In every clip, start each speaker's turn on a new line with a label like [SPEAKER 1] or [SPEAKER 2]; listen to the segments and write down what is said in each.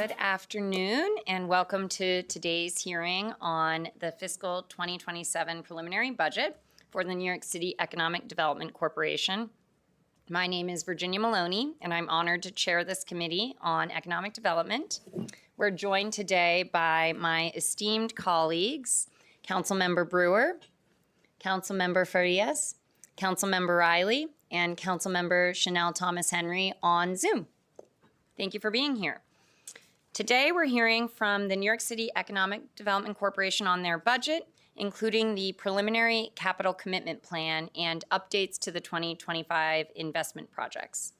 [SPEAKER 1] Good afternoon and welcome to today's hearing on the fiscal 2027 preliminary budget for the New York City Economic Development Corporation. My name is Virginia Maloney and I'm honored to chair this committee on economic development. We're joined today by my esteemed colleagues, Councilmember Brewer, Councilmember Farias, Councilmember Riley, and Councilmember Chanel Thomas Henry on Zoom. Thank you for being here. Today, we're hearing from the New York City Economic Development Corporation on their budget, including the preliminary capital commitment plan and updates to the 2025 investment projects.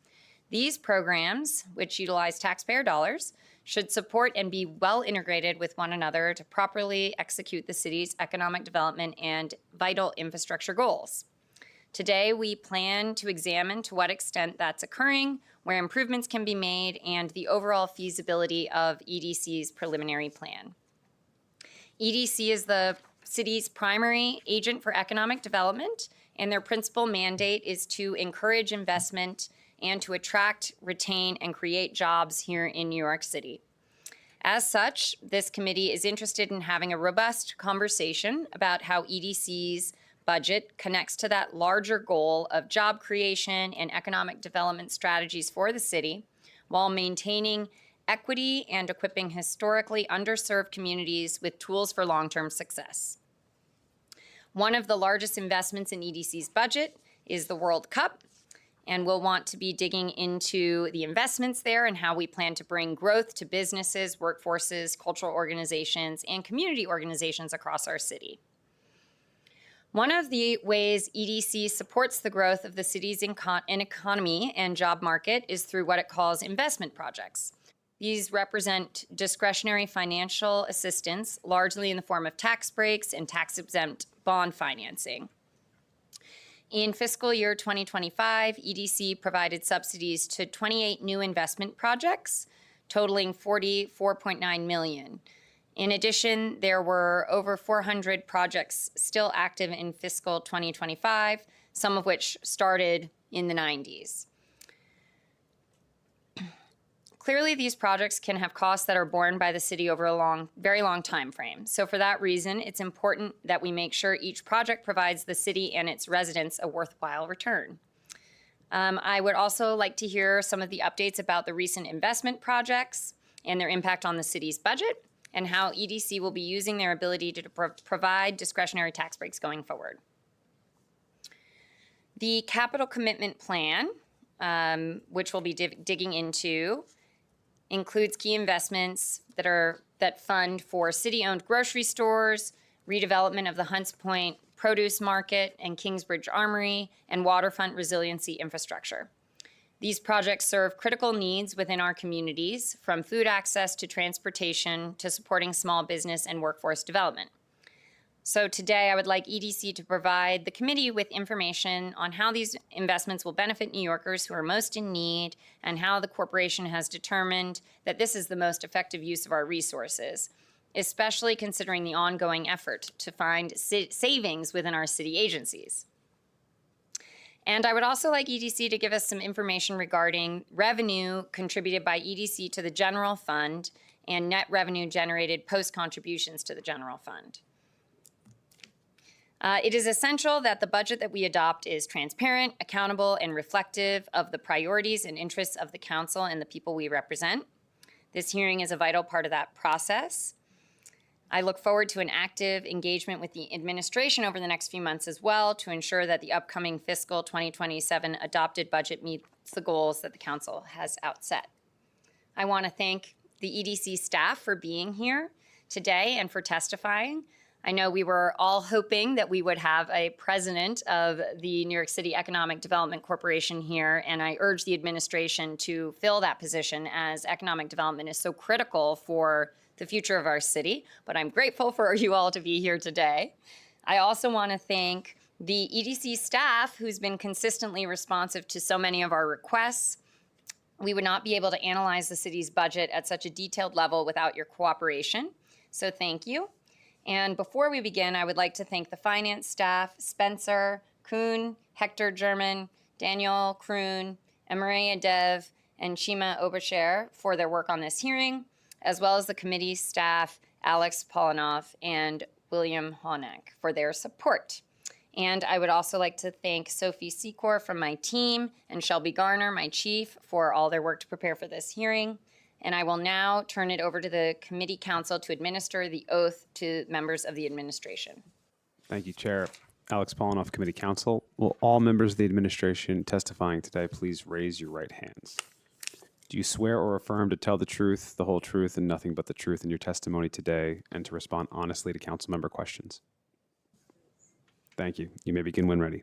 [SPEAKER 1] These programs, which utilize taxpayer dollars, should support and be well integrated with one another to properly execute the city's economic development and vital infrastructure goals. Today, we plan to examine to what extent that's occurring, where improvements can be made, and the overall feasibility of EDC's preliminary plan. EDC is the city's primary agent for economic development, and their principal mandate is to encourage investment and to attract, retain, and create jobs here in New York City. As such, this committee is interested in having a robust conversation about how EDC's budget connects to that larger goal of job creation and economic development strategies for the city, while maintaining equity and equipping historically underserved communities with tools for long-term success. One of the largest investments in EDC's budget is the World Cup, and we'll want to be digging into the investments there and how we plan to bring growth to businesses, workforces, cultural organizations, and community organizations across our city. One of the ways EDC supports the growth of the city's economy and job market is through what it calls investment projects. These represent discretionary financial assistance, largely in the form of tax breaks and tax-exempt bond financing. In fiscal year 2025, EDC provided subsidies to 28 new investment projects, totaling $44.9 million. In addition, there were over 400 projects still active in fiscal 2025, some of which started in the 90s. Clearly, these projects can have costs that are borne by the city over a very long time frame. So for that reason, it's important that we make sure each project provides the city and its residents a worthwhile return. I would also like to hear some of the updates about the recent investment projects and their impact on the city's budget, and how EDC will be using their ability to provide discretionary tax breaks going forward. The capital commitment plan, which we'll be digging into, includes key investments that fund for city-owned grocery stores, redevelopment of the Hunts Point produce market and Kingsbridge Armory, and waterfront resiliency infrastructure. These projects serve critical needs within our communities, from food access to transportation to supporting small business and workforce development. So today I would like EDC to provide the committee with information on how these investments will benefit New Yorkers who are most in need and how the corporation has determined that this is the most effective use of our resources, especially considering the ongoing effort to find savings within our city agencies. And I would also like EDC to give us some information regarding revenue contributed by EDC to the general fund and net revenue generated post-contributions to the general fund. It is essential that the budget that we adopt is transparent, accountable, and reflective of the priorities and interests of the council and the people we represent. This hearing is a vital part of that process. I look forward to an active engagement with the administration over the next few months as well to ensure that the upcoming fiscal 2027 adopted budget meets the goals that the council has outset. I want to thank the EDC staff for being here today and for testifying. I know we were all hoping that we would have a president of the New York City Economic Development Corporation here, and I urge the administration to fill that position as economic development is so critical for the future of our city, but I'm grateful for you all to be here today. I also want to thank the EDC staff who's been consistently responsive to so many of our requests. We would not be able to analyze the city's budget at such a detailed level without your cooperation, so thank you. And before we begin, I would like to thank the finance staff, Spencer, Kuhn, Hector German, Daniel Kroon, Maria Dev, and Shima Obershare for their work on this hearing. as well as the committee staff, Alex Polinoff and William Honeck, for their support. And I would also like to thank Sophie Secor from my team and Shelby Garner, my chief, for all their work to prepare for this hearing. And I will now turn it over to the committee counsel to administer the oath to members of the administration.
[SPEAKER 2] Thank you, Chair. Alex Polinoff, Committee Counsel. Will all members of the administration testifying today please raise your right hands? Do you swear or affirm to tell the truth, the whole truth, and nothing but the truth in your testimony today, and to respond honestly to council member questions? Thank you. You may begin when ready.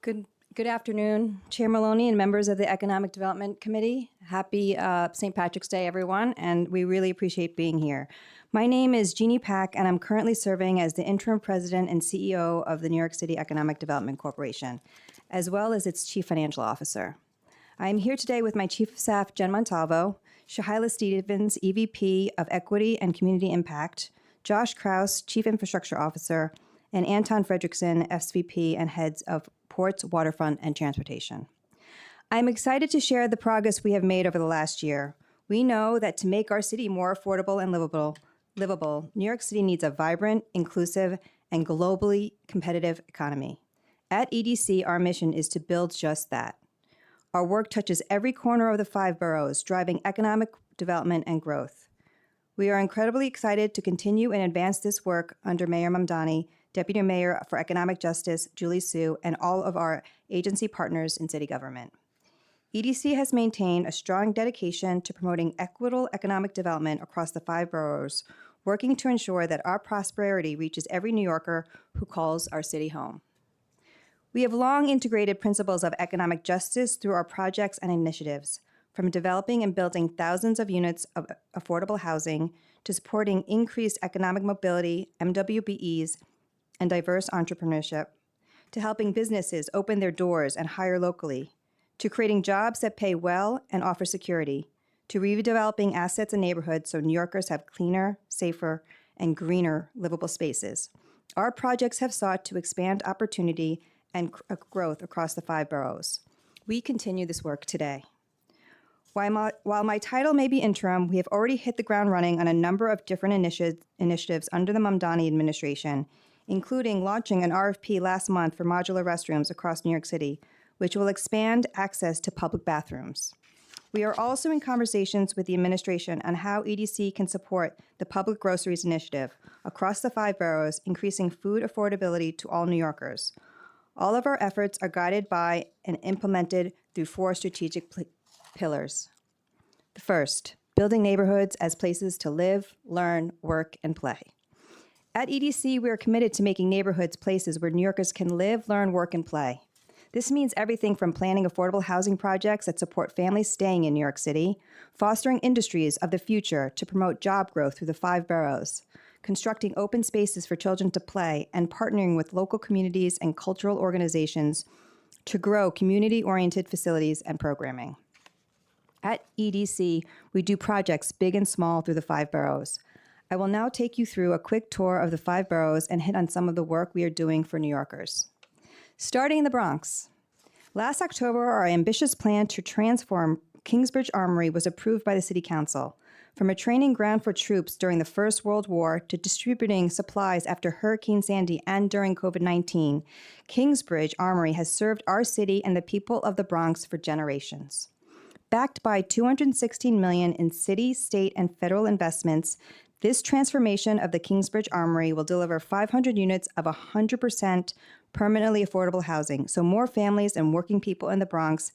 [SPEAKER 3] Good afternoon, Chair Maloney and members of the Economic Development Committee. Happy St. Patrick's Day, everyone, and we really appreciate being here. My name is Jeannie Pack, and I'm currently serving as the interim president and CEO of the New York City Economic Development Corporation, as well as its chief financial officer. I am here today with my chief of staff, Jen Montalvo, Shahyla Stevens, EVP of Equity and Community Impact, Josh Kraus, chief infrastructure officer, and Anton Fredrickson, SVP and heads of Ports, Waterfront, and Transportation. I'm excited to share the progress we have made over the last year. We know that to make our city more affordable and livable, New York City needs a vibrant, inclusive, and globally competitive economy. At EDC, our mission is to build just that. Our work touches every corner of the 5 boroughs, driving economic development and growth. We are incredibly excited to continue and advance this work under Mayor Mamdani, Deputy Mayor for Economic Justice, Julie Su, and all of our agency partners in city government. EDC has maintained a strong dedication to promoting equitable economic development across the 5 boroughs, working to ensure that our prosperity reaches every New Yorker who calls our city home. We have long integrated principles of economic justice through our projects and initiatives, from developing and building thousands of units of affordable housing to supporting increased economic mobility, MWBEs, and diverse entrepreneurship, to helping businesses open their doors and hire locally, to creating jobs that pay well and offer security, to redeveloping assets and neighborhoods so New Yorkers have cleaner, safer, and greener livable spaces. Our projects have sought to expand opportunity and growth across the 5 boroughs. We continue this work today. While my title may be interim, we have already hit the ground running on a number of different initiatives under the Mamdani administration, including launching an RFP last month for modular restrooms across New York City, which will expand access to public bathrooms. We are also in conversations with the administration on how EDC can support the Public Groceries Initiative across the 5 boroughs, increasing food affordability to all New Yorkers. All of our efforts are guided by and implemented through 4 strategic pillars. The first, building neighborhoods as places to live, learn, work, and play. At EDC, we are committed to making neighborhoods places where New Yorkers can live, learn, work, and play. This means everything from planning affordable housing projects that support families staying in New York City, fostering industries of the future to promote job growth through the 5 boroughs, constructing open spaces for children to play, and partnering with local communities and cultural organizations to grow community-oriented facilities and programming. At EDC, we do projects big and small through the 5 boroughs. I will now take you through a quick tour of the 5 boroughs and hit on some of the work we are doing for New Yorkers. Starting in the Bronx. Last October, our ambitious plan to transform Kingsbridge Armory was approved by the City Council. From a training ground for troops during the First World War to distributing supplies after Hurricane Sandy and during COVID-19, Kingsbridge Armory has served our city and the people of the Bronx for generations. Backed by $216 million in city, state, and federal investments, this transformation of the Kingsbridge Armory will deliver 500 units of 100% permanently affordable housing, so more families and working people in the Bronx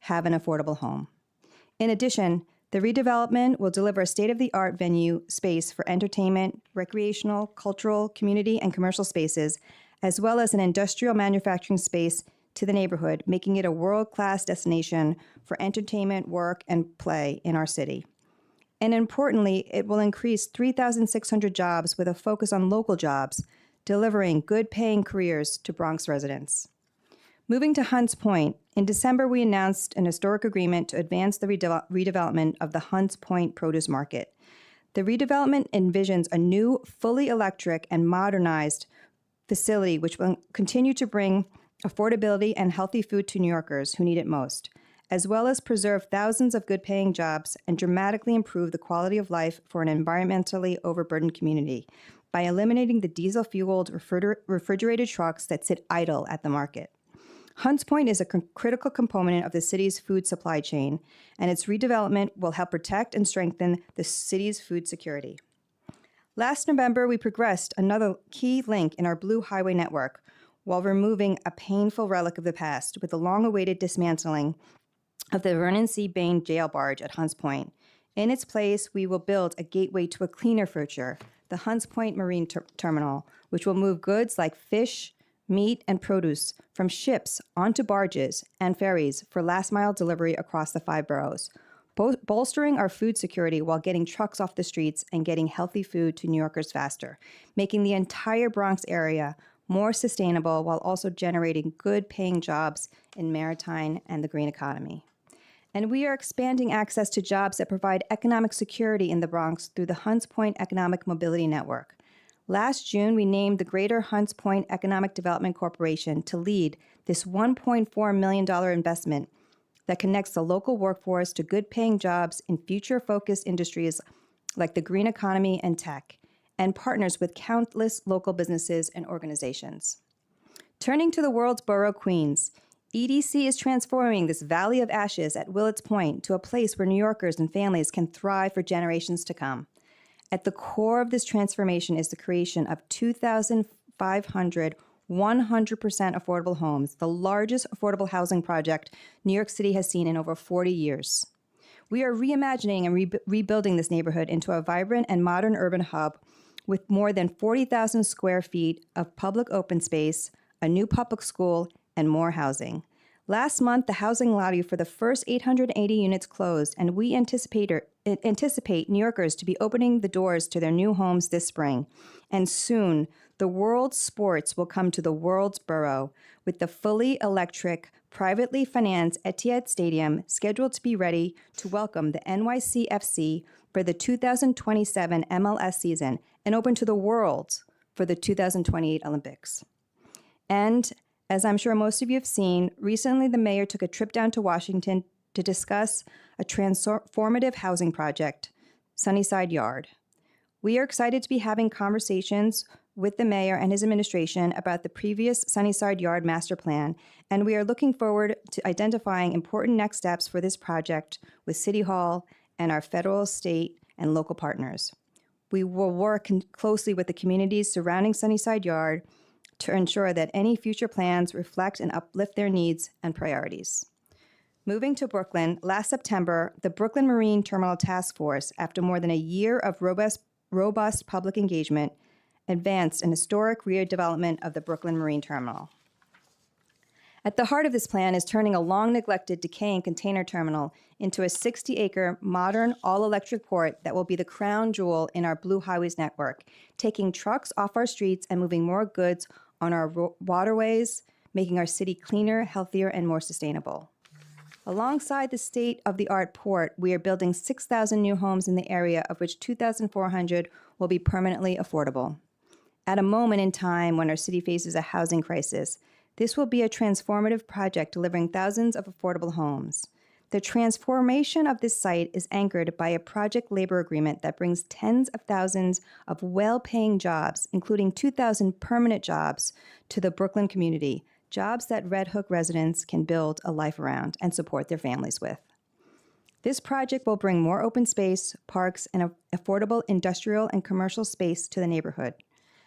[SPEAKER 3] have an affordable home. In addition, the redevelopment will deliver a state-of-the-art venue space for entertainment, recreational, cultural, community, and commercial spaces, as well as an industrial manufacturing space to the neighborhood, making it a world-class destination for entertainment, work, and play in our city. And importantly, it will increase 3,600 jobs with a focus on local jobs, delivering good-paying careers to Bronx residents. Moving to Hunts Point, in December we announced an historic agreement to advance the redevelopment of the Hunts Point produce market. The redevelopment envisions a new, fully electric and modernized facility which will continue to bring affordability and healthy food to New Yorkers who need it most, as well as preserve thousands of good-paying jobs and dramatically improve the quality of life for an environmentally overburdened community by eliminating the diesel-fueled refrigerated trucks that sit idle at the market. Hunts Point is a critical component of the city's food supply chain, and its redevelopment will help protect and strengthen the city's food security. Last November, we progressed another key link in our Blue Highway network while removing a painful relic of the past with the long-awaited dismantling of the Vernon C. Bain jail barge at Hunts Point. In its place, we will build a gateway to a cleaner future, the Hunts Point Marine Terminal, which will move goods like fish, meat, and produce from ships onto barges and ferries for last-mile delivery across the 5 boroughs, bolstering our food security while getting trucks off the streets and getting healthy food to New Yorkers faster, making the entire Bronx area more sustainable while also generating good-paying jobs in maritime and the green economy. And we are expanding access to jobs that provide economic security in the Bronx through the Hunts Point Economic Mobility Network. Last June, we named the Greater Hunts Point Economic Development Corporation to lead this $1.4 million investment that connects the local workforce to good-paying jobs in future-focused industries like the green economy and tech, and partners with countless local businesses and organizations. Turning to the world's borough, Queens, EDC is transforming this valley of ashes at Willets Point to a place where New Yorkers and families can thrive for generations to come. At the core of this transformation is the creation of 2,500 100% affordable homes, the largest affordable housing project New York City has seen in over 40 years. We are reimagining and rebuilding this neighborhood into a vibrant and modern urban hub with more than 40,000 square feet of public open space, a new public school, and more housing. Last month, the housing lottery for the first 880 units closed, and we anticipate New Yorkers to be opening the doors to their new homes this spring. And soon, the world's sports will come to the world's borough, with the fully electric, privately financed Etihad Stadium scheduled to be ready to welcome the NYCFC for the 2027 MLS season and open to the world for the 2028 Olympics. And as I'm sure most of you have seen, recently the mayor took a trip down to Washington to discuss a transformative housing project, Sunnyside Yard. We are excited to be having conversations with the mayor and his administration about the previous Sunnyside Yard master plan, and we are looking forward to identifying important next steps for this project with City Hall and our federal, state, and local partners. We will work closely with the communities surrounding Sunnyside Yard to ensure that any future plans reflect and uplift their needs and priorities. Moving to Brooklyn, last September, the Brooklyn Marine Terminal Task Force, after more than a year of robust public engagement, advanced an historic redevelopment of the Brooklyn Marine Terminal. At the heart of this plan is turning a long-neglected, decaying container terminal into a 60-acre, modern, all-electric port that will be the crown jewel in our Blue Highways network, taking trucks off our streets and moving more goods on our waterways, making our city cleaner, healthier, and more sustainable. Alongside the state-of-the-art port, we are building 6,000 new homes in the area, of which 2,400 will be permanently affordable. At a moment in time when our city faces a housing crisis, this will be a transformative project delivering thousands of affordable homes. The transformation of this site is anchored by a project labor agreement that brings tens of thousands of well-paying jobs, including 2,000 permanent jobs, to the Brooklyn community, jobs that Red Hook residents can build a life around and support their families with. This project will bring more open space, parks, and affordable industrial and commercial space to the neighborhood.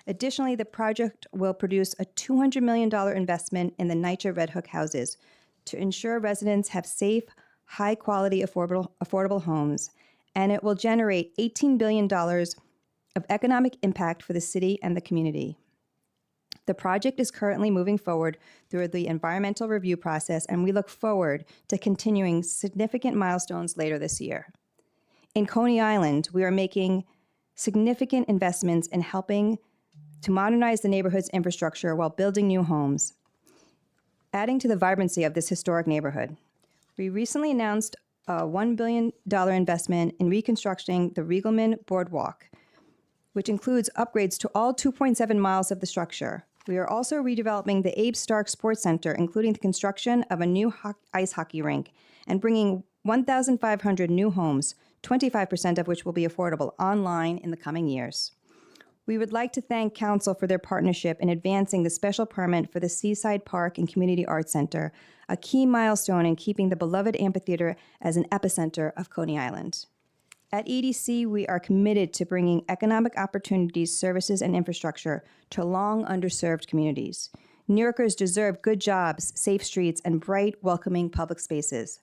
[SPEAKER 3] Additionally, the project will produce a $200 million investment in the NYCHA Red Hook houses to ensure residents have safe, high-quality, affordable homes, and it will generate $18 billion of economic impact for the city and the community. The project is currently moving forward through the environmental review process, and we look forward to continuing significant milestones later this year. In Coney Island, we are making significant investments in helping to modernize the neighborhood's infrastructure while building new homes, adding to the vibrancy of this historic neighborhood. We recently announced a $1 billion investment in reconstructing the Riegelman Boardwalk, which includes upgrades to all 2.7 miles of the structure, We are also redeveloping the Abe Stark Sports Center, including the construction of a new ice hockey rink, and bringing 1,500 new homes, 25% of which will be affordable, online in the coming years. We would like to thank Council for their partnership in advancing the special permit for the Seaside Park and Community Arts Center, a key milestone in keeping the beloved amphitheater as an epicenter of Coney Island. At EDC, we are committed to bringing economic opportunities, services, and infrastructure to long underserved communities. New Yorkers deserve good jobs, safe streets, and bright, welcoming public spaces.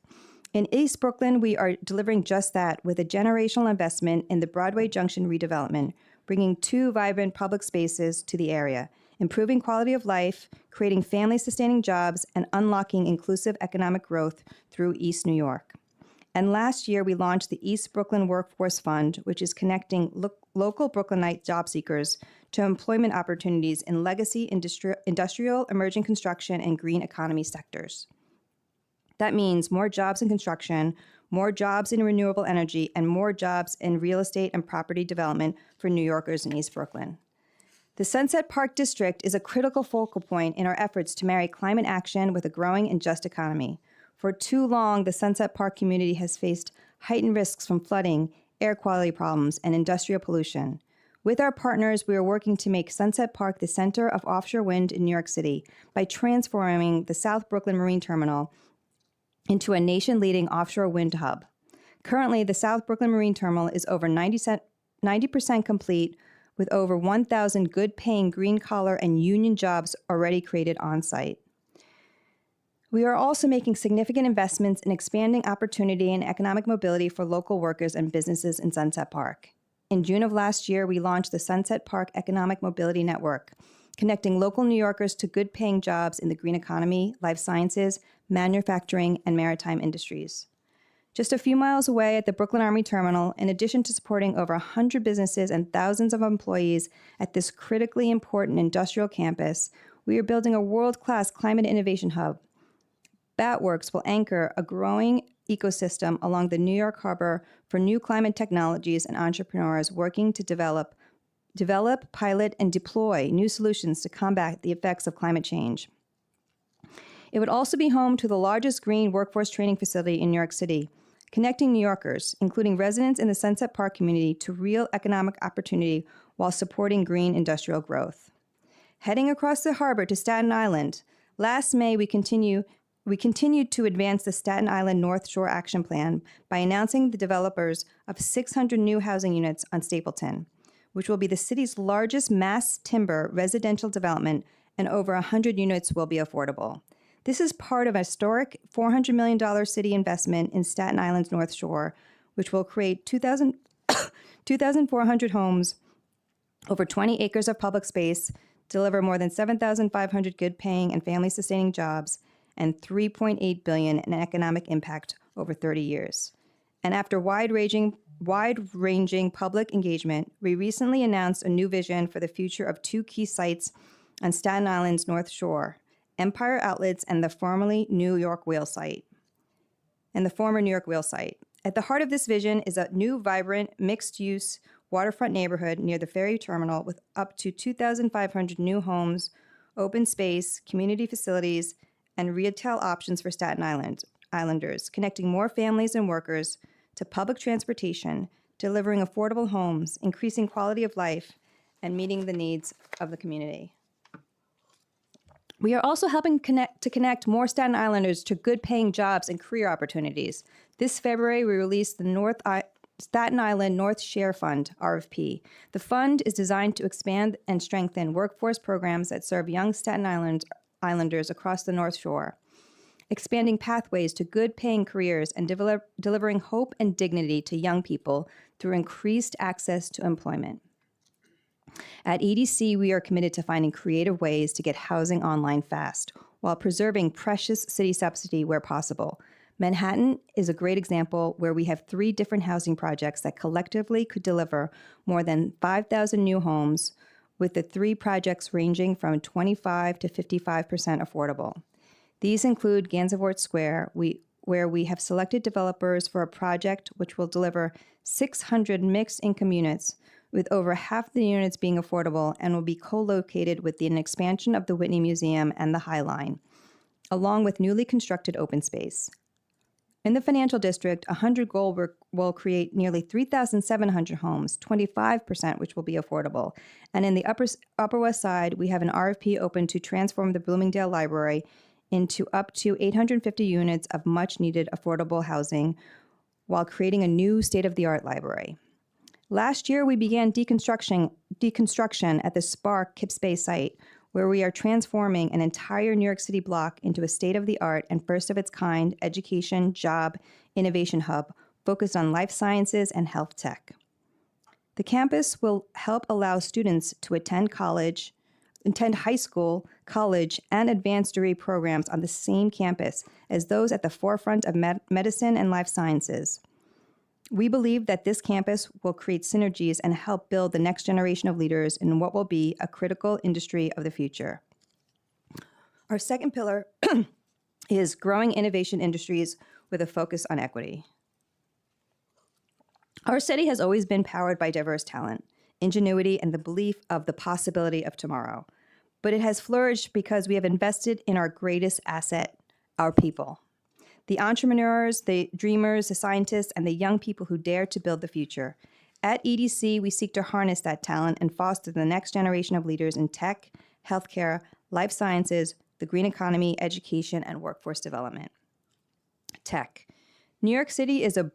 [SPEAKER 3] In East Brooklyn, we are delivering just that with a generational investment in the Broadway Junction redevelopment, bringing 2 vibrant public spaces to the area, improving quality of life, creating family-sustaining jobs, and unlocking inclusive economic growth through East New York. And last year, we launched the East Brooklyn Workforce Fund, which is connecting local Brooklynite job seekers to employment opportunities in legacy industrial, emerging construction, and green economy sectors. That means more jobs in construction, more jobs in renewable energy, and more jobs in real estate and property development for New Yorkers in East Brooklyn. The Sunset Park District is a critical focal point in our efforts to marry climate action with a growing and just economy. For too long, the Sunset Park community has faced heightened risks from flooding, air quality problems, and industrial pollution. With our partners, we are working to make Sunset Park the center of offshore wind in New York City by transforming the South Brooklyn Marine Terminal into a nation-leading offshore wind hub. Currently, the South Brooklyn Marine Terminal is over 90% complete, with over 1,000 good-paying green-collar and union jobs already created on-site. We are also making significant investments in expanding opportunity and economic mobility for local workers and businesses in Sunset Park. In June of last year, we launched the Sunset Park Economic Mobility Network, connecting local New Yorkers to good-paying jobs in the green economy, life sciences, manufacturing, and maritime industries. Just a few miles away at the Brooklyn Army Terminal, in addition to supporting over 100 businesses and thousands of employees at this critically important industrial campus, we are building a world-class climate innovation hub. Batworks will anchor a growing ecosystem along the New York Harbor for new climate technologies and entrepreneurs working to develop, pilot, and deploy new solutions to combat the effects of climate change. It would also be home to the largest green workforce training facility in New York City, connecting New Yorkers, including residents in the Sunset Park community, to real economic opportunity while supporting green industrial growth. Heading across the harbor to Staten Island, last May we continued to advance the Staten Island North Shore Action Plan by announcing the developers of 600 new housing units on Stapleton, which will be the city's largest mass timber residential development, and over 100 units will be affordable. This is part of a historic $400 million city investment in Staten Island's North Shore, which will create 2,400 homes, over 20 acres of public space, deliver more than 7,500 good-paying and family-sustaining jobs, and $3.8 billion in economic impact over 30 years. And after wide-ranging public engagement, we recently announced a new vision for the future of 2 key sites on Staten Island's North Shore, Empire Outlets and the former New York Whale site. At the heart of this vision is a new, vibrant, mixed-use waterfront neighborhood near the Ferry terminal with up to 2,500 new homes, open space, community facilities, and retail options for Staten Islanders, connecting more families and workers to public transportation, delivering affordable homes, increasing quality of life, and meeting the needs of the community. We are also helping connect more Staten Islanders to good-paying jobs and career opportunities. This February, we released the Staten Island North Share Fund, RFP. The fund is designed to expand and strengthen workforce programs that serve young Staten Islanders across the North Shore, expanding pathways to good-paying careers and delivering hope and dignity to young people through increased access to employment. At EDC, we are committed to finding creative ways to get housing online fast while preserving precious city subsidy where possible. Manhattan is a great example where we have 3 different housing projects that collectively could deliver more than 5,000 new homes, with the 3 projects ranging from 25 to 55% affordable. These include Gansevoort Square, where we have selected developers for a project which will deliver 600 mixed-income units with over half the units being affordable and will be co-located with an expansion of the Whitney Museum and the High Line, along with newly constructed open space. In the financial district, 100 Gold will create nearly 3,700 homes, 25% which will be affordable. And in the Upper West Side, we have an RFP open to transform the Bloomingdale Library into up to 850 units of much-needed affordable housing while creating a new state-of-the-art library. Last year, we began deconstruction at the Spark Kips Bay site, where we are transforming an entire New York City block into a state-of-the-art and first-of-its-kind education, job, innovation hub focused on life sciences and health tech. The campus will help allow students to attend high school, college, and advanced degree programs on the same campus as those at the forefront of medicine and life sciences. We believe that this campus will create synergies and help build the next generation of leaders in what will be a critical industry of the future. Our second pillar is growing innovation industries with a focus on equity. Our city has always been powered by diverse talent, ingenuity, and the belief of the possibility of tomorrow. But it has flourished because we have invested in our greatest asset, our people. The entrepreneurs, the dreamers, the scientists, and the young people who dare to build the future. At EDC, we seek to harness that talent and foster the next generation of leaders in tech, healthcare, life sciences, the green economy, education, and workforce development. Tech. New York City is a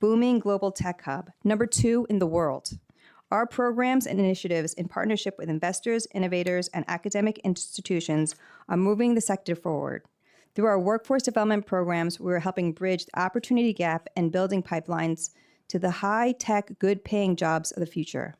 [SPEAKER 3] booming global tech hub, number 2 in the world. Our programs and initiatives in partnership with investors, innovators, and academic institutions are moving the sector forward. Through our workforce development programs, we are helping bridge the opportunity gap and building pipelines to the high-tech, good-paying jobs of the future.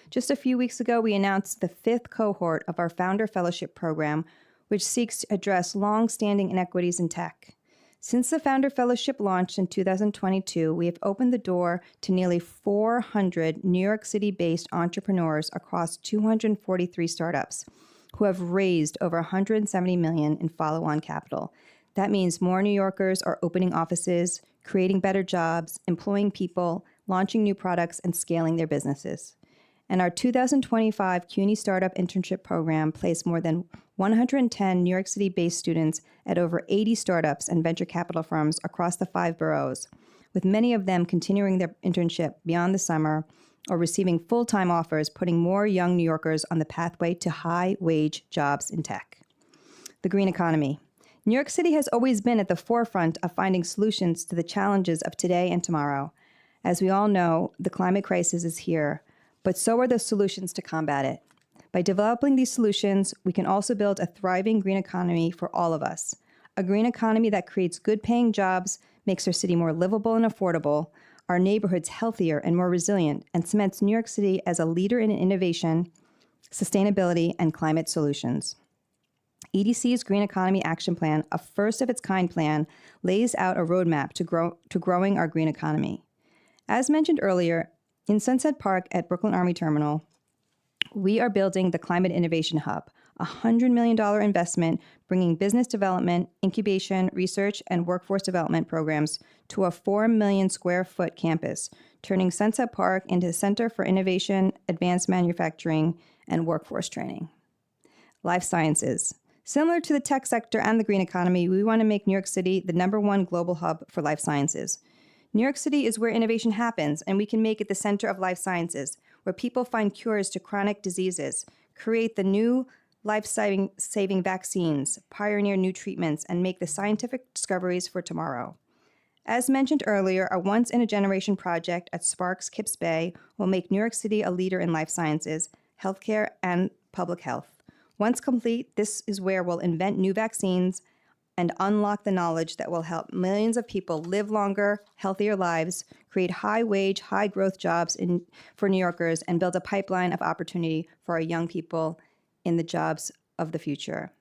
[SPEAKER 3] Just a few weeks ago, we announced the 5th cohort of our Founder Fellowship Program, which seeks to address long-standing inequities in tech. Since the Founder Fellowship launched in 2022, we have opened the door to nearly 400 New York City-based entrepreneurs across 243 startups who have raised over $170 million in follow-on capital. That means more New Yorkers are opening offices, creating better jobs, employing people, launching new products, and scaling their businesses. And our 2025 CUNY Startup Internship Program placed more than 110 New York City-based students at over 80 startups and venture capital firms across the 5 boroughs, with many of them continuing their internship beyond the summer or receiving full-time offers, putting more young New Yorkers on the pathway to high-wage jobs in tech. The green economy. New York City has always been at the forefront of finding solutions to the challenges of today and tomorrow. As we all know, the climate crisis is here, but so are the solutions to combat it. By developing these solutions, we can also build a thriving green economy for all of us. A green economy that creates good-paying jobs, makes our city more livable and affordable, our neighborhoods healthier and more resilient, and cements New York City as a leader in innovation, sustainability, and climate solutions. EDC's Green Economy Action Plan, a first-of-its-kind plan, lays out a roadmap to growing our green economy. As mentioned earlier, in Sunset Park at Brooklyn Army Terminal, we are building the Climate Innovation Hub, a $100 million investment bringing business development, incubation, research, and workforce development programs to a 4 million square foot campus, turning Sunset Park into a center for innovation, advanced manufacturing, and workforce training. Life sciences. Similar to the tech sector and the green economy, we want to make New York City the #1 global hub for life sciences. New York City is where innovation happens, and we can make it the center of life sciences, where people find cures to chronic diseases, create the new life-saving vaccines, pioneer new treatments, and make the scientific discoveries for tomorrow. As mentioned earlier, a once-in-a-generation project at Sparks Kips Bay will make New York City a leader in life sciences, healthcare, and public health. Once complete, this is where we'll invent new vaccines and unlock the knowledge that will help millions of people live longer, healthier lives, create high-wage, high-growth jobs for New Yorkers, and build a pipeline of opportunity for our young people in the jobs of the future.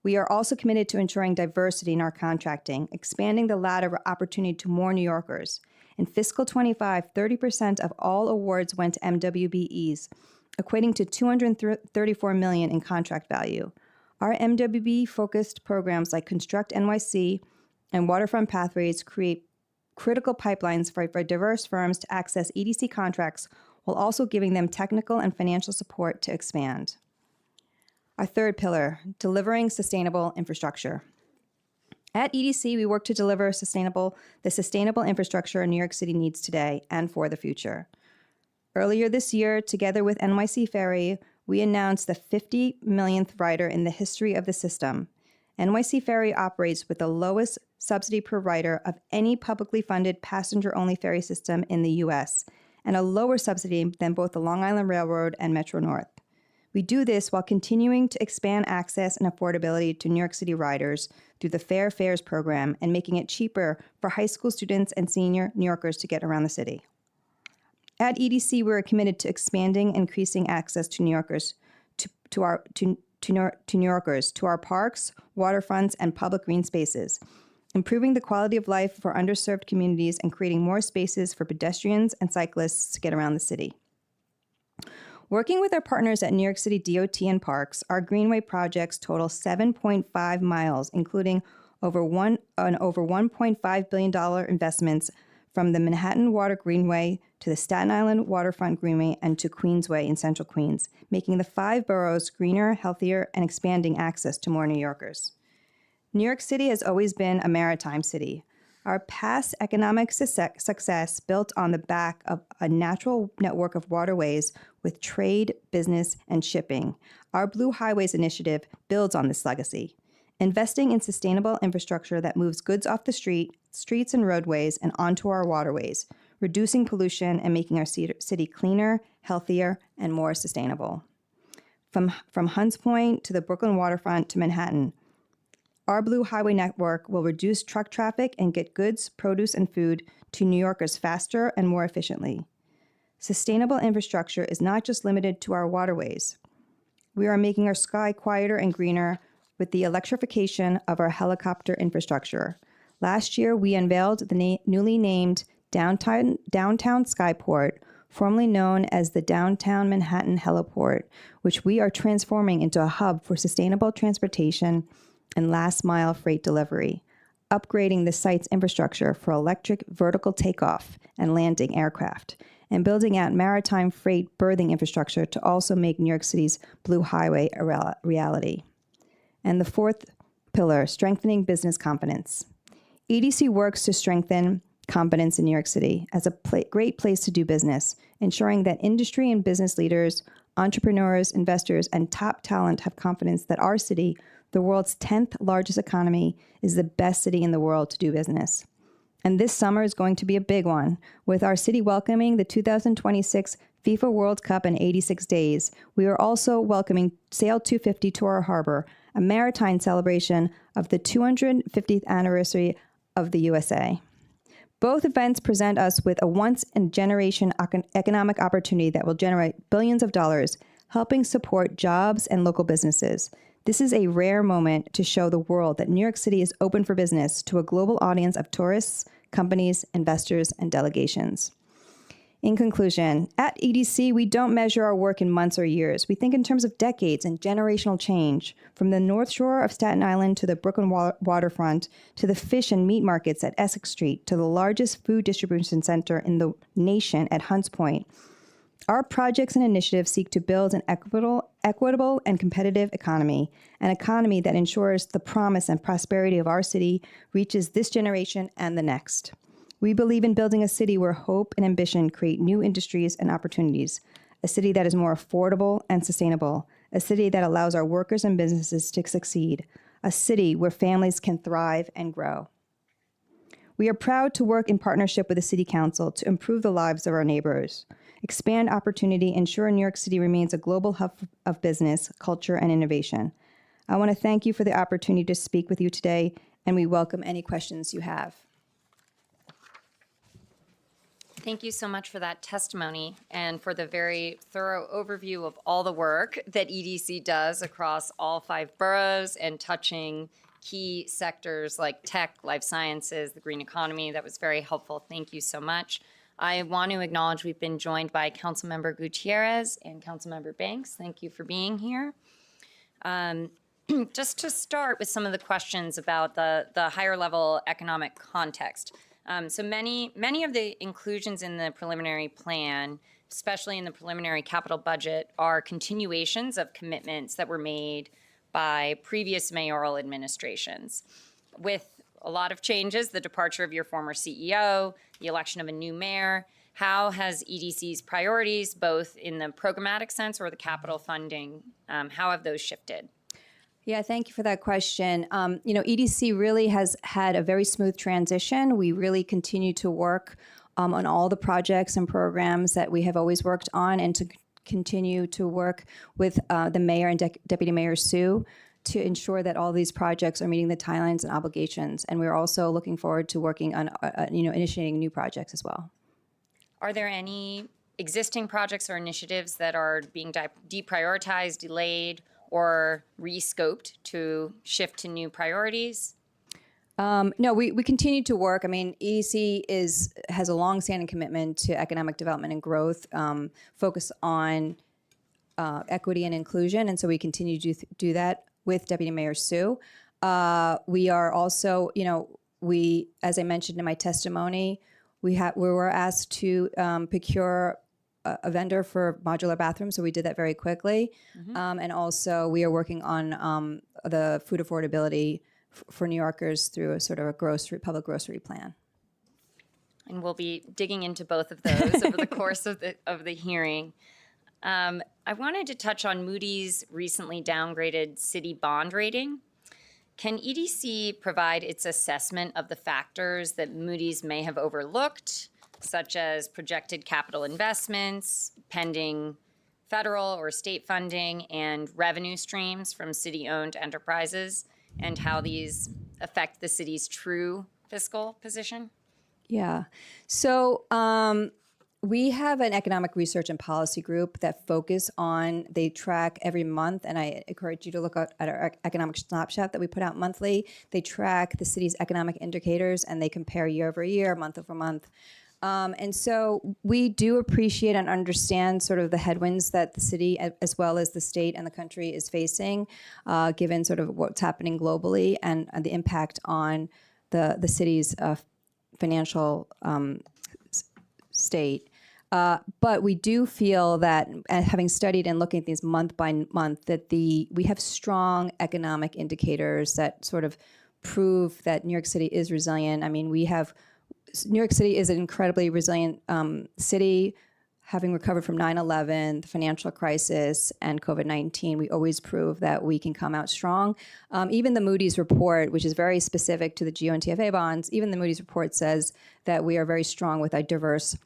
[SPEAKER 3] We are also committed to ensuring diversity in our contracting, expanding the ladder of opportunity to more New Yorkers. In fiscal 25, 30% of all awards went to MWBEs, equating to $234 million in contract value. Our MWB-focused programs like Construct NYC and Waterfront Pathways create critical pipelines for diverse firms to access EDC contracts while also giving them technical and financial support to expand. Our third pillar, delivering sustainable infrastructure. At EDC, we work to deliver the sustainable infrastructure New York City needs today and for the future. Earlier this year, together with NYC Ferry, we announced the 50 millionth rider in the history of the system. NYC Ferry operates with the lowest subsidy per rider of any publicly funded passenger-only ferry system in the U.S., and a lower subsidy than both the Long Island Railroad and Metro North. We do this while continuing to expand access and affordability to New York City riders through the Fair Fares program and making it cheaper for high school students and senior New Yorkers to get around the city. At EDC, we are committed to expanding and increasing access to New Yorkers to our parks, waterfronts, and public green spaces, improving the quality of life for underserved communities and creating more spaces for pedestrians and cyclists to get around the city. Working with our partners at New York City DOT and Parks, our Greenway projects total 7.5 miles, including over $1.5 billion investments from the Manhattan Water Greenway to the Staten Island Waterfront Greenway and to Queensway in Central Queens, making the 5 boroughs greener, healthier, and expanding access to more New Yorkers. New York City has always been a maritime city. Our past economic success built on the back of a natural network of waterways with trade, business, and shipping. Our Blue Highways initiative builds on this legacy, investing in sustainable infrastructure that moves goods off the streets and roadways and onto our waterways, reducing pollution and making our city cleaner, healthier, and more sustainable. From Hunts Point to the Brooklyn waterfront to Manhattan, our Blue Highway network will reduce truck traffic and get goods, produce, and food to New Yorkers faster and more efficiently. Sustainable infrastructure is not just limited to our waterways. We are making our sky quieter and greener with the electrification of our helicopter infrastructure. Last year, we unveiled the newly named Downtown Skyport, formerly known as the Downtown Manhattan Heliport, which we are transforming into a hub for sustainable transportation and last-mile freight delivery, upgrading the site's infrastructure for electric vertical takeoff and landing aircraft, and building out maritime freight berthing infrastructure to also make New York City's Blue Highway a reality. And the fourth pillar, strengthening business confidence. EDC works to strengthen confidence in New York City as a great place to do business, ensuring that industry and business leaders, entrepreneurs, investors, and top talent have confidence that our city, the world's 10th largest economy, is the best city in the world to do business. And this summer is going to be a big one, with our city welcoming the 2026 FIFA World Cup in 86 days. We are also welcoming Sail 250 to our harbor, a maritime celebration of the 250th anniversary of the USA. Both events present us with a once-in-a-generation economic opportunity that will generate billions of dollars, helping support jobs and local businesses. This is a rare moment to show the world that New York City is open for business to a global audience of tourists, companies, investors, and delegations. In conclusion, at EDC, we don't measure our work in months or years. We think in terms of decades and generational change, from the North Shore of Staten Island to the Brooklyn waterfront, to the fish and meat markets at Essex Street, to the largest food distribution center in the nation at Hunts Point. Our projects and initiatives seek to build an equitable and competitive economy, an economy that ensures the promise and prosperity of our city reaches this generation and the next. We believe in building a city where hope and ambition create new industries and opportunities, a city that is more affordable and sustainable, a city that allows our workers and businesses to succeed, a city where families can thrive and grow. We are proud to work in partnership with the City Council to improve the lives of our neighbors, expand opportunity, ensure New York City remains a global hub of business, culture, and innovation. I want to thank you for the opportunity to speak with you today, and we welcome any questions you have.
[SPEAKER 1] Thank you so much for that testimony and for the very thorough overview of all the work that EDC does across all 5 boroughs and touching key sectors like tech, life sciences, the green economy. That was very helpful. Thank you so much. I want to acknowledge we've been joined by Councilmember Gutierrez and Councilmember Banks. Thank you for being here. Just to start with some of the questions about the higher level economic context. So many of the inclusions in the preliminary plan especially in the preliminary capital budget, are continuations of commitments that were made by previous mayoral administrations. With a lot of changes, the departure of your former CEO, the election of a new mayor, how has EDC's priorities, both in the programmatic sense or the capital funding, how have those shifted?
[SPEAKER 3] Yeah, thank you for that question. EDC really has had a very smooth transition. We really continue to work on all the projects and programs that we have always worked on, and to continue to work with the mayor and Deputy Mayor Sue to ensure that all these projects are meeting the timelines and obligations. And we're also looking forward to working on, initiating new projects as well.
[SPEAKER 1] Are there any existing projects or initiatives that are being deprioritized, delayed, or rescoped to shift to new priorities?
[SPEAKER 3] No, we continue to work. I mean, EDC has a longstanding commitment to economic development and growth, focus on equity and inclusion, and so we continue to do that with Deputy Mayor Sue. We are also, as I mentioned in my testimony, we were asked to procure a vendor for modular bathrooms, so we did that very quickly. And also, we are working on the food affordability for New Yorkers through a sort of a public grocery plan.
[SPEAKER 1] And we'll be digging into both of those over the course of the hearing. I wanted to touch on Moody's recently downgraded city bond rating. Can EDC provide its assessment of the factors that Moody's may have overlooked, such as projected capital investments, pending federal or state funding, and revenue streams from city-owned enterprises, and how these affect the city's true fiscal position?
[SPEAKER 3] Yeah. So we have an economic research and policy group that they track every month, and I encourage you to look at our economic snapshot that we put out monthly. They track the city's economic indicators, and they compare year over year, month over month. And so we do appreciate and understand sort of the headwinds that the city, as well as the state and the country, is facing, given sort of what's happening globally and the impact on the city's financial state. But we do feel that, having studied and looking at these month by month, that we have strong economic indicators that sort of prove that New York City is resilient. I mean, New York City is an incredibly resilient city. Having recovered from 9/11, the financial crisis, and COVID-19, we always prove that we can come out strong. Even the Moody's report, which is very specific to the GO and TFA bonds, even the Moody's report says that we are very strong with a diverse,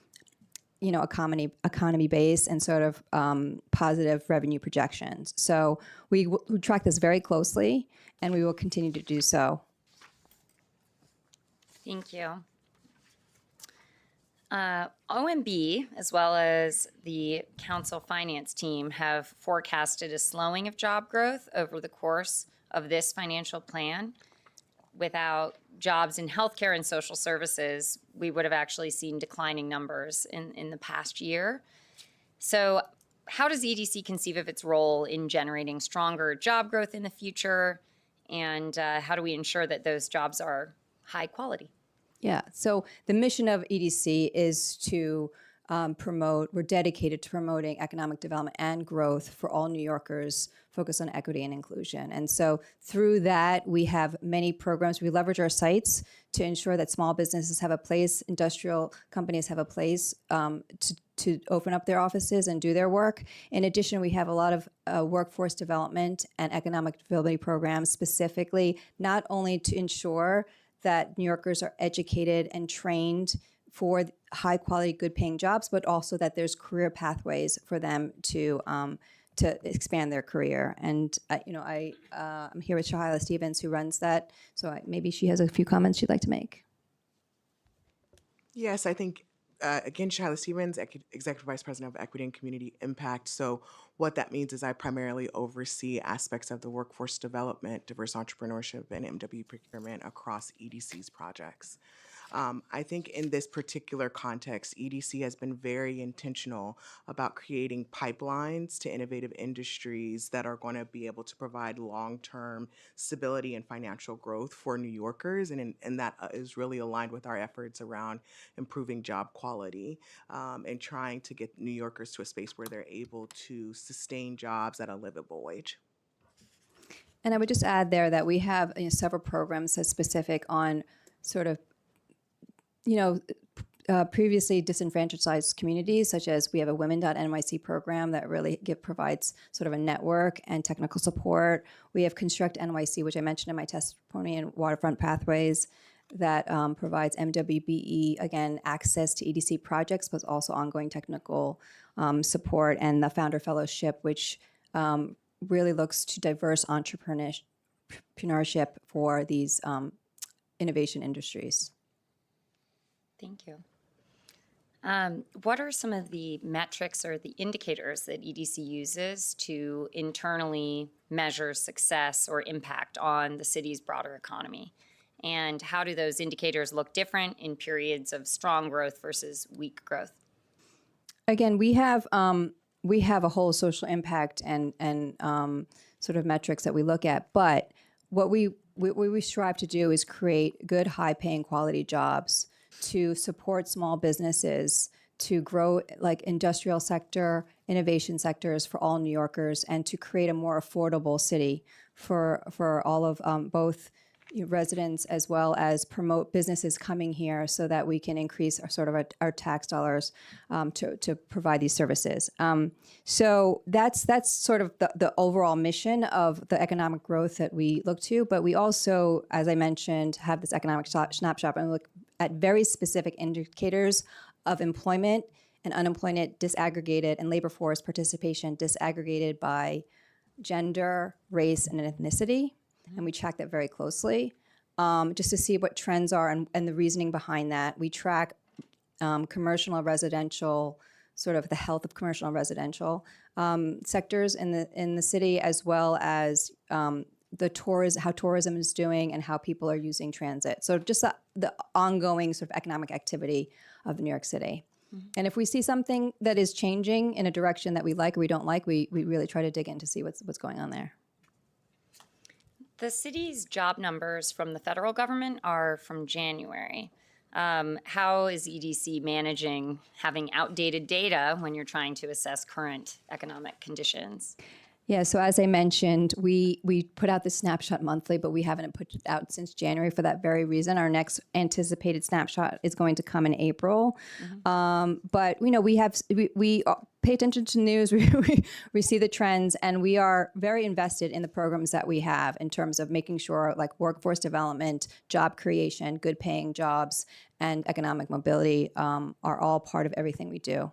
[SPEAKER 3] economy base and sort of positive revenue projections. So we track this very closely, and we will continue to do so.
[SPEAKER 1] Thank you. OMB, as well as the council finance team, have forecasted a slowing of job growth over the course of this financial plan. Without jobs in healthcare and social services, we would have actually seen declining numbers in the past year. So how does EDC conceive of its role in generating stronger job growth in the future? And how do we ensure that those jobs are high quality?
[SPEAKER 3] Yeah, so the mission of EDC is to we're dedicated to promoting economic development and growth for all New Yorkers, focused on equity and inclusion. And so through that, we have many programs. We leverage our sites to ensure that small businesses have a place, industrial companies have a place to open up their offices and do their work. In addition, we have a lot of workforce development and economic development programs, specifically not only to ensure that New Yorkers are educated and trained for high quality, good paying jobs, but also that there's career pathways for them to expand their career. And I'm here with Shahyla Stevens, who runs that. So maybe she has a few comments she'd like to make.
[SPEAKER 4] Yes, I think again, Shahyla Stevens, Executive Vice President of Equity and Community Impact. So what that means is I primarily oversee aspects of the workforce development, diverse entrepreneurship, and MW procurement across EDC's projects. I think in this particular context, EDC has been very intentional about creating pipelines to innovative industries that are going to be able to provide long-term stability and financial growth for New Yorkers, and that is really aligned with our efforts around improving job quality and trying to get New Yorkers to a space where they're able to sustain jobs at a livable wage.
[SPEAKER 3] And I would just add there that we have several programs that's specific on sort of, previously disenfranchised communities, such as we have a women.nyc program that really provides sort of a network and technical support. We have Construct NYC, which I mentioned in my testimony, and Waterfront Pathways that provides MWBE, again, access to EDC projects, but also ongoing technical support, and the Founder Fellowship, which really looks to diverse entrepreneurship for these innovation industries.
[SPEAKER 1] Thank you. What are some of the metrics or the indicators that EDC uses to internally measure success or impact on the city's broader economy? And how do those indicators look different in periods of strong growth versus weak growth?
[SPEAKER 3] Again, we have a whole social impact and sort of metrics that we look at, but what we strive to do is create good, high-paying, quality jobs to support small businesses, to grow like industrial sector, innovation sectors for all New Yorkers, and to create a more affordable city for all of both residents as well as promote businesses coming here so that we can increase our tax dollars to provide these services. So that's sort of the overall mission of the economic growth that we look to. But we also, as I mentioned, have this economic snapshot and look at very specific indicators of employment and unemployment disaggregated and labor force participation disaggregated by gender, race, and ethnicity. And we track that very closely just to see what trends are and the reasoning behind that. We track commercial and residential, sort of the health of commercial and residential sectors in the city, as well as how tourism is doing and how people are using transit. So just the ongoing sort of economic activity of New York City. Mm-hmm. And if we see something that is changing in a direction that we like or we don't like, we really try to dig in to see what's going on there.
[SPEAKER 1] The city's job numbers from the federal government are from January. How is EDC managing having outdated data when you're trying to assess current economic conditions?
[SPEAKER 3] Yeah, so as I mentioned, we put out the snapshot monthly, but we haven't put it out since January for that very reason. Our next anticipated snapshot is going to come in April. Mm-hmm. But we pay attention to news, we see the trends, and we are very invested in the programs that we have in terms of making sure like workforce development, job creation, good paying jobs, and economic mobility are all part of everything we do.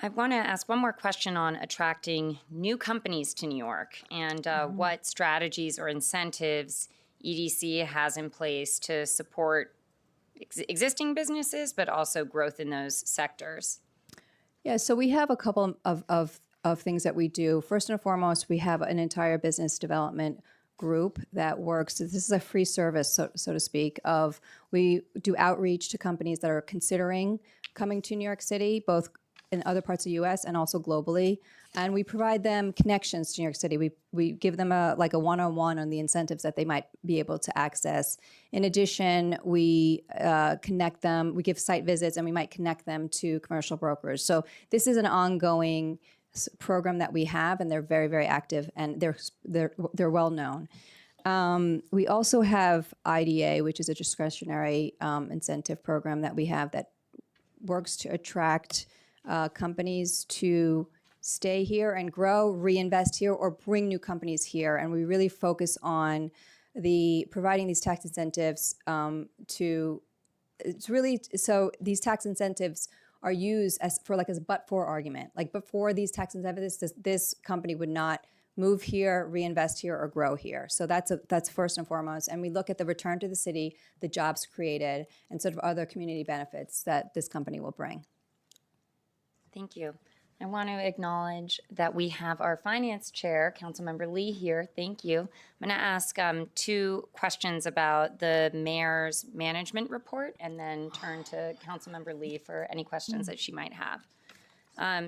[SPEAKER 1] I want to ask one more question on attracting new companies to New York and what strategies or incentives EDC has in place to support existing businesses, but also growth in those sectors.
[SPEAKER 3] Yeah, so we have a couple of things that we do. First and foremost, we have an entire business development group that works. This is a free service, so to speak, of we do outreach to companies that are considering coming to New York City, both in other parts of the U.S. and also globally, and we provide them connections to New York City. We give them a one-on-one on the incentives that they might be able to access. In addition, we connect them. We give site visits, and we might connect them to commercial brokers. So this is an ongoing program that we have, and they're very, very active, and they're well known. We also have IDA, which is a discretionary incentive program that we have that works to attract companies to stay here and grow, reinvest here, or bring new companies here. And we really focus on providing these tax incentives so these tax incentives are used as a but-for argument. Like before these tax incentives, this company would not move here, reinvest here, or grow here. So that's first and foremost. And we look at the return to the city, the jobs created, and sort of other community benefits that this company will bring.
[SPEAKER 1] Thank you. I want to acknowledge that we have our finance chair, Councilmember Lee, here. Thank you. I'm going to ask 2 questions about the mayor's management report and then turn to Councilmember Lee for any questions that she might have.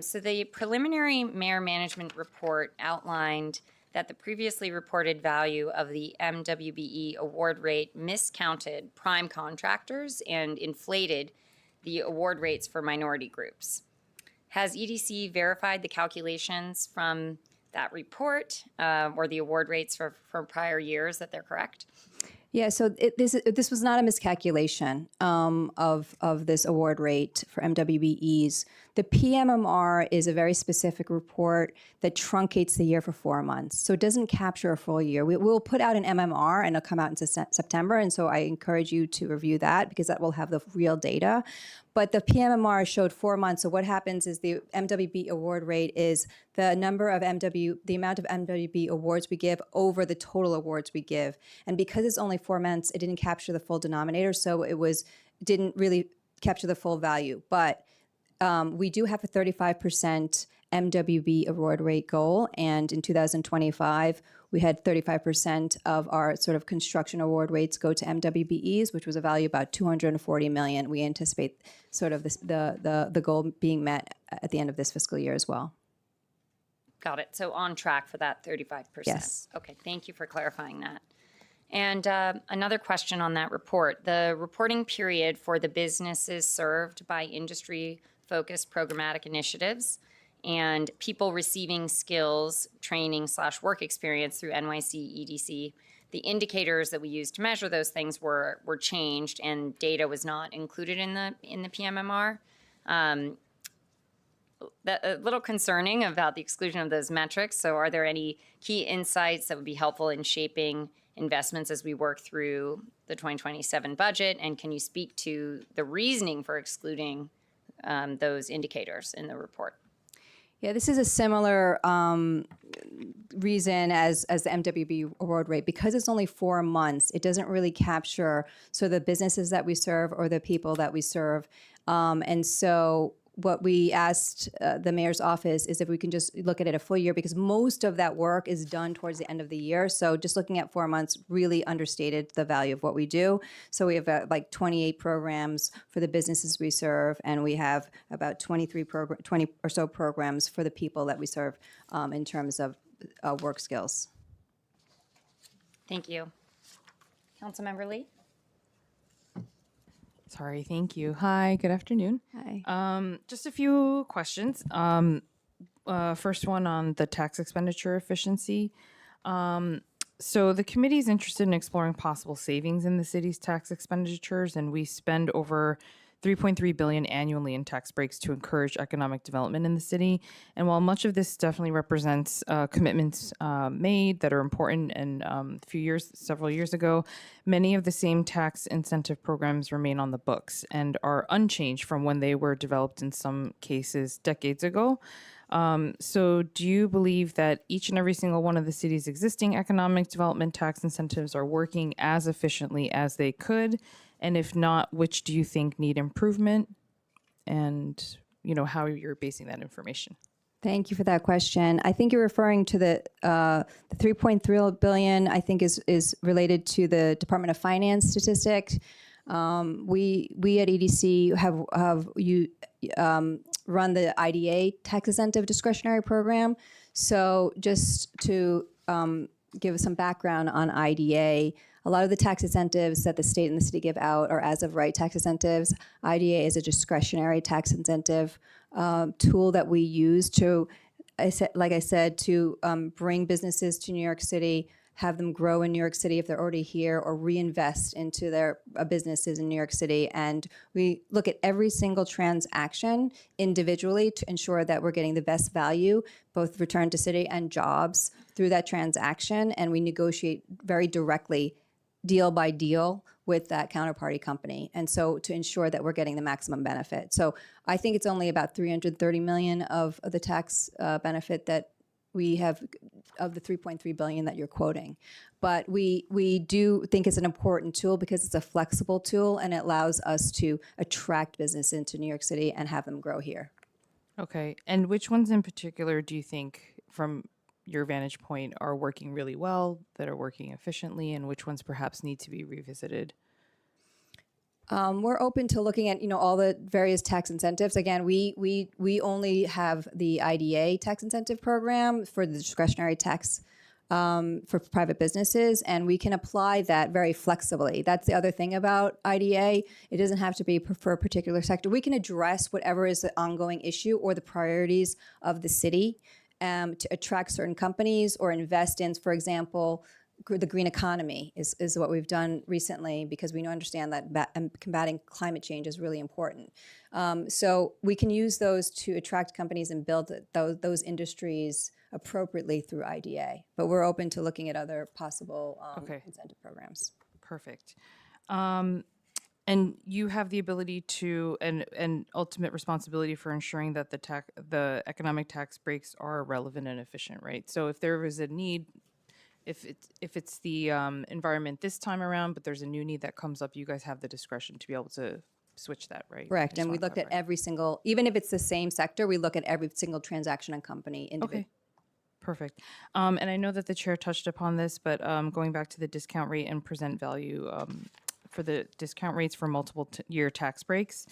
[SPEAKER 1] So the preliminary mayor management report outlined that the previously reported value of the MWBE award rate miscounted prime contractors and inflated the award rates for minority groups. Has EDC verified the calculations from that report or the award rates for prior years that they're correct?
[SPEAKER 3] Yeah, so this was not a miscalculation of this award rate for MWBEs. The PMMR is a very specific report that truncates the year for 4 months. So it doesn't capture a full year. We'll put out an MMR and it'll come out in September. And so I encourage you to review that because that will have the real data. But the PMMR showed 4 months. So what happens is the MWB award rate is the amount of MWB awards we give over the total awards we give. And because it's only 4 months, it didn't capture the full denominator. So didn't really capture the full value. But we do have a 35% MWB award rate goal. And in 2025, we had 35% of our sort of construction award rates go to MWBEs, which was a value about $240 million. We anticipate sort of the goal being met at the end of this fiscal year as well.
[SPEAKER 1] Got it. So on track for that 35%.
[SPEAKER 3] Yes.
[SPEAKER 1] Okay, thank you for clarifying that. And another question on that report. The reporting period for the businesses served by industry-focused programmatic initiatives and people receiving skills, training / work experience through NYC EDC, the indicators that we used to measure those things were changed and data was not included in the PMMR. A little concerning about the exclusion of those metrics. So are there any key insights that would be helpful in shaping investments as we work through the 2027 budget? And can you speak to the reasoning for excluding those indicators in the report?
[SPEAKER 3] Yeah, this is a similar reason as the MWB award rate. Because it's only 4 months, it doesn't really capture the businesses that we serve or the people that we serve. And so what we asked the mayor's office is if we can just look at it a full year, because most of that work is done towards the end of the year. So just looking at 4 months really understated the value of what we do. So we have like 28 programs for the businesses we serve, and we have about 20 or so programs for the people that we serve in terms of work skills.
[SPEAKER 1] Thank you. Councilmember Lee?
[SPEAKER 5] Sorry, thank you. Hi, good afternoon.
[SPEAKER 3] Hi.
[SPEAKER 5] Just a few questions. First one on the tax expenditure efficiency. So the committee is interested in exploring possible savings in the city's tax expenditures, and we spend over $3.3 billion annually in tax breaks to encourage economic development in the city. And while much of this definitely represents commitments made that are important and several years ago, many of the same tax incentive programs remain on the books and are unchanged from when they were developed in some cases decades ago. So do you believe that each and every single one of the city's existing economic development tax incentives are working as efficiently as they could? And if not, which do you think need improvement? And, how you're basing that information?
[SPEAKER 3] Thank you for that question. I think you're referring to the $3.3 billion, I think is related to the Department of Finance statistic. We at EDC have run the IDA tax incentive discretionary program. So just to give some background on IDA, a lot of the tax incentives that the state and the city give out are as of right tax incentives. IDA is a discretionary tax incentive tool that we use to, bring businesses to New York City, have them grow in New York City if they're already here, or reinvest into their businesses in New York City. And we look at every single transaction individually to ensure that we're getting the best value, both return to city and jobs through that transaction. And we negotiate very directly, deal by deal, with that counterparty company. And so to ensure that we're getting the maximum benefit. So I think it's only about $330 million of the tax benefit that we have of the $3.3 billion that you're quoting. But we do think it's an important tool because it's a flexible tool and it allows us to attract business into New York City and have them grow here.
[SPEAKER 5] Okay. And which ones in particular do you think, from your vantage point, are working really well, that are working efficiently, and which ones perhaps need to be revisited?
[SPEAKER 3] We're open to looking at, all the various tax incentives. Again, we only have the IDA tax incentive program for the discretionary tax for private businesses, and we can apply that very flexibly. That's the other thing about IDA. It doesn't have to be for a particular sector. We can address whatever is the ongoing issue or the priorities of the city to attract certain companies or invest in, for example, the green economy is what we've done recently, because we understand that combating climate change is really important. So we can use those to attract companies and build those industries appropriately through IDA. But we're open to looking at other possible incentive programs.
[SPEAKER 5] Perfect. And you have the ability to and ultimate responsibility for ensuring that the economic tax breaks are relevant and efficient, right? So if there is a need, if it's the environment this time around, but there's a new need that comes up, you guys have the discretion to be able to switch that, right?
[SPEAKER 3] Correct. And we looked at every single, even if it's the same sector, we look at every single transaction and company individually.
[SPEAKER 5] Okay. Perfect. And I know that the chair touched upon this, but going back to the discount rate and present value for the discount rates for multiple year tax breaks.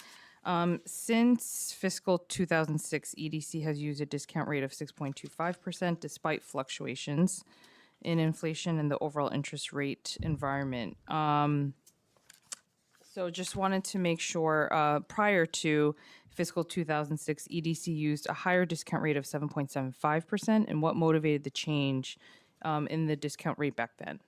[SPEAKER 5] Since fiscal 2006, EDC has used a discount rate of 6.25% despite fluctuations in inflation and the overall interest rate environment. So just wanted to make sure, prior to fiscal 2006, EDC used a higher discount rate of 7.75%, and what motivated the change in the discount rate back then?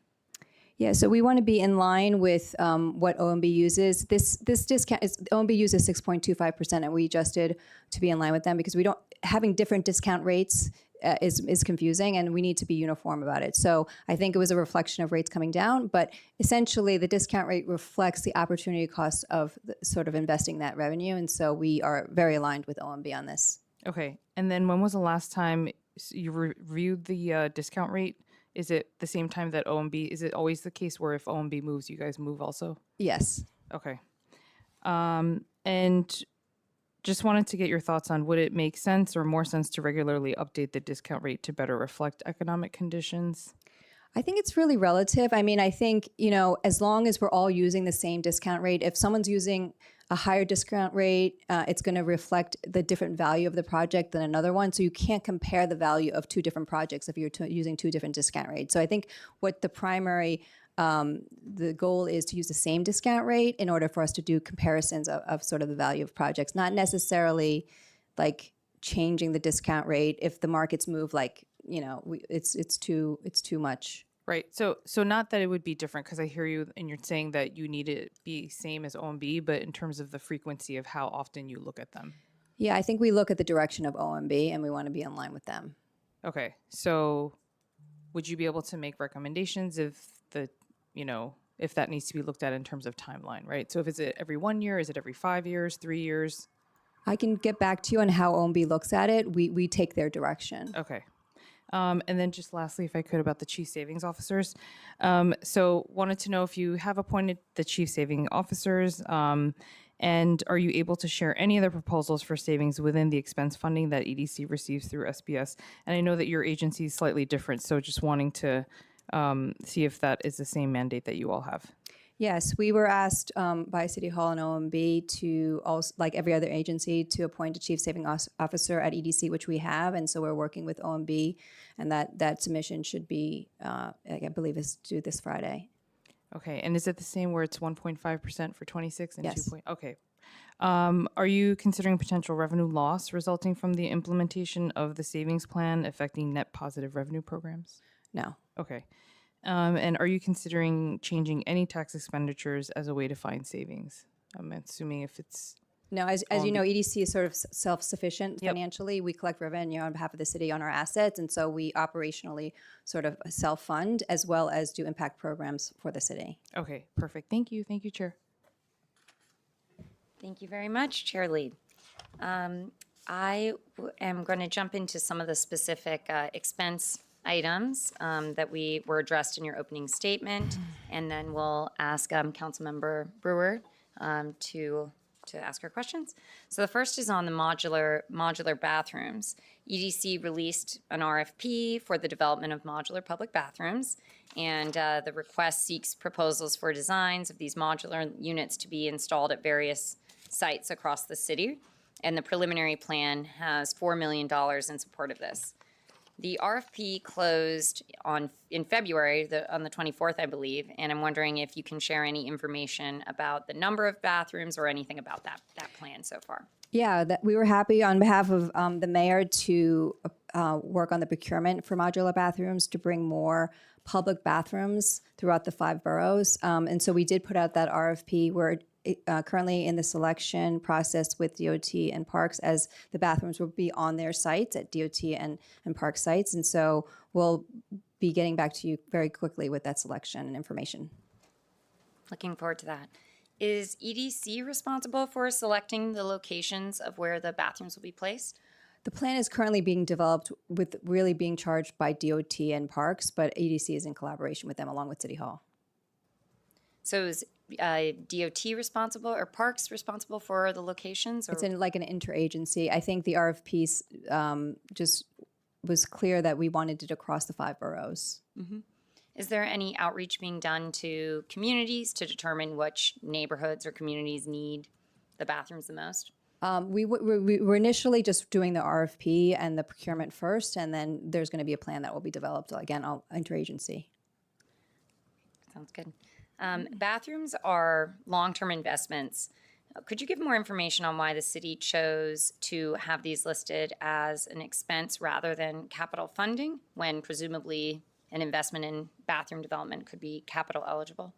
[SPEAKER 3] Yeah, so we want to be in line with what OMB uses. This discount is OMB uses 6.25%, and we adjusted to be in line with them because having different discount rates is confusing, and we need to be uniform about it. So I think it was a reflection of rates coming down, but essentially the discount rate reflects the opportunity cost of sort of investing that revenue, and so we are very aligned with OMB on this.
[SPEAKER 5] Okay, and then when was the last time you reviewed the discount rate? Is it the same time that OMB, is it always the case where if OMB moves, you guys move also?
[SPEAKER 3] Yes.
[SPEAKER 5] Okay. And just wanted to get your thoughts on, would it make sense or more sense to regularly update the discount rate to better reflect economic conditions?
[SPEAKER 3] I think it's really relative. I mean, I think, as long as we're all using the same discount rate, if someone's using a higher discount rate, it's going to reflect the different value of the project than another one. So you can't compare the value of two different projects if you're using two different discount rates. So I think what the primary, the goal is to use the same discount rate in order for us to do comparisons of sort of the value of projects, not necessarily like changing the discount rate if the markets move it's too much.
[SPEAKER 5] Right. So not that it would be different, because I hear you and you're saying that you need it be same as OMB, but in terms of the frequency of how often you look at them.
[SPEAKER 3] Yeah, I think we look at the direction of OMB and we want to be in line with them.
[SPEAKER 5] Okay. So would you be able to make recommendations if if that needs to be looked at in terms of timeline, right? So if it's every 1 year, is it every 5 years, 3 years?
[SPEAKER 3] I can get back to you on how OMB looks at it. We take their direction.
[SPEAKER 5] Okay. And then just lastly, if I could, about the chief savings officers. So wanted to know if you have appointed the chief saving officers, and are you able to share any other proposals for savings within the expense funding that EDC receives through SBS? And I know that your agency is slightly different, so just wanting to see if that is the same mandate that you all have.
[SPEAKER 3] Yes, we were asked by City Hall and OMB to also, like every other agency, to appoint a chief saving officer at EDC, which we have, and so we're working with OMB, and that submission should be, I believe, is due this Friday.
[SPEAKER 5] Okay, and is it the same where it's 1.5% for 26 and
[SPEAKER 3] Yes.
[SPEAKER 5] 2. Okay. Are you considering potential revenue loss resulting from the implementation of the savings plan affecting net positive revenue programs?
[SPEAKER 3] No.
[SPEAKER 5] Okay. And are you considering changing any tax expenditures as a way to find savings? I'm assuming if it's...
[SPEAKER 3] No, as you know, EDC is sort of self-sufficient financially. We collect revenue on behalf of the city on our assets, and so we operationally sort of self-fund as well as do impact programs for the city.
[SPEAKER 5] Okay, perfect. Thank you. Thank you, Chair.
[SPEAKER 1] Thank you very much, Chair Lead. I am going to jump into some of the specific expense items that were addressed in your opening statement, and then we'll ask Councilmember Brewer to to ask her questions. So the first is on the modular bathrooms. EDC released an RFP for the development of modular public bathrooms, and the request seeks proposals for designs of these modular units to be installed at various sites across the city, and the preliminary plan has $4 million in support of this. The RFP closed in February, on the 24th, I believe, and I'm wondering if you can share any information about the number of bathrooms or anything about that plan so far.
[SPEAKER 3] Yeah, we were happy on behalf of the mayor to work on the procurement for modular bathrooms to bring more public bathrooms throughout the 5 boroughs. And so we did put out that RFP. We're currently in the selection process with DOT and parks, as the bathrooms will be on their sites at DOT and park sites. And so we'll be getting back to you very quickly with that selection and information.
[SPEAKER 1] Looking forward to that. Is EDC responsible for selecting the locations of where the bathrooms will be placed?
[SPEAKER 3] The plan is currently being developed with really being charged by DOT and parks, but EDC is in collaboration with them along with City Hall.
[SPEAKER 1] So is DOT responsible or parks responsible for the locations? Or?
[SPEAKER 3] It's in like an interagency. I think the RFPs just was clear that we wanted it across the 5 boroughs.
[SPEAKER 1] Mm-hmm. Is there any outreach being done to communities to determine which neighborhoods or communities need the bathrooms the most?
[SPEAKER 3] We were initially just doing the RFP and the procurement first, and then there's going to be a plan that will be developed, again, interagency.
[SPEAKER 1] Sounds good. Bathrooms are long-term investments. Could you give more information on why the city chose to have these listed as an expense rather than capital funding, when presumably an investment in bathroom development could be capital eligible?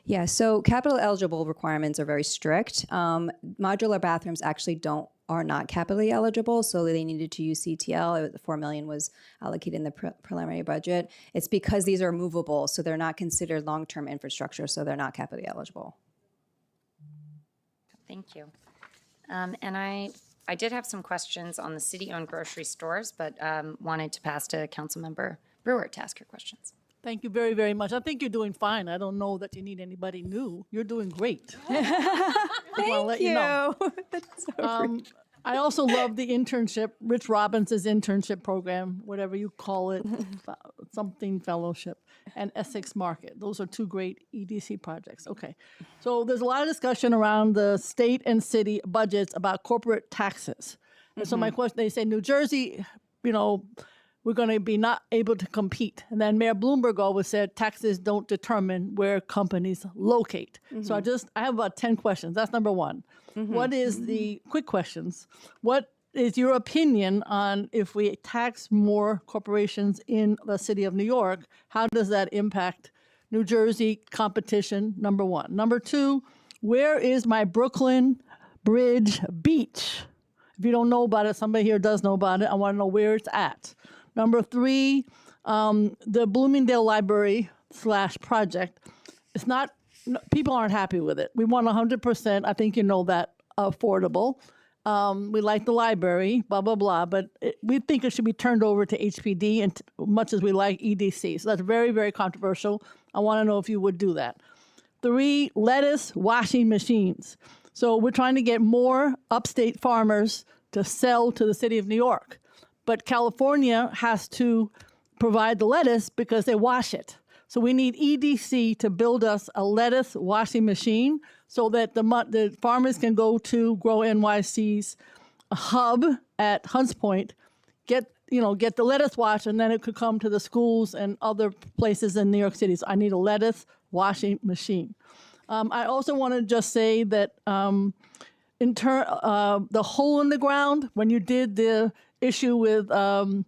[SPEAKER 3] Yeah, so capital eligible requirements are very strict. Modular bathrooms actually are not capitally eligible, so they needed to use CTL. The $4 million was allocated in the preliminary budget. It's because these are movable, so they're not considered long-term infrastructure, so they're not capitally eligible.
[SPEAKER 1] Thank you. And I did have some questions on the city-owned grocery stores, but wanted to pass to Councilmember Brewer to ask her questions.
[SPEAKER 6] Thank you very, very much. I think you're doing fine. I don't know that you need anybody new. You're doing great.
[SPEAKER 3] Thank you.
[SPEAKER 6] That's so I also love the internship, Rich Robbins' internship program, whatever you call it, something fellowship, and Essex Market. Those are 2 great EDC projects. Okay. So there's a lot of discussion around the state and city budgets about corporate taxes. And so my question, they say New Jersey, we're going to be not able to compete. And then Mayor Bloomberg always said taxes don't determine where companies locate. So I have about 10 questions. That's number 1. What is the quick questions? What is your opinion on if we tax more corporations in the city of New York, how does that impact New Jersey competition, number 1? Number 2, where is my Brooklyn Bridge Beach? If you don't know about it, somebody here does know about it. I want to know where it's at. Number 3, the Bloomingdale Library / project. It's not, people aren't happy with it. We want 100%, I think you know that, affordable. We like the library, blah, blah, blah, but we think it should be turned over to HPD and much as we like EDC. So that's very, very controversial. I want to know if you would do that. 3, lettuce washing machines. So we're trying to get more upstate farmers to sell to the city of New York. But California has to provide the lettuce because they wash it. So we need EDC to build us a lettuce washing machine so that the farmers can go to Grow NYC's hub at Hunts Point, get the lettuce washed, and then it could come to the schools and other places in New York City. So I need a lettuce washing machine. I also want to just say that the hole in the ground, when you did the issue with, the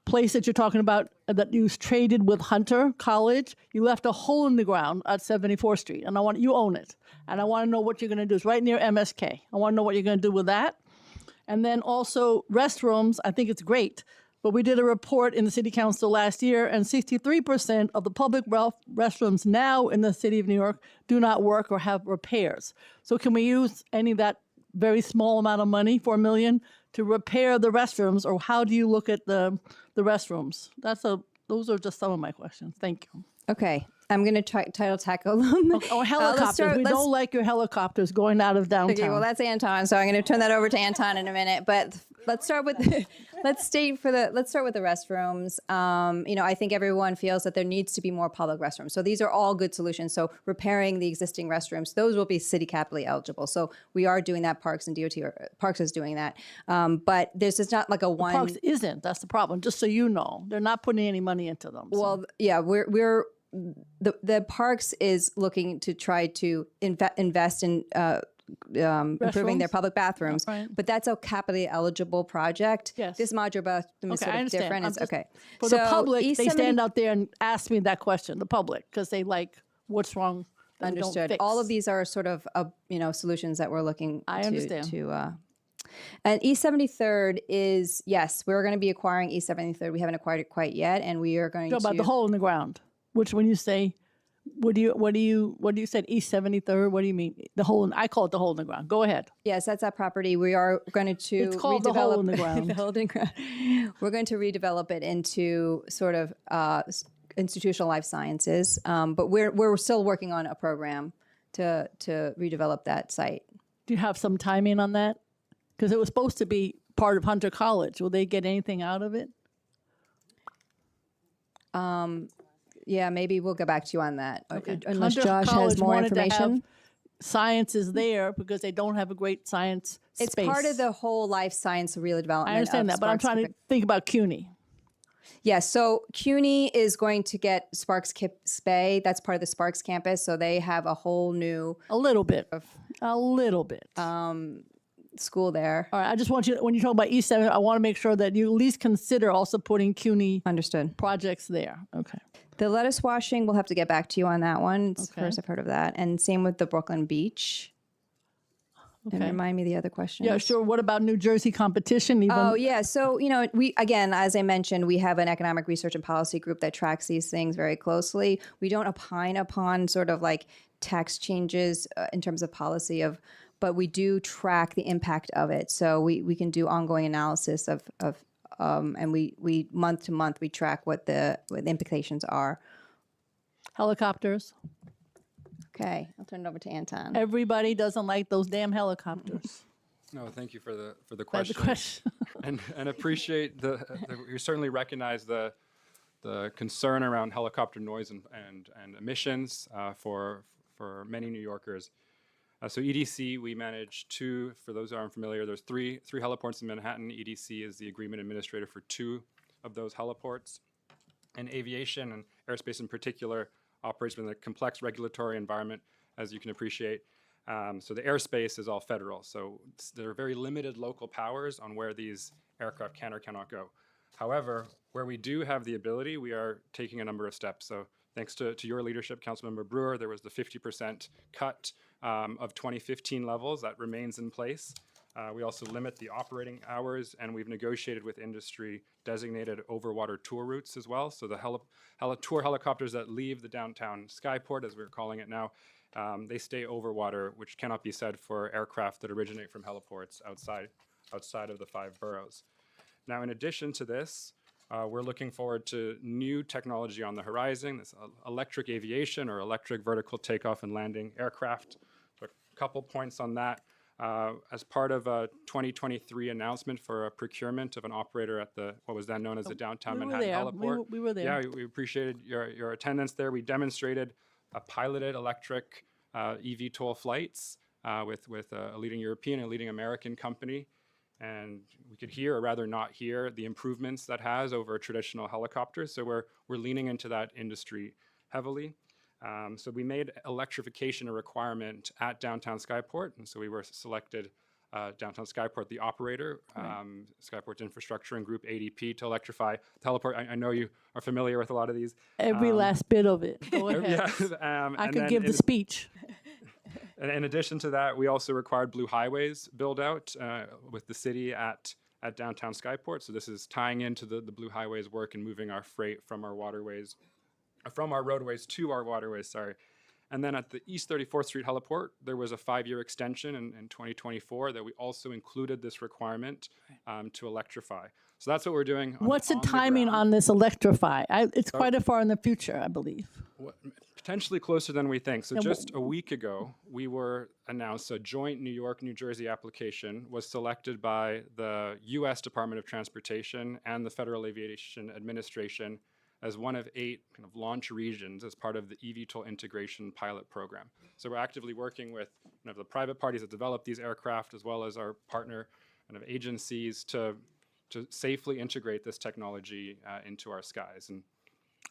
[SPEAKER 6] place that you're talking about that you traded with Hunter College, you left a hole in the ground at 74th Street, and you own it. And I want to know what you're going to do. It's right near MSK. I want to know what you're going to do with that. And then also restrooms, I think it's great. But we did a report in the city council last year, and 63% of the public restrooms now in the city of New York do not work or have repairs. So can we use any of that very small amount of money, $4 million, to repair the restrooms, or how do you look at the restrooms? Those are just some of my questions. Thank you.
[SPEAKER 3] Okay, I'm going to title tackle them.
[SPEAKER 6] Oh, helicopters. We don't like your helicopters going out of downtown.
[SPEAKER 3] Okay, well that's Anton, so I'm going to turn that over to Anton in a minute. But let's start with let's start with the restrooms. I think everyone feels that there needs to be more public restrooms. So these are all good solutions. So repairing the existing restrooms, those will be city capitally eligible. So we are doing that. Parks and DOT Parks is doing that. But there's just not like a one.
[SPEAKER 6] Parks isn't. That's the problem. Just so you know, they're not putting any money into them. So.
[SPEAKER 3] Well, yeah, we're the Parks is looking to try to invest in improving their public bathrooms,
[SPEAKER 6] right.
[SPEAKER 3] but that's a capitally eligible project.
[SPEAKER 6] Yes.
[SPEAKER 3] This modular bathroom is
[SPEAKER 6] Okay, I
[SPEAKER 3] sort of
[SPEAKER 6] understand.
[SPEAKER 3] different.
[SPEAKER 6] I'm
[SPEAKER 3] It's
[SPEAKER 6] just-
[SPEAKER 3] okay.
[SPEAKER 6] For the public, they stand out there and ask me that question, the public, because they like, what's wrong? that we don't
[SPEAKER 3] Understood.
[SPEAKER 6] fix?
[SPEAKER 3] All of these are sort of solutions that we're looking.
[SPEAKER 6] I understand.
[SPEAKER 3] And East 73rd is, yes, we're going to be acquiring East 73rd. We haven't acquired it quite yet, and we are going
[SPEAKER 6] Talk
[SPEAKER 3] to
[SPEAKER 6] about the hole in the ground, which when you say, what do you said East 73rd? What do you mean? I call it the hole in the ground. Go ahead.
[SPEAKER 3] Yes, that's that property. We are going to
[SPEAKER 6] It's called the hole in the ground.
[SPEAKER 3] the hole in the ground. We're going to redevelop it into sort of institutional life sciences, but we're still working on a program to redevelop that site.
[SPEAKER 6] Do you have some timing on that? Because it was supposed to be part of Hunter College. Will they get anything out of it?
[SPEAKER 3] Yeah, maybe we'll get back to you on that. Unless
[SPEAKER 6] Hunter
[SPEAKER 3] Josh
[SPEAKER 6] College
[SPEAKER 3] has more
[SPEAKER 6] wanted to have
[SPEAKER 3] information.
[SPEAKER 6] science is there because they don't have a great science
[SPEAKER 3] It's
[SPEAKER 6] space.
[SPEAKER 3] part of the whole life science redevelopment.
[SPEAKER 6] I understand
[SPEAKER 3] of
[SPEAKER 6] that, but I'm
[SPEAKER 3] Sparks
[SPEAKER 6] trying to think about CUNY.
[SPEAKER 3] Yes, so CUNY is going to get Sparks Bay. That's part of the Sparks campus. So they have a whole new
[SPEAKER 6] A little bit.
[SPEAKER 3] school there.
[SPEAKER 6] All right, I just want you, when you talk about East 7, I want to make sure that you at least consider also putting CUNY
[SPEAKER 3] Understood.
[SPEAKER 6] projects there. Okay.
[SPEAKER 3] The lettuce washing, we'll have to get back to you on that one. It's the
[SPEAKER 6] Okay.
[SPEAKER 3] first I've heard of that. And same with the Brooklyn Beach. And
[SPEAKER 6] Okay.
[SPEAKER 3] remind me the other question.
[SPEAKER 6] Yeah, sure. What about New Jersey competition? Even
[SPEAKER 3] Oh, yeah. So, we, again, as I mentioned, we have an economic research and policy group that tracks these things very closely. We don't opine upon sort of like tax changes in terms of policy but we do track the impact of it. So we can do ongoing analysis and we month to month, we track what the implications are.
[SPEAKER 6] helicopters.
[SPEAKER 3] Okay. I'll turn it over to Anton.
[SPEAKER 6] Everybody doesn't like those damn helicopters.
[SPEAKER 7] No, thank you for the
[SPEAKER 6] That's the
[SPEAKER 7] question,
[SPEAKER 6] question.
[SPEAKER 7] and appreciate you certainly recognize the concern around helicopter noise and emissions for many New Yorkers. So EDC, we manage two. For those who aren't familiar, there's three heliports in Manhattan. EDC is the agreement administrator for two of those heliports, and Aviation and airspace in particular operates within a complex regulatory environment, as you can appreciate. So the airspace is all federal. So there are very limited local powers on where these aircraft can or cannot go. However, where we do have the ability, we are taking a number of steps. So thanks to your leadership, Councilmember Brewer, there was the 50% cut of 2015 levels that remains in place. We also limit the operating hours, and we've negotiated with industry designated overwater tour routes as well. So the tour helicopters that leave the downtown skyport, as we're calling it now, they stay over water, which cannot be said for aircraft that originate from heliports outside of the 5 boroughs. Now, in addition to this, we're looking forward to new technology on the horizon, this electric aviation or electric vertical takeoff and landing aircraft. So a couple points on that. As part of a 2023 announcement for a procurement of an operator at what was then known as the downtown
[SPEAKER 6] We were
[SPEAKER 7] Manhattan
[SPEAKER 6] there.
[SPEAKER 7] heliport.
[SPEAKER 6] We were there.
[SPEAKER 7] Yeah, we appreciated your attendance there. We demonstrated a piloted electric eVTOL flights with a leading European and a leading American company. And we could hear, or rather not hear, the improvements that has over a traditional helicopter. So we're leaning into that industry heavily. So we made electrification a requirement at Downtown Skyport, and so we were selected, Downtown Skyport, the operator, Skyport Infrastructure and Group ADP, to electrify the heliport. I know you are familiar with a lot of these.
[SPEAKER 6] Every last bit of it. Go ahead.
[SPEAKER 7] Yeah,
[SPEAKER 6] I could give the speech.
[SPEAKER 7] And in addition to that, we also required Blue Highways build out with the city at Downtown Skyport. So this is tying into the Blue Highways work and moving our freight from our waterways, from our roadways to our waterways, sorry. And then at the East 34th Street heliport, there was a 5-year extension in 2024 that we also included this requirement to electrify. So that's what we're doing.
[SPEAKER 6] What's the timing on this electrify? It's quite a far in the future, I believe.
[SPEAKER 7] Potentially closer than we think. So just a week ago, we were announced a joint New York, New Jersey application was selected by the U.S. Department of Transportation and the Federal Aviation Administration as one of 8 kind of launch regions as part of the eVTOL integration pilot program. So we're actively working with the private parties that develop these aircraft, as well as our partner kind of agencies to safely integrate this technology into our skies. And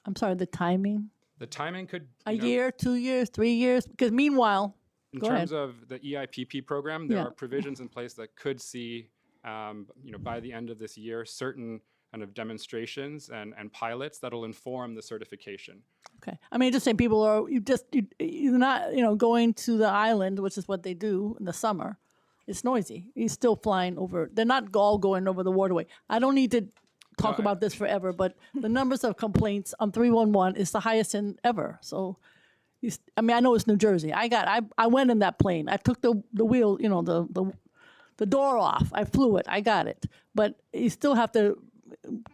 [SPEAKER 6] I'm sorry, the timing?
[SPEAKER 7] the timing could
[SPEAKER 6] A year, 2 years, 3 years? Because meanwhile,
[SPEAKER 7] in
[SPEAKER 6] go
[SPEAKER 7] terms
[SPEAKER 6] ahead.
[SPEAKER 7] of the EIPP program, there
[SPEAKER 6] Yeah.
[SPEAKER 7] are provisions in place that could see, by the end of this year, certain kind of demonstrations and pilots that'll inform the certification.
[SPEAKER 6] Okay. I mean, just saying people are, you're not, going to the island, which is what they do in the summer. It's noisy. He's still flying over. They're not all going over the waterway. I don't need to talk about this forever, but the numbers of complaints on 311 is the highest in ever. So, I know it's New Jersey. I went in that plane. I took the wheel, the door off. I flew it. I got it. But you still have to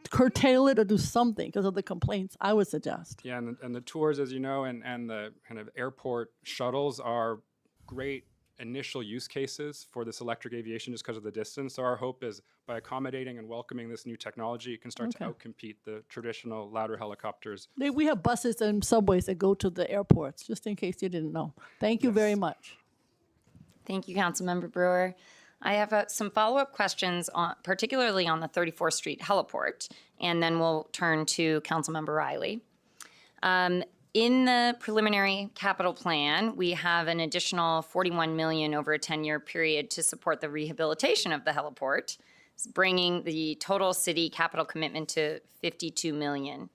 [SPEAKER 6] curtail it or do something because of the complaints, I would suggest.
[SPEAKER 7] Yeah, and the tours, as you know, and the kind of airport shuttles are great initial use cases for this electric aviation just because of the distance. So our hope is by accommodating and welcoming this new technology, it can start to outcompete the traditional louder helicopters.
[SPEAKER 6] We have buses and subways that go to the airports, just in case you didn't know. Thank you very much.
[SPEAKER 1] Thank you, Councilmember Brewer. I have some follow-up questions, particularly on the 34th Street heliport, and then we'll turn to Councilmember Riley. In the preliminary capital plan, we have an additional $41 million over a 10-year period to support the rehabilitation of the heliport, bringing the total city capital commitment to $52 million.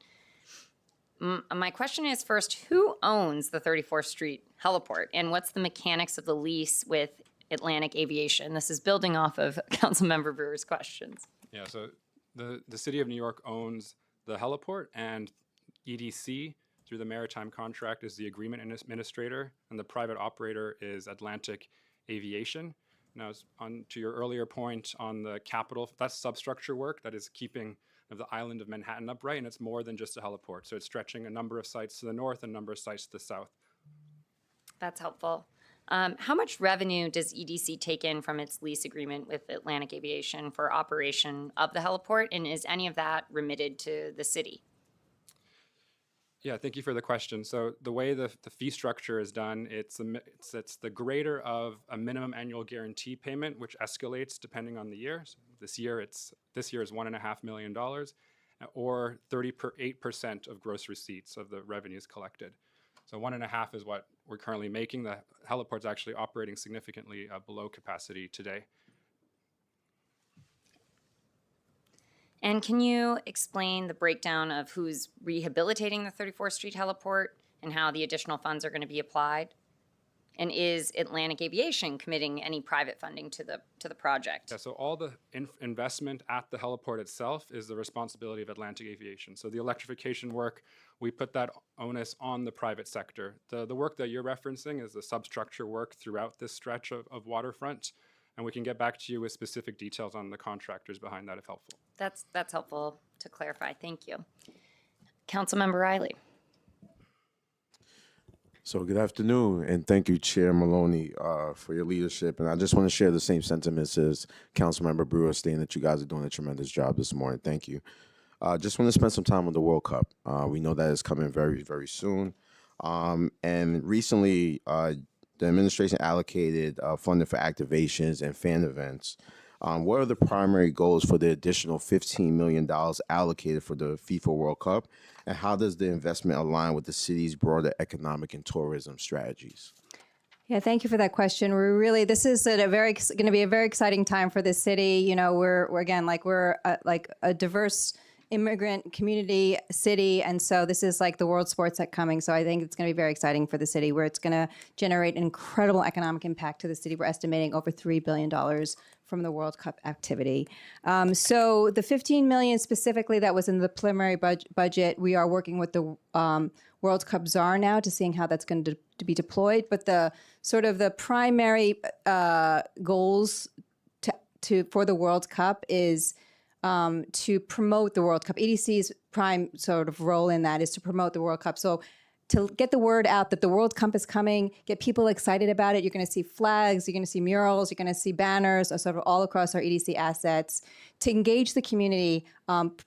[SPEAKER 1] My question is, first, who owns the 34th Street heliport, and what's the mechanics of the lease with Atlantic Aviation? This is building off of Councilmember Brewer's questions.
[SPEAKER 7] Yeah, so the City of New York owns the heliport, and EDC, through the maritime contract, is the agreement administrator, and the private operator is Atlantic Aviation. Now, on to your earlier point on the capital, that's substructure work that is keeping the island of Manhattan upright, and it's more than just a heliport. So it's stretching a number of sites to the north and a number of sites to the south.
[SPEAKER 1] That's helpful. How much revenue does EDC take in from its lease agreement with Atlantic Aviation for operation of the heliport, and is any of that remitted to the city?
[SPEAKER 7] Yeah, thank you for the question. So the way the fee structure is done, it's the greater of a minimum annual guarantee payment, which escalates depending on the year. So this year is $1.5 million, or 38% of gross receipts of the revenues collected. So 1.5 is what we're currently making. The heliport's actually operating significantly below capacity today.
[SPEAKER 1] And can you explain the breakdown of who's rehabilitating the 34th Street heliport and how the additional funds are going to be applied? And is Atlantic Aviation committing any private funding to the project?
[SPEAKER 7] Yeah, so all the investment at the heliport itself is the responsibility of Atlantic Aviation. So the electrification work, we put that onus on the private sector. The work that you're referencing is the substructure work throughout this stretch of waterfront. And we can get back to you with specific details on the contractors behind that if helpful.
[SPEAKER 1] That's helpful to clarify. Thank you. Councilmember Riley.
[SPEAKER 8] So good afternoon, and thank you, Chair Maloney, for your leadership. And I just want to share the same sentiments as Councilmember Brewer, saying that you guys are doing a tremendous job this morning. Thank you. Just want to spend some time on the World Cup. We know that is coming very, very soon. And recently, the administration allocated funding for activations and fan events. What are the primary goals for the additional $15 million allocated for the FIFA World Cup? And how does the investment align with the city's broader economic and tourism strategies?
[SPEAKER 3] Yeah, thank you for that question. This is going to be a very exciting time for the city. You know, we're a diverse immigrant community city, and so this is like the world sports that's coming. So I think it's going to be very exciting for the city, where it's going to generate an incredible economic impact to the city. We're estimating over $3 billion from the World Cup activity. So the $15 million specifically that was in the preliminary budget, we are working with the World Cup czar now to seeing how that's going to be deployed. But the sort of the primary goals for the World Cup is to promote the World Cup. EDC's prime sort of role in that is to promote the World Cup. So to get the word out that the World Cup is coming, get people excited about it. You're going to see flags, you're going to see murals, you're going to see banners sort of all across our EDC assets to engage the community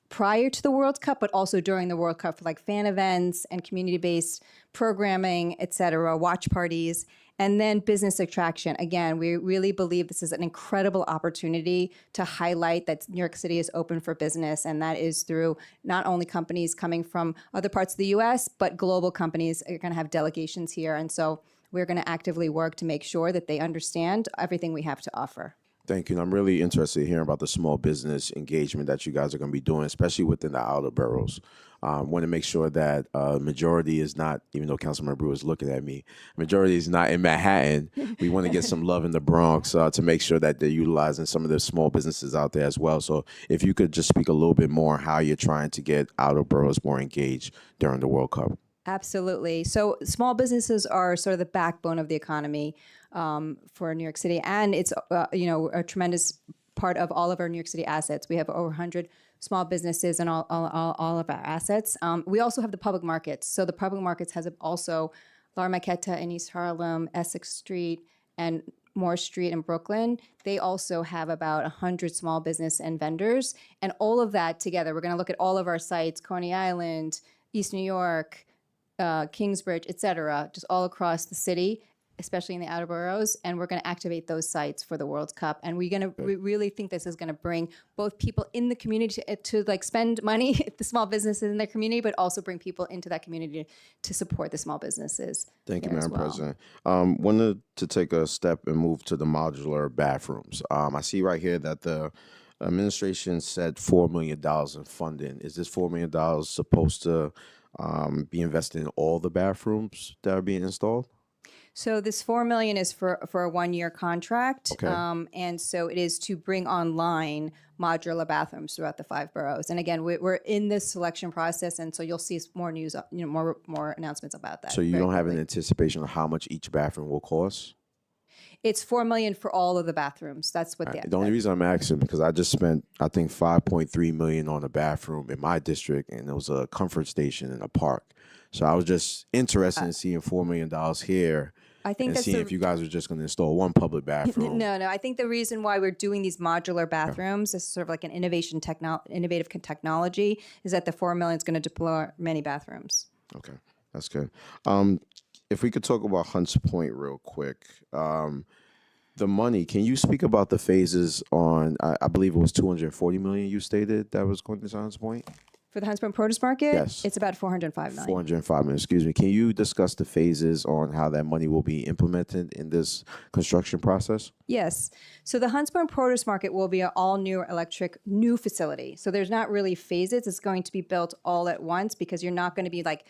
[SPEAKER 3] prior to the World Cup, but also during the World Cup for like fan events and community-based programming, et cetera, watch parties. And then business attraction. Again, we really believe this is an incredible opportunity to highlight that New York City is open for business, and that is through not only companies coming from other parts of the U.S., but global companies are going to have delegations here. And so we're going to actively work to make sure that they understand everything we have to offer.
[SPEAKER 8] Thank you. And I'm really interested in hearing about the small business engagement that you guys are going to be doing, especially within the outer boroughs. Want to make sure that majority is not, even though Councilmember Brewer is looking at me, majority is not in Manhattan. We want to get some love in the Bronx to make sure that they're utilizing some of the small businesses out there as well. So if you could just speak a little bit more on how you're trying to get outer boroughs more engaged during the World Cup.
[SPEAKER 3] Absolutely. So small businesses are sort of the backbone of the economy for New York City, and it's a tremendous part of all of our New York City assets. We have over 100 small businesses and all of our assets. We also have the public markets. So the public markets has also Laura Marquetta in East Harlem, Essex Street, and Moore Street in Brooklyn. They also have about 100 small business and vendors, and all of that together. We're going to look at all of our sites: Coney Island, East New York, Kingsbridge, et cetera, just all across the city, especially in the outer boroughs, and we're going to activate those sites for the World Cup. And we really think this is going to bring both people in the community to like spend money at the small businesses in their community, but also bring people into that community to support the small businesses.
[SPEAKER 8] Thank you,
[SPEAKER 3] there as
[SPEAKER 8] Madam
[SPEAKER 3] well.
[SPEAKER 8] President. Wanted to take a step and move to the modular bathrooms. I see right here that the administration said $4 million in funding. Is this $4 million supposed to be invested in all the bathrooms that are being installed?
[SPEAKER 3] So this $4 million is for a 1-year contract,
[SPEAKER 8] Okay.
[SPEAKER 3] and so it is to bring online modular bathrooms throughout the 5 boroughs. And again, we're in this selection process, and so you'll see more news, more announcements about that.
[SPEAKER 8] So you
[SPEAKER 3] very
[SPEAKER 8] don't have an
[SPEAKER 3] quickly.
[SPEAKER 8] anticipation of how much each bathroom will cost?
[SPEAKER 3] It's $4 million for all of the bathrooms. That's what
[SPEAKER 8] The only reason I'm asking because I just spent I think $5.3 million on a bathroom in my district, and it was a comfort station in a park. So I was just interested in seeing $4 million here.
[SPEAKER 3] I think
[SPEAKER 8] And
[SPEAKER 3] that's
[SPEAKER 8] seeing if you guys are just going to install one public bathroom.
[SPEAKER 3] No. I think the reason why we're doing these modular bathrooms is sort of like an innovative technology is that the $4 million is going to deploy many bathrooms.
[SPEAKER 8] Okay, that's good. If we could talk about Hunts Point real quick. The money, can you speak about the phases on, I believe it was $240 million you stated that was going to Hunts Point?
[SPEAKER 3] For the Hunts Point Produce Market,
[SPEAKER 8] Yes.
[SPEAKER 3] it's about $405 million.
[SPEAKER 8] $405 million, excuse me. Can you discuss the phases on how that money will be implemented in this construction process?
[SPEAKER 3] Yes. So the Hunts Point Produce Market will be an all-new electric new facility. So there's not really phases. It's going to be built all at once because you're not going to be like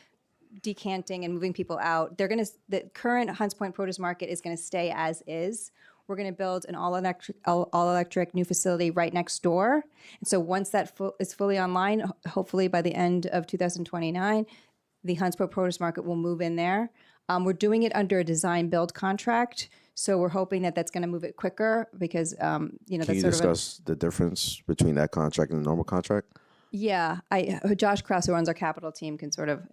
[SPEAKER 3] decanting and moving people out. The current Hunts Point Produce Market is going to stay as is. We're going to build an all-electric new facility right next door. And so once that is fully online, hopefully by the end of 2029, the Hunts Point Produce Market will move in there. We're doing it under a design-build contract, so we're hoping that that's going to move it quicker because,
[SPEAKER 8] Can
[SPEAKER 3] that's
[SPEAKER 8] you
[SPEAKER 3] sort
[SPEAKER 8] discuss the difference between that contract and the normal contract?
[SPEAKER 3] Yeah, Josh Krause, who runs our capital team, can sort of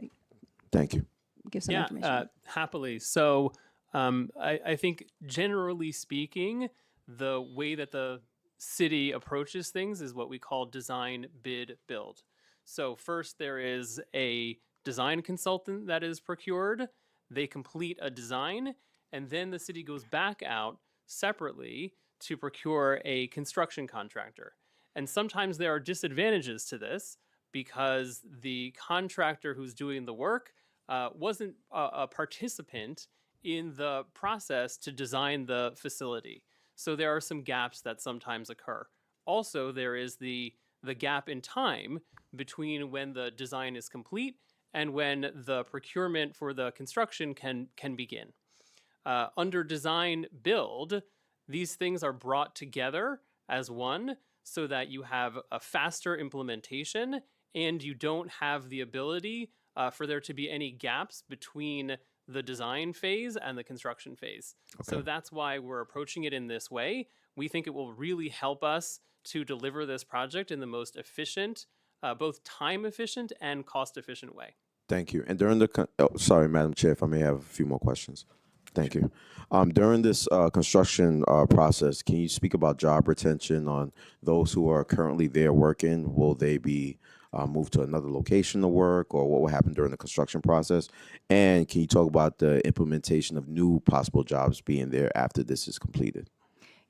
[SPEAKER 8] Thank you.
[SPEAKER 3] give some information.
[SPEAKER 9] Happily. So I think generally speaking, the way that the city approaches things is what we call design, bid, build. So first there is a design consultant that is procured. They complete a design, and then the city goes back out separately to procure a construction contractor. And sometimes there are disadvantages to this because the contractor who's doing the work wasn't a participant in the process to design the facility. So there are some gaps that sometimes occur. Also, there is the gap in time between when the design is complete and when the procurement for the construction can begin. Under design build, these things are brought together as one so that you have a faster implementation and you don't have the ability for there to be any gaps between the design phase and the construction phase. Okay. So that's why we're approaching it in this way. We think it will really help us to deliver this project in the most efficient, both time efficient and cost efficient way.
[SPEAKER 8] Thank you. And during the, sorry, Madam Chair, if I may have a few more questions. Thank you. During this construction process, can you speak about job retention on those who are currently there working? Will they be moved to another location to work, or what will happen during the construction process? And can you talk about the implementation of new possible jobs being there after this is completed?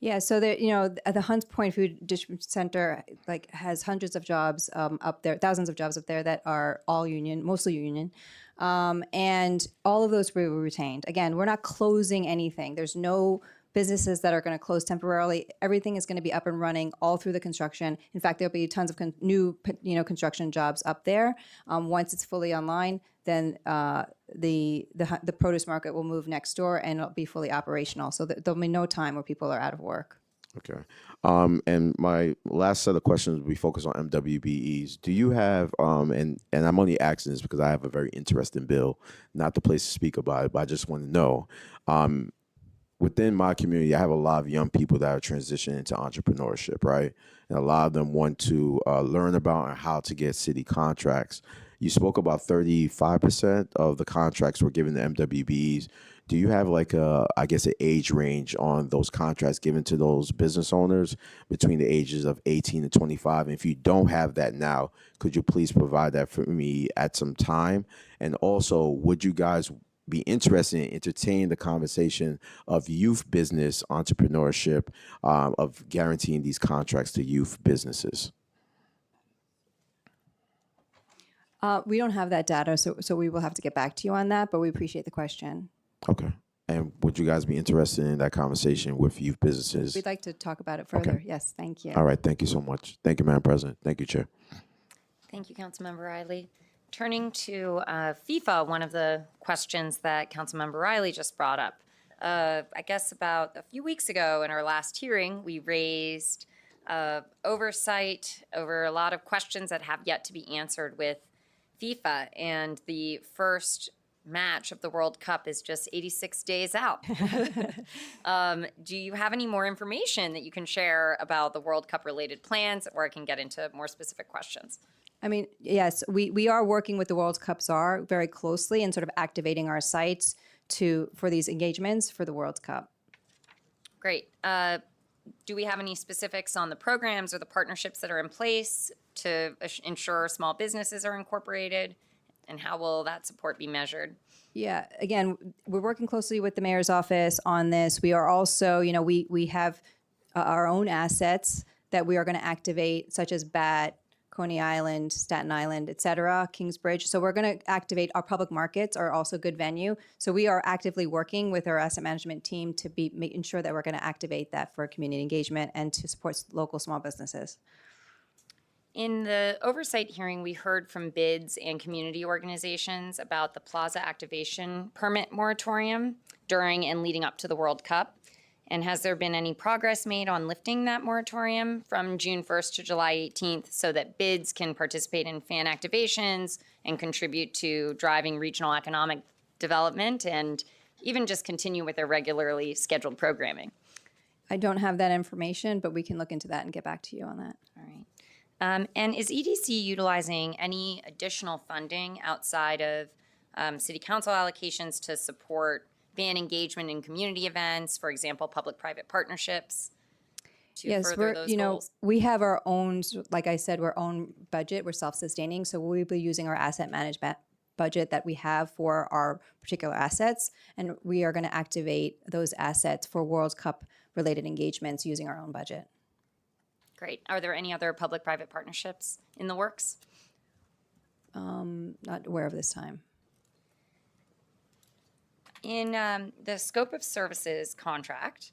[SPEAKER 3] Yeah, so the Hunts Point Food Distribution Center has hundreds of jobs up there, thousands of jobs up there that are all union, mostly union, and all of those will be retained. Again, we're not closing anything. There's no businesses that are going to close temporarily. Everything is going to be up and running all through the construction. In fact, there'll be tons of new construction jobs up there. Once it's fully online, then the produce market will move next door and it'll be fully operational. So there'll be no time where people are out of work.
[SPEAKER 8] Okay. And my last set of questions will be focused on MWBEs. Do you have, and I'm only asking this because I have a very interesting bill, not the place to speak about it, but I just want to know, within my community, I have a lot of young people that are transitioning into entrepreneurship, right? And a lot of them want to learn about and how to get city contracts. You spoke about 35% of the contracts were given to MWBEs. Do you have an age range on those contracts given to those business owners between the ages of 18 and 25? And if you don't have that now, could you please provide that for me at some time? And also, would you guys be interested in entertaining the conversation of youth business entrepreneurship, of guaranteeing these contracts to youth businesses?
[SPEAKER 3] We don't have that data, so we will have to get back to you on that, but we appreciate the question.
[SPEAKER 8] Okay. And would you guys be interested in that conversation with youth businesses?
[SPEAKER 3] We'd like to talk about it further.
[SPEAKER 8] Okay.
[SPEAKER 3] Yes, thank you.
[SPEAKER 8] All right. Thank you so much. Thank you, Madam President. Thank you, Chair.
[SPEAKER 1] Thank you, Councilmember Riley. Turning to FIFA, one of the questions that Councilmember Riley just brought up. I guess about a few weeks ago in our last hearing, we raised oversight over a lot of questions that have yet to be answered with FIFA, and the first match of the World Cup is just 86 days out. Do you have any more information that you can share about the World Cup related plans, or I can get into more specific questions?
[SPEAKER 3] I mean, yes, we are working with the World Cup czar very closely and sort of activating our sites for these engagements for the World Cup.
[SPEAKER 1] Great. Do we have any specifics on the programs or the partnerships that are in place to ensure small businesses are incorporated? And how will that support be measured?
[SPEAKER 3] Yeah, again, we're working closely with the mayor's office on this. We are also, we have our own assets that we are going to activate, such as BAT, Coney Island, Staten Island, et cetera, Kingsbridge. So we're going to activate our public markets are also good venue. So we are actively working with our asset management team to be making sure that we're going to activate that for community engagement and to support local small businesses.
[SPEAKER 1] In the oversight hearing, we heard from bids and community organizations about the plaza activation permit moratorium during and leading up to the World Cup. And has there been any progress made on lifting that moratorium from June 1st to July 18th so that bids can participate in fan activations and contribute to driving regional economic development and even just continue with their regularly scheduled programming?
[SPEAKER 3] I don't have that information, but we can look into that and get back to you on that.
[SPEAKER 1] All right. And is EDC utilizing any additional funding outside of city council allocations to support fan engagement in community events, for example, public-private partnerships, to
[SPEAKER 3] Yes,
[SPEAKER 1] further those goals?
[SPEAKER 3] we have our own, like I said, our own budget. We're self-sustaining, so we'll be using our asset management budget that we have for our particular assets, and we are going to activate those assets for World Cup related engagements using our own budget.
[SPEAKER 1] Great. Are there any other public-private partnerships in the works?
[SPEAKER 3] Not aware of this time.
[SPEAKER 1] In the scope of services contract,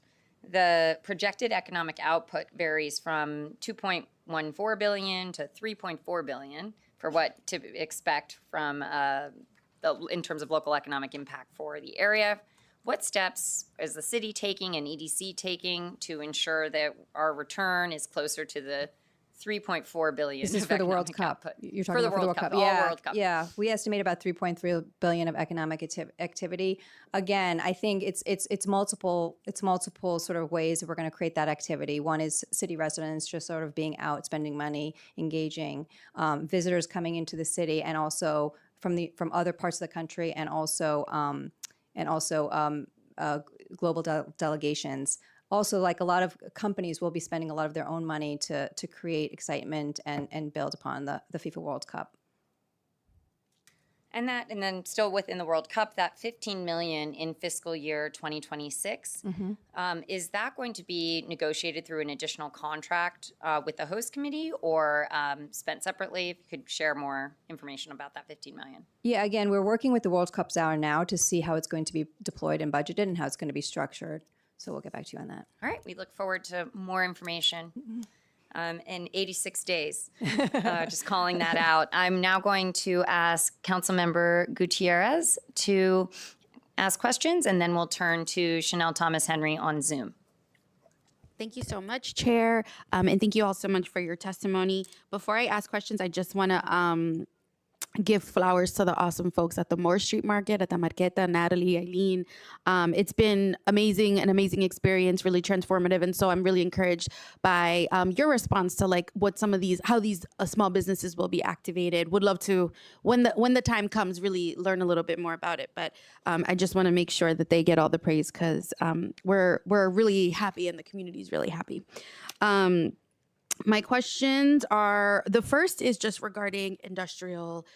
[SPEAKER 1] the projected economic output varies from $2.14 billion to $3.4 billion for what to expect from in terms of local economic impact for the area. What steps is the city taking and EDC taking to ensure that our return is closer to the $3.4 billion?
[SPEAKER 3] This is for the World Cup.
[SPEAKER 1] Output?
[SPEAKER 3] You're talking
[SPEAKER 1] for the
[SPEAKER 3] about
[SPEAKER 1] World Cup. All
[SPEAKER 3] Yeah,
[SPEAKER 1] World Cup.
[SPEAKER 3] yeah. We estimate about $3.3 billion of economic activity. Again, I think it's multiple sort of ways that we're going to create that activity. One is city residents just sort of being out, spending money, engaging, visitors coming into the city, and also from other parts of the country, and also global delegations. Also, like a lot of companies will be spending a lot of their own money to create excitement and build upon the FIFA World Cup.
[SPEAKER 1] And then still within the World Cup, that 15 million in fiscal year 2026, is that going to be negotiated through an additional contract with the host committee, or spent separately? If you could share more information about that 15 million.
[SPEAKER 3] Yeah, again, we're working with the World Cup Hour now to see how it's going to be deployed and budgeted and how it's going to be structured. So we'll get back to you on that.
[SPEAKER 1] All right, we look forward to more information. In 86 days, just calling that out. I'm now going to ask Councilmember Gutierrez to ask questions, and then we'll turn to Chanel Thomas Henry on Zoom.
[SPEAKER 10] Thank you so much, Chair, and thank you all so much for your testimony. Before I ask questions, I just want to give flowers to the awesome folks at the Moore Street Market, at the Marqueta, Natalie, Eileen. It's been amazing, an amazing experience, really transformative. And so I'm really encouraged by your response to like what some of these, how these small businesses will be activated. Would love to, when the time comes, really learn a little bit more about it. But I just want to make sure that they get all the praise because we're really happy and the community is really happy. My questions are, the first is just regarding industrial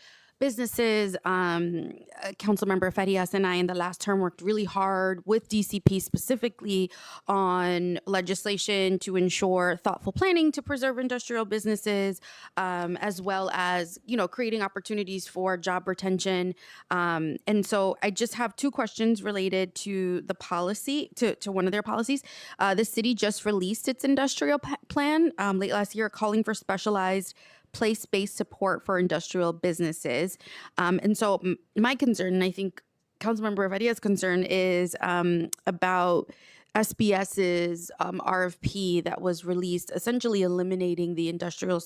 [SPEAKER 10] businesses. Councilmember Farias and I in the last term worked really hard with DCP specifically on legislation to ensure thoughtful planning to preserve industrial businesses, as well as, you know, creating opportunities for job retention. And so I just have two questions related to the policy, to one of their policies. The city just released its industrial plan late last year, calling for specialized place-based support for industrial businesses. And so my concern, and I think Councilmember Farias' concern, is about SBS's RFP that was released, essentially eliminating the industrial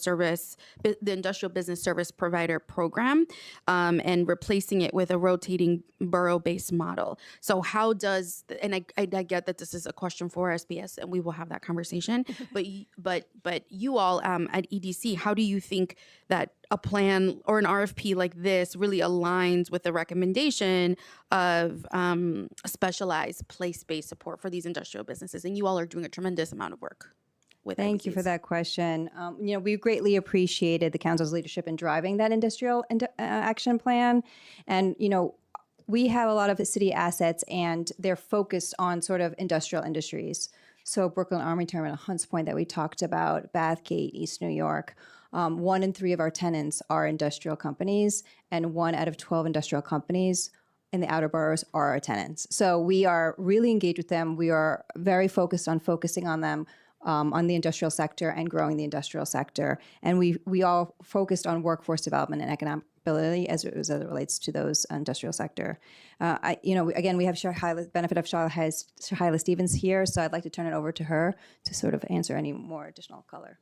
[SPEAKER 10] business service provider program, and replacing it with a rotating borough-based model. So how does, and I get that this is a question for SBS, and we will have that conversation. but you all at EDC, how do you think that a plan or an RFP like this really aligns with the recommendation of specialized place-based support for these industrial businesses? And you all are doing a tremendous amount of work with
[SPEAKER 3] Thank you for that question. You know, we greatly appreciated the council's leadership in driving that industrial action plan. And, you know, we have a lot of city assets and they're focused on sort of industrial industries. So Brooklyn Army Terminal, Hunts Point that we talked about, Bathgate, East New York. 1 in 3 of our tenants are industrial companies, and 1 out of 12 industrial companies in the outer boroughs are our tenants. So we are really engaged with them. We are very focused on focusing on them, on the industrial sector and growing the industrial sector. And we all focused on workforce development and economic ability as it relates to those industrial sector. Again, we have benefit of Shaila Stevens here, so I'd like to turn it over to her to sort of answer any more additional color.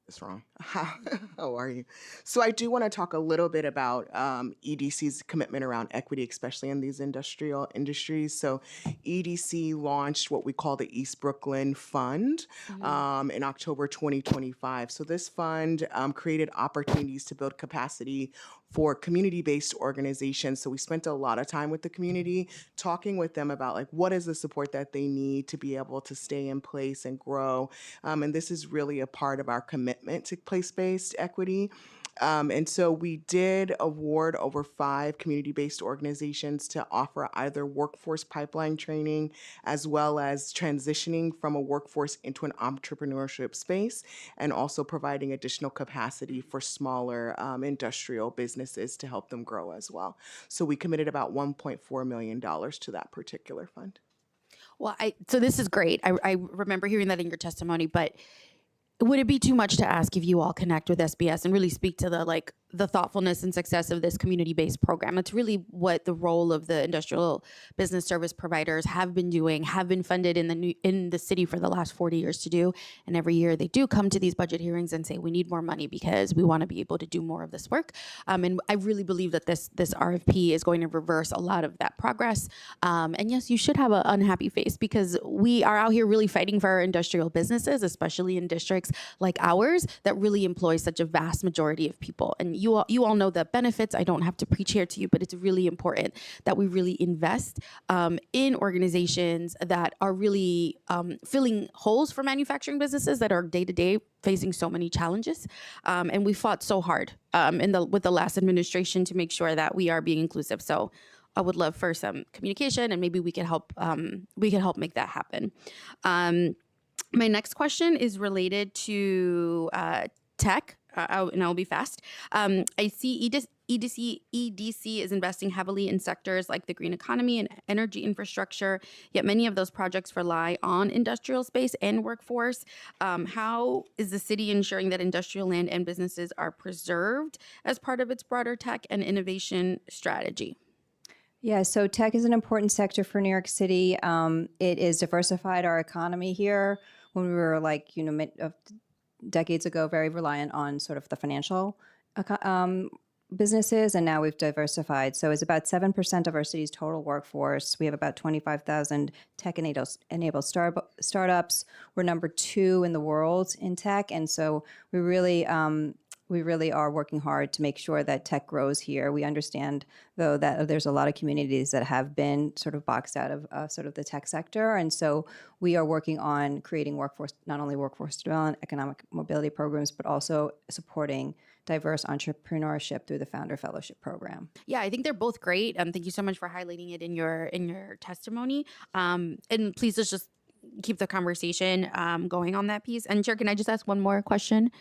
[SPEAKER 4] It's wrong. How are you? So I do want to talk a little bit about EDC's commitment around equity, especially in these industrial industries. So EDC launched what we call the East Brooklyn Fund in October 2025. So this fund created opportunities to build capacity for community-based organizations. So we spent a lot of time with the community, talking with them about like what is the support that they need to be able to stay in place and grow. And this is really a part of our commitment to place-based equity. And so we did award over 5 community-based organizations to offer either workforce pipeline training as well as transitioning from a workforce into an entrepreneurship space, and also providing additional capacity for smaller industrial businesses to help them grow as well. So we committed about $1.4 million to that particular fund.
[SPEAKER 10] Well, so this is great. I remember hearing that in your testimony, but would it be too much to ask if you all connect with SBS and really speak to the the thoughtfulness and success of this community-based program. It's really what the role of the industrial business service providers have been doing, have been funded in the city for the last 40 years to do. And every year they do come to these budget hearings and say, we need more money because we want to be able to do more of this work. And I really believe that this RFP is going to reverse a lot of that progress. And yes, you should have an unhappy face because we are out here really fighting for our industrial businesses, especially in districts like ours that really employ such a vast majority of people. And you all know the benefits. I don't have to preach here to you, but it's really important that we really invest in organizations that are really filling holes for manufacturing businesses that are day to day facing so many challenges. And we fought so hard with the last administration to make sure that we are being inclusive. So I would love for some communication, and maybe we can help make that happen. My next question is related to tech, and I'll be fast. I see EDC is investing heavily in sectors like the green economy and energy infrastructure, yet many of those projects rely on industrial space and workforce. How is the city ensuring that industrial land and businesses are preserved as part of its broader tech and innovation strategy?
[SPEAKER 3] Yeah, so tech is an important sector for New York City. It has diversified our economy here. When we were decades ago, very reliant on sort of the financial businesses, and now we've diversified. So it's about 7% of our city's total workforce. We have about 25,000 tech-enabled startups. We're number 2 in the world in tech, and so we really are working hard to make sure that tech grows here. We understand, though, that there's a lot of communities that have been sort of boxed out of sort of the tech sector. And so we are working on creating not only workforce development, economic mobility programs, but also supporting diverse entrepreneurship through the Founder Fellowship Program.
[SPEAKER 10] Yeah, I think they're both great. Thank you so much for highlighting it in your testimony. And please just keep the conversation going on that piece. And Chair, can I just ask one more question?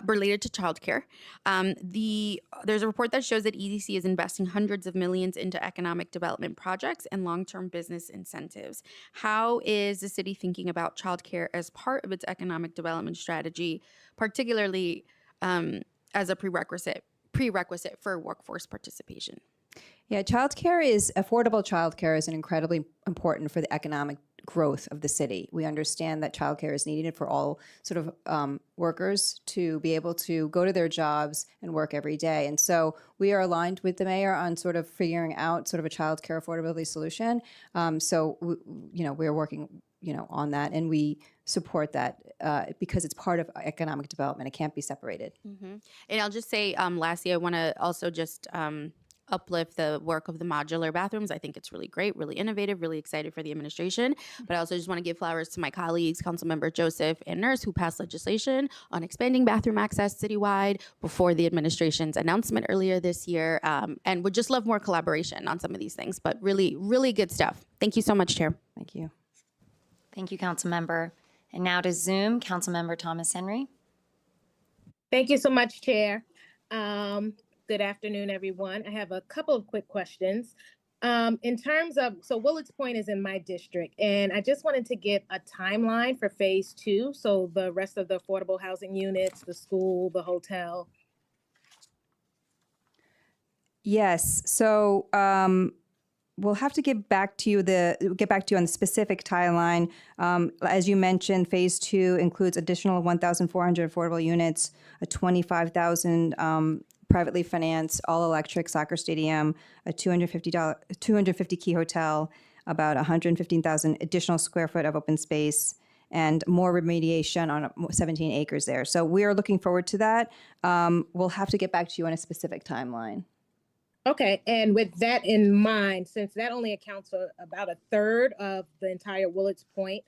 [SPEAKER 10] Related to childcare. There's a report that shows that EDC is investing hundreds of millions into economic development projects and long-term business incentives. How is the city thinking about childcare as part of its economic development strategy, particularly as a prerequisite for workforce participation?
[SPEAKER 3] Yeah, affordable childcare is incredibly important for the economic growth of the city. We understand that childcare is needed for all sort of workers to be able to go to their jobs and work every day. And so we are aligned with the mayor on sort of figuring out sort of a childcare affordability solution. We're working on that, and we support that because it's part of economic development. It can't be separated.
[SPEAKER 10] Mm-hmm. And I'll just say, lastly, I want to also just uplift the work of the modular bathrooms. I think it's really great, really innovative, really excited for the administration. But I also just want to give flowers to my colleagues, Councilmember Joseph and Nurse, who passed legislation on expanding bathroom access citywide before the administration's announcement earlier this year. And would just love more collaboration on some of these things, but really, really good stuff. Thank you so much, Chair.
[SPEAKER 3] Thank you.
[SPEAKER 1] Thank you, Councilmember. And now to Zoom, Councilmember Thomas Henry.
[SPEAKER 11] Thank you so much, Chair. Good afternoon, everyone. I have a couple of quick questions. In terms of, Willets Point is in my district, and I just wanted to get a timeline for phase 2. So the rest of the affordable housing units, the school, the hotel.
[SPEAKER 3] Yes. So we'll have to get back to you on the specific timeline. As you mentioned, phase 2 includes additional 1,400 affordable units, a 25,000 privately financed all-electric soccer stadium, a 250 key hotel, about 115,000 additional square foot of open space, and more remediation on 17 acres there. So we are looking forward to that. We'll have to get back to you on a specific timeline.
[SPEAKER 11] Okay, and with that in mind, since that only accounts for about a third of the entire Willets Point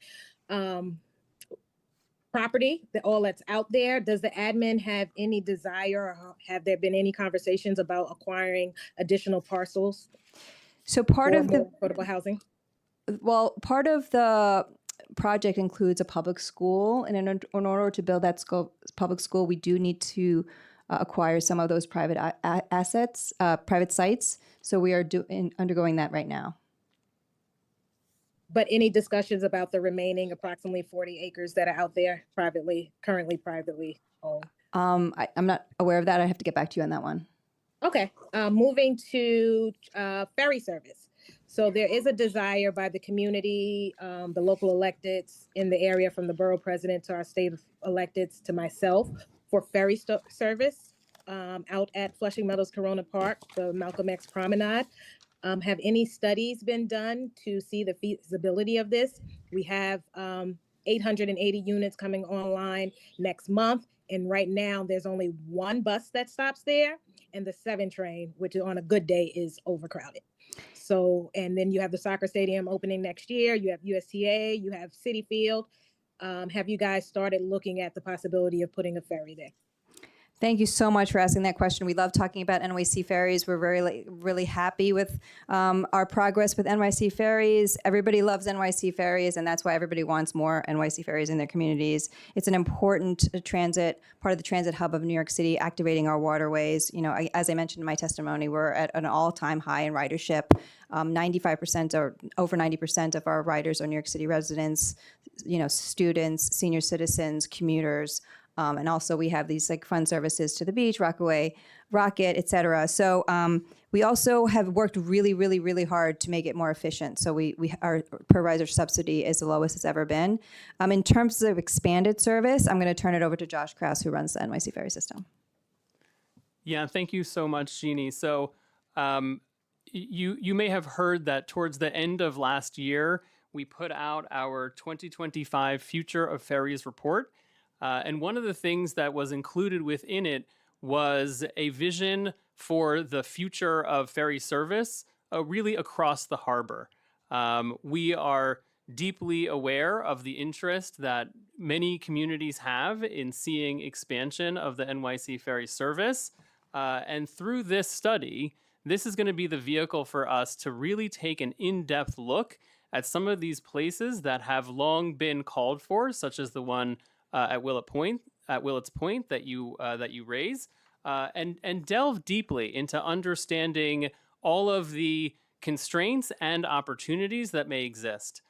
[SPEAKER 11] property, all that's out there, does the admin have any desire, or have there been any conversations about acquiring additional parcels?
[SPEAKER 3] So part of the
[SPEAKER 11] affordable housing?
[SPEAKER 3] Well, part of the project includes a public school, and in order to build that public school, we do need to acquire some of those private assets, private sites. So we are undergoing that right now.
[SPEAKER 11] But any discussions about the remaining approximately 40 acres that are out there currently privately own?
[SPEAKER 3] I'm not aware of that. I have to get back to you on that one.
[SPEAKER 11] Okay, moving to ferry service. So there is a desire by the community, the local electeds in the area, from the borough president to our state electeds to myself, for ferry service out at Flushing Meadows Corona Park, the Malcolm X Promenade. Have any studies been done to see the feasibility of this? We have 880 units coming online next month. And right now there's only one bus that stops there, and the 7 train, which on a good day is overcrowded. So, and then you have the soccer stadium opening next year. You have USTA, you have Citi Field. Have you guys started looking at the possibility of putting a ferry there?
[SPEAKER 3] Thank you so much for asking that question. We love talking about NYC ferries. We're really happy with our progress with NYC ferries. Everybody loves NYC ferries, and that's why everybody wants more NYC ferries in their communities. It's an important part of the transit hub of New York City, activating our waterways. You know, as I mentioned in my testimony, we're at an all-time high in ridership. 95% or over 90% of our riders are New York City residents, you know, students, senior citizens, commuters. And also we have these like fun services to the beach, Rockaway, Rocket, et cetera. So we also have worked really hard to make it more efficient. So our per rider subsidy is the lowest it's ever been. In terms of expanded service, I'm going to turn it over to Josh Krause, who runs the NYC ferry system.
[SPEAKER 9] Yeah, thank you so much, Jeannie. So you may have heard that towards the end of last year, we put out our 2025 Future of Ferries report. And one of the things that was included within it was a vision for the future of ferry service, really across the harbor. We are deeply aware of the interest that many communities have in seeing expansion of the NYC ferry service. And through this study, this is going to be the vehicle for us to really take an in-depth look at some of these places that have long been called for, such as the one at Willets Point that you raise, and delve deeply into understanding all of the constraints and opportunities that may exist.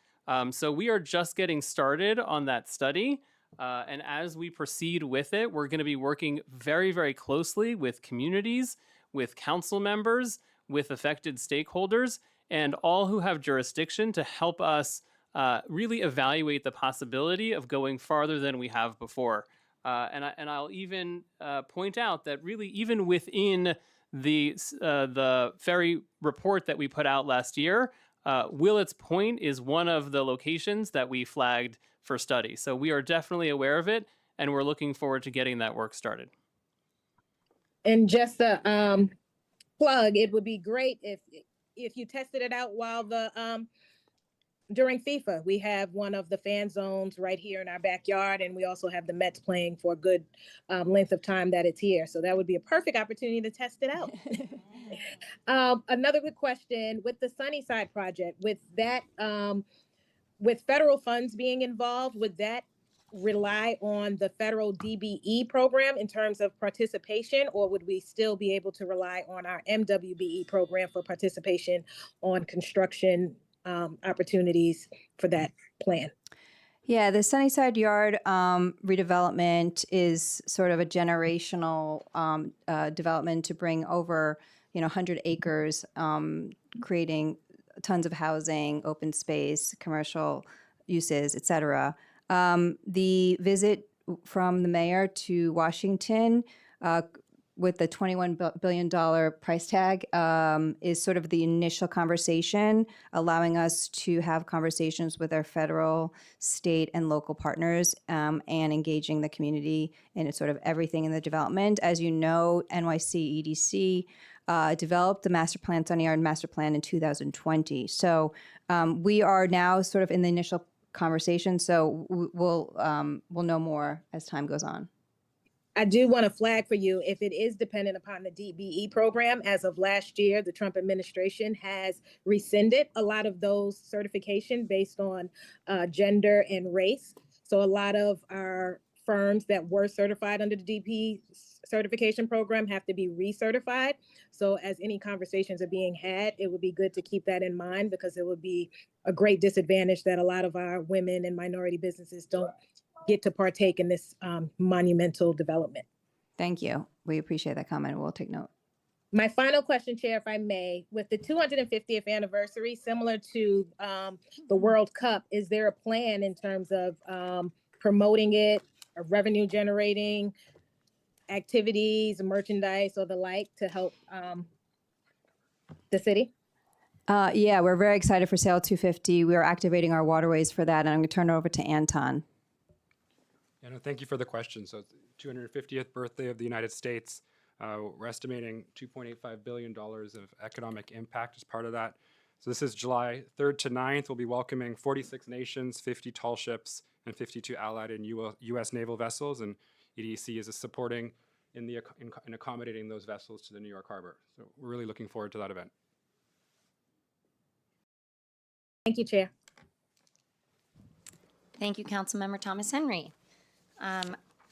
[SPEAKER 9] So we are just getting started on that study, and as we proceed with it, we're going to be working very closely with communities, with council members, with affected stakeholders, and all who have jurisdiction to help us really evaluate the possibility of going farther than we have before. And I'll even point out that really even within the ferry report that we put out last year, Willets Point is one of the locations that we flagged for study. So we are definitely aware of it, and we're looking forward to getting that work started.
[SPEAKER 11] And just a plug, it would be great if you tested it out while during FIFA. We have one of the fan zones right here in our backyard, and we also have the Mets playing for a good length of time that it's here. So that would be a perfect opportunity to test it out. Another good question, with the Sunnyside project, with that, with federal funds being involved, would that rely on the federal DBE program in terms of participation, or would we still be able to rely on our MWBE program for participation on construction opportunities for that plan?
[SPEAKER 3] Yeah, the Sunnyside Yard redevelopment is sort of a generational development to bring over, 100 acres, creating tons of housing, open space, commercial uses, et cetera. The visit from the mayor to Washington with the $21 billion price tag is sort of the initial conversation, allowing us to have conversations with our federal, state, and local partners, and engaging the community in sort of everything in the development. As you know, NYC EDC developed the Sunny Yard master plan in 2020. So we are now sort of in the initial conversation. So we'll know more as time goes on.
[SPEAKER 11] I do want to flag for you, if it is dependent upon the DBE program, as of last year, the Trump administration has rescinded a lot of those certification based on gender and race. So a lot of our firms that were certified under the DBE certification program have to be recertified. So as any conversations are being had, it would be good to keep that in mind, because it would be a great disadvantage that a lot of our women and minority businesses don't get to partake in this monumental development.
[SPEAKER 3] Thank you. We appreciate that comment. We'll take note.
[SPEAKER 11] My final question, Chair, if I may, with the 250th anniversary, similar to the World Cup, is there a plan in terms of promoting it, or revenue generating activities, merchandise, or the like to help the city?
[SPEAKER 3] Yeah, we're very excited for Sail 250. We are activating our waterways for that, and I'm going to turn it over to Anton.
[SPEAKER 7] Yeah, no, thank you for the question. So, it's the 250th birthday of the United States. We're estimating $2.85 billion of economic impact as part of that. So this is July 3rd to 9th. We'll be welcoming 46 nations, 50 tall ships, and 52 allied and U.S. naval vessels. And EDC is supporting in accommodating those vessels to the New York Harbor. So we're really looking forward to that event.
[SPEAKER 11] Thank you, Chair.
[SPEAKER 1] Thank you, Councilmember Thomas Henry.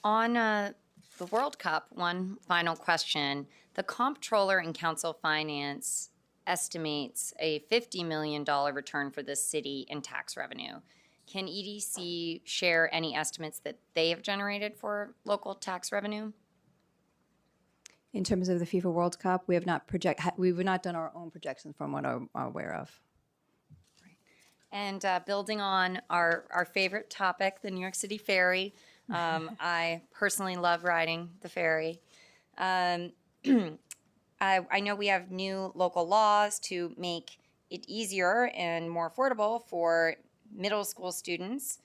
[SPEAKER 1] On the World Cup, one final question. The Comptroller and Council Finance estimates a $50 million return for this city in tax revenue. Can EDC share any estimates that they have generated for local tax revenue?
[SPEAKER 3] In terms of the FIFA World Cup, we have not done our own projections from what I'm aware of.
[SPEAKER 1] And building on our favorite topic, the New York City Ferry, I personally love riding the ferry. I know we have new local laws to make it easier and more affordable for middle school students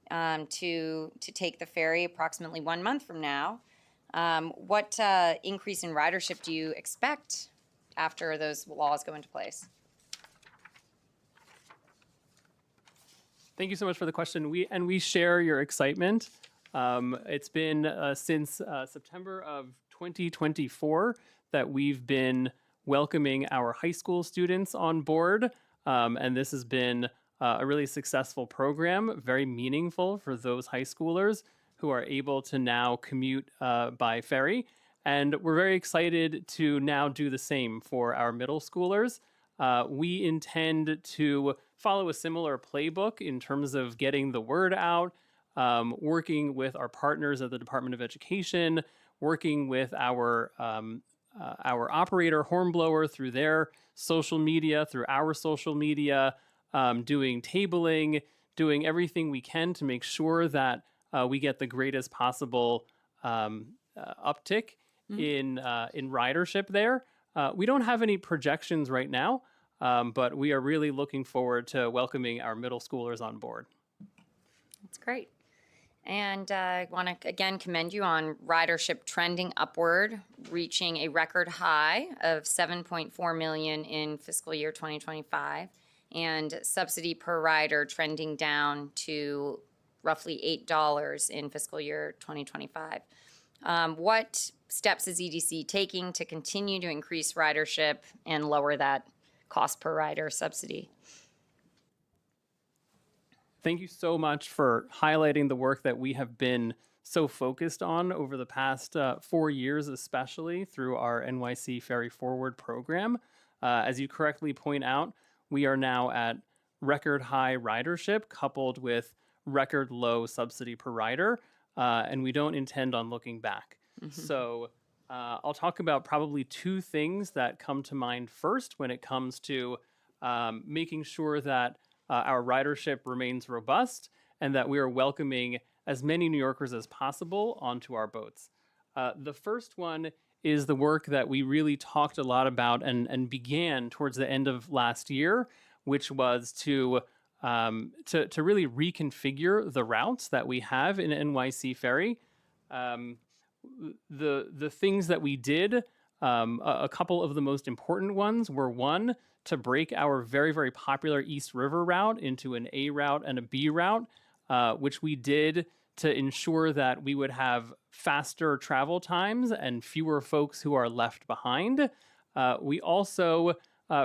[SPEAKER 1] to take the ferry approximately 1 month from now. What increase in ridership do you expect after those laws go into place?
[SPEAKER 9] Thank you so much for the question. We share your excitement. It's been since September of 2024 that we've been welcoming our high school students on board, and this has been a really successful program, very meaningful for those high schoolers who are able to now commute by ferry. And we're very excited to now do the same for our middle schoolers. We intend to follow a similar playbook in terms of getting the word out, working with our partners at the Department of Education, working with our operator Hornblower through their social media, through our social media, doing tabling, doing everything we can to make sure that we get the greatest possible uptick in ridership there. We don't have any projections right now, but we are really looking forward to welcoming our middle schoolers on board.
[SPEAKER 1] That's great. And I want to again commend you on ridership trending upward, reaching a record high of 7.4 million in fiscal year 2025, and subsidy per rider trending down to roughly $8 in fiscal year 2025. What steps is EDC taking to continue to increase ridership and lower that cost per rider subsidy?
[SPEAKER 9] Thank you so much for highlighting the work that we have been so focused on over the past 4 years, especially through our NYC Ferry Forward program. As you correctly point out, we are now at record high ridership coupled with record low subsidy per rider, and we don't intend on looking back. So I'll talk about probably two things that come to mind first when it comes to making sure that our ridership remains robust and that we are welcoming as many New Yorkers as possible onto our boats. The first one is the work that we really talked a lot about and began towards the end of last year, which was to really reconfigure the routes that we have in NYC Ferry. The things that we did, a couple of the most important ones were, one, to break our very, very popular East River route into an A route and a B route, which we did to ensure that we would have faster travel times and fewer folks who are left behind. We also,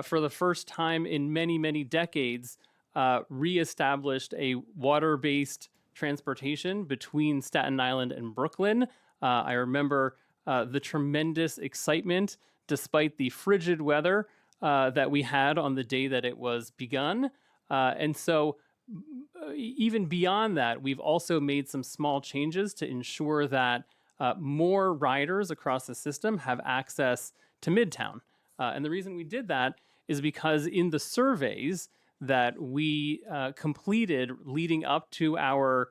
[SPEAKER 9] for the first time in many, many decades, reestablished a water-based transportation between Staten Island and Brooklyn. I remember the tremendous excitement, despite the frigid weather that we had on the day that it was begun. And so even beyond that, we've also made some small changes to ensure that more riders across the system have access to Midtown. And the reason we did that is because in the surveys that we completed leading up to our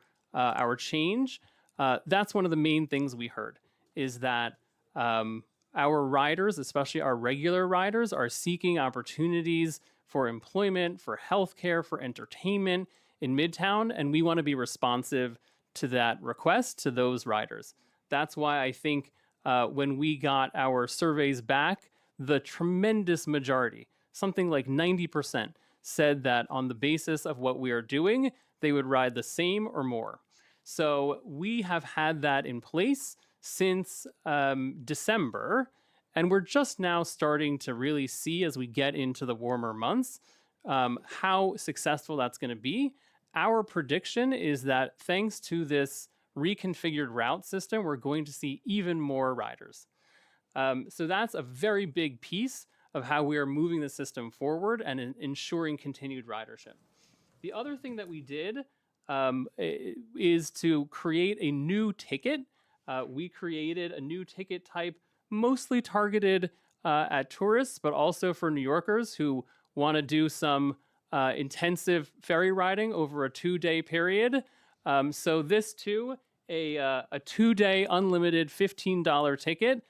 [SPEAKER 9] change, that's one of the main things we heard, is that our riders, especially our regular riders, are seeking opportunities for employment, for healthcare, for entertainment in Midtown, and we want to be responsive to that request, to those riders. That's why I think when we got our surveys back, the tremendous majority, something like 90%, said that on the basis of what we are doing, they would ride the same or more. So we have had that in place since December, and we're just now starting to really see, as we get into the warmer months, how successful that's going to be. Our prediction is that thanks to this reconfigured route system, we're going to see even more riders. So that's a very big piece of how we are moving the system forward and ensuring continued ridership. The other thing that we did is to create a new ticket. We created a new ticket type mostly targeted at tourists, but also for New Yorkers who want to do some intensive ferry riding over a 2-day period. So this too, a 2-day unlimited $15 ticket,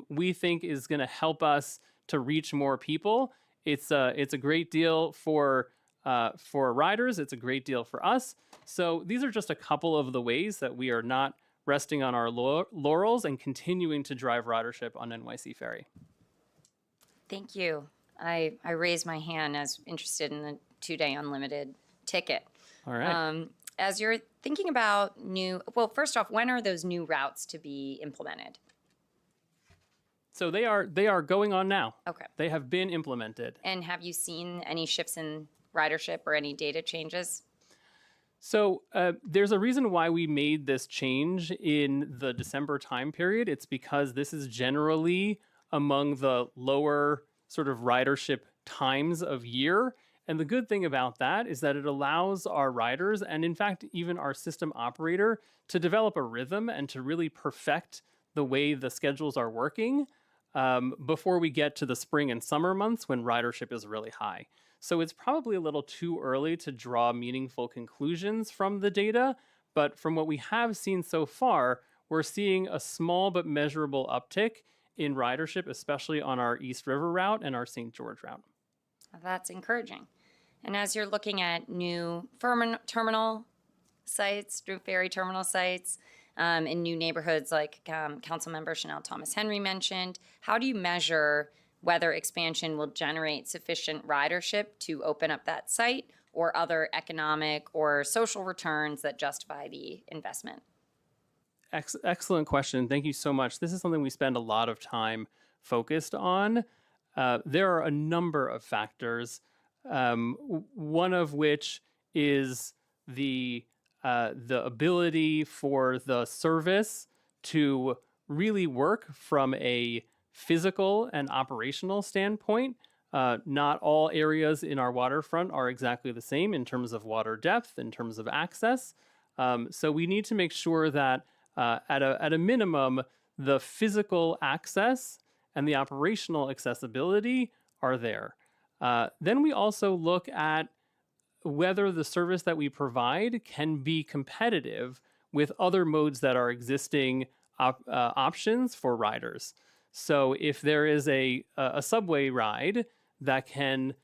[SPEAKER 9] we think is going to help us to reach more people. It's a great deal for riders. It's a great deal for us. So these are just a couple of the ways that we are not resting on our laurels and continuing to drive ridership on NYC Ferry.
[SPEAKER 1] Thank you. I raised my hand as interested in the 2-day unlimited ticket.
[SPEAKER 9] All right.
[SPEAKER 1] As you're thinking about first off, when are those new routes to be implemented?
[SPEAKER 9] So they are going on now.
[SPEAKER 1] Okay.
[SPEAKER 9] They have been implemented.
[SPEAKER 1] And have you seen any shifts in ridership or any data changes?
[SPEAKER 9] So there's a reason why we made this change in the December time period. It's because this is generally among the lower sort of ridership times of year. And the good thing about that is that it allows our riders, and in fact, even our system operator, to develop a rhythm and to really perfect the way the schedules are working before we get to the spring and summer months when ridership is really high. So it's probably a little too early to draw meaningful conclusions from the data, but from what we have seen so far, we're seeing a small but measurable uptick in ridership, especially on our East River route and our St. George route.
[SPEAKER 1] That's encouraging. And as you're looking at new terminal sites, new ferry terminal sites, in new neighborhoods like Councilmember Chanel Thomas Henry mentioned, how do you measure whether expansion will generate sufficient ridership to open up that site or other economic or social returns that justify the investment?
[SPEAKER 9] Excellent question. Thank you so much. This is something we spend a lot of time focused on. There are a number of factors, one of which is the ability for the service to really work from a physical and operational standpoint. Not all areas in our waterfront are exactly the same in terms of water depth, in terms of access. So we need to make sure that at a minimum, the physical access and the operational accessibility are there. Then we also look at whether the service that we provide can be competitive with other modes that are existing options for riders. So if there is a subway ride that can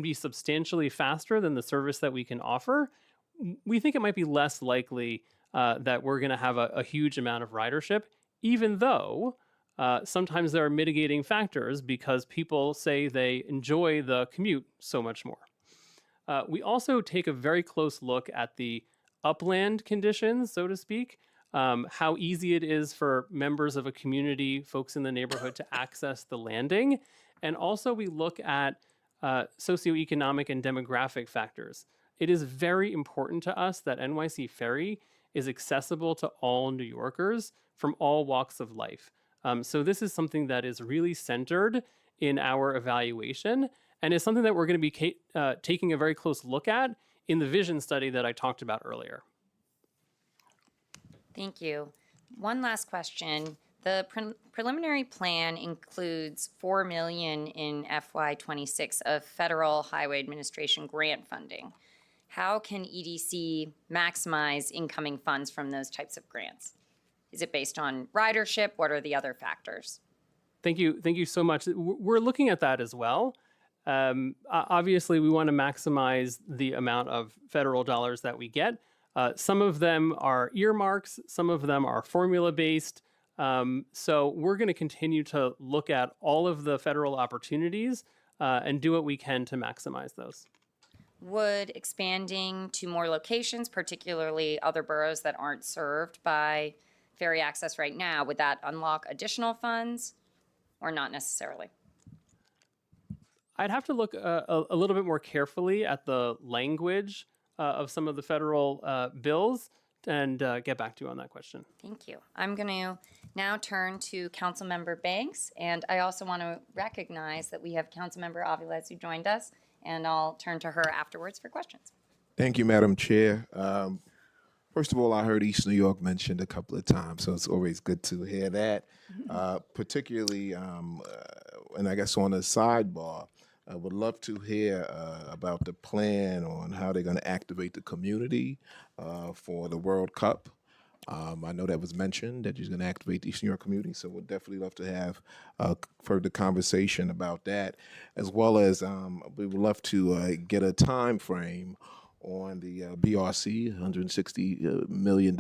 [SPEAKER 9] be substantially faster than the service that we can offer, we think it might be less likely that we're going to have a huge amount of ridership, even though sometimes there are mitigating factors because people say they enjoy the commute so much more. We also take a very close look at the upland conditions, so to speak, how easy it is for members of a community, folks in the neighborhood, to access the landing. And also we look at socioeconomic and demographic factors. It is very important to us that NYC Ferry is accessible to all New Yorkers from all walks of life. So this is something that is really centered in our evaluation. and is something that we're going to be taking a very close look at in the vision study that I talked about earlier.
[SPEAKER 1] Thank you. One last question. The preliminary plan includes $4 million in FY26 of Federal Highway Administration grant funding. How can EDC maximize incoming funds from those types of grants? Is it based on ridership? What are the other factors?
[SPEAKER 9] Thank you so much. We're looking at that as well. Obviously, we want to maximize the amount of federal dollars that we get. Some of them are earmarks, some of them are formula-based. So we're going to continue to look at all of the federal opportunities and do what we can to maximize those.
[SPEAKER 1] Would expanding to more locations, particularly other boroughs that aren't served by ferry access right now, would that unlock additional funds or not necessarily?
[SPEAKER 9] I'd have to look a little bit more carefully at the language of some of the federal bills and get back to you on that question.
[SPEAKER 1] Thank you. I'm going to now turn to Councilmember Banks, and I also want to recognize that we have Councilmember Aviles who joined us, and I'll turn to her afterwards for questions.
[SPEAKER 12] Thank you, Madam Chair. First of all, I heard East New York mentioned a couple of times, so it's always good to hear that. Particularly, and I guess on a sidebar, I would love to hear about the plan on how they're going to activate the community for the World Cup. I know that was mentioned that you're going to activate the East New York community, so we'd definitely love to have further conversation about that, as well as we would love to get a time frame on the BRC $160 million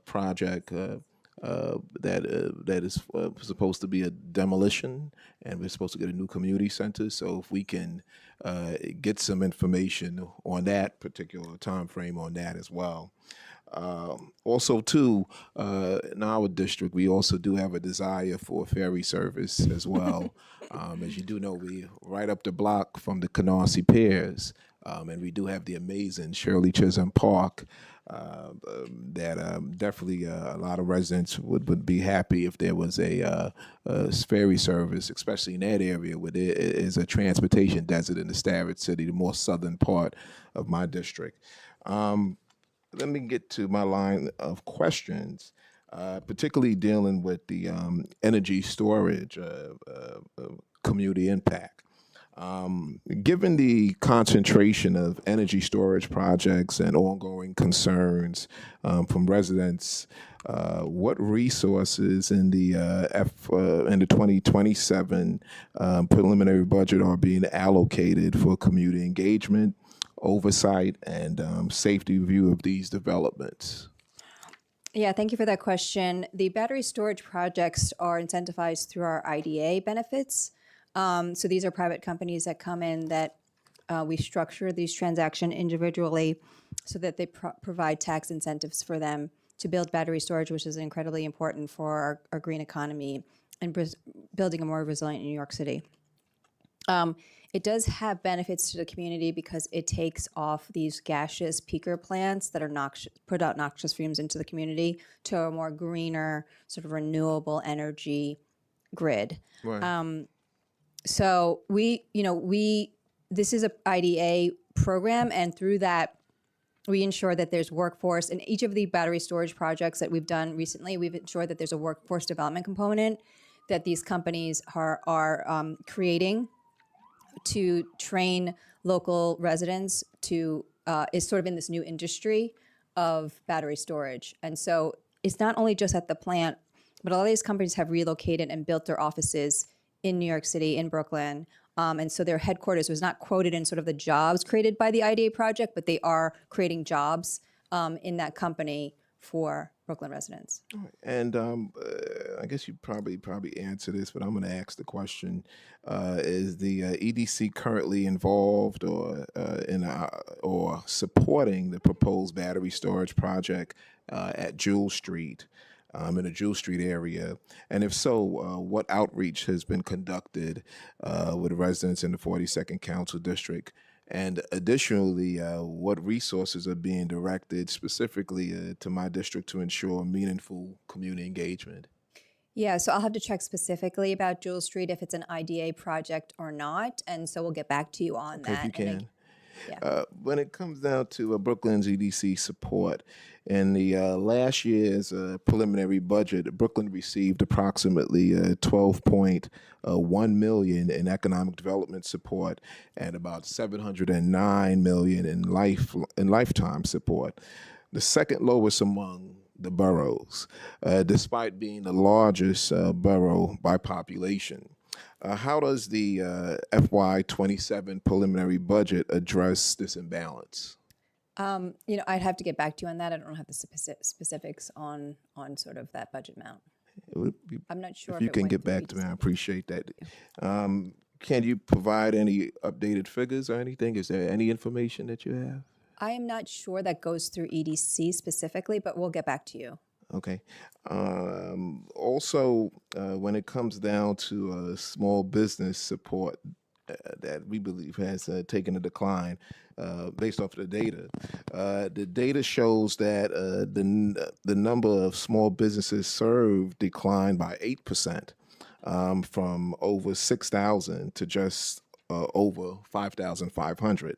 [SPEAKER 12] project that is supposed to be a demolition, and we're supposed to get a new community center. So if we can get some information on that particular time frame on that as well. Also, too, in our district, we also do have a desire for ferry service as well. As you do know, we right up the block from the Canarsie Piers, and we do have the amazing Shirley Chisholm Park that definitely a lot of residents would be happy if there was a ferry service, especially in that area where there is a transportation desert in the Starrett City, the more southern part of my district. Let me get to my line of questions, particularly dealing with the energy storage community impact. Given the concentration of energy storage projects and ongoing concerns from residents, what resources in the 2027 preliminary budget are being allocated for community engagement, oversight, and safety review of these developments?
[SPEAKER 3] Yeah, thank you for that question. The battery storage projects are incentivized through our IDA benefits. So these are private companies that come in that we structure these transactions individually so that they provide tax incentives for them to build battery storage, which is incredibly important for our green economy and building a more resilient New York City. It does have benefits to the community because it takes off these gaseous peaker plants that are put out noxious fumes into the community to a more greener, sort of renewable energy grid.
[SPEAKER 12] Right.
[SPEAKER 3] So this is a IDA program, and through that, we ensure that there's workforce. In each of the battery storage projects that we've done recently, we've ensured that there's a workforce development component that these companies are creating to train local residents to is sort of in this new industry of battery storage. And so it's not only just at the plant, but a lot of these companies have relocated and built their offices in New York City, in Brooklyn. And so their headquarters was not quoted in sort of the jobs created by the IDA project, but they are creating jobs in that company for Brooklyn residents.
[SPEAKER 12] And I guess you probably answer this, but I'm going to ask the question: is the EDC currently involved or or supporting the proposed battery storage project at Jewel Street, in the Jewel Street area? And if so, what outreach has been conducted with residents in the 42nd Council District? And additionally, what resources are being directed specifically to my district to ensure meaningful community engagement?
[SPEAKER 3] Yeah, so I'll have to check specifically about Jewel Street if it's an IDA project or not, and so we'll get back to you on
[SPEAKER 12] Okay,
[SPEAKER 3] that.
[SPEAKER 12] if you
[SPEAKER 3] And
[SPEAKER 12] can.
[SPEAKER 3] yeah.
[SPEAKER 12] When it comes down to Brooklyn's EDC support, in the last year's preliminary budget, Brooklyn received approximately 12.1 million in economic development support and about 709 million in lifetime support, the second lowest among the boroughs, despite being the largest borough by population. How does the FY27 preliminary budget address this imbalance?
[SPEAKER 3] I'd have to get back to you on that. I don't have the specifics on sort of that budget amount.
[SPEAKER 12] It would be,
[SPEAKER 3] I'm not sure
[SPEAKER 12] if
[SPEAKER 3] if
[SPEAKER 12] you
[SPEAKER 3] it
[SPEAKER 12] can
[SPEAKER 3] went
[SPEAKER 12] get
[SPEAKER 3] through
[SPEAKER 12] back to me, I
[SPEAKER 3] EDC.
[SPEAKER 12] appreciate that. Can you provide any updated figures or anything? Is there any information that you have?
[SPEAKER 3] I am not sure that goes through EDC specifically, but we'll get back to you.
[SPEAKER 12] Okay. Also, when it comes down to small business support that we believe has taken a decline based off of the data shows that the number of small businesses served declined by 8%, from over 6,000 to just over 5,500.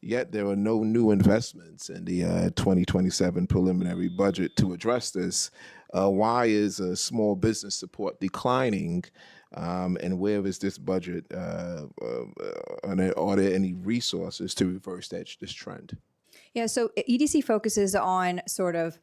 [SPEAKER 12] Yet there are no new investments in the 2027 preliminary budget to address this. Why is small business support declining? And where is this budget? Are there any resources to reverse this trend?
[SPEAKER 3] Yeah, so EDC focuses on sort of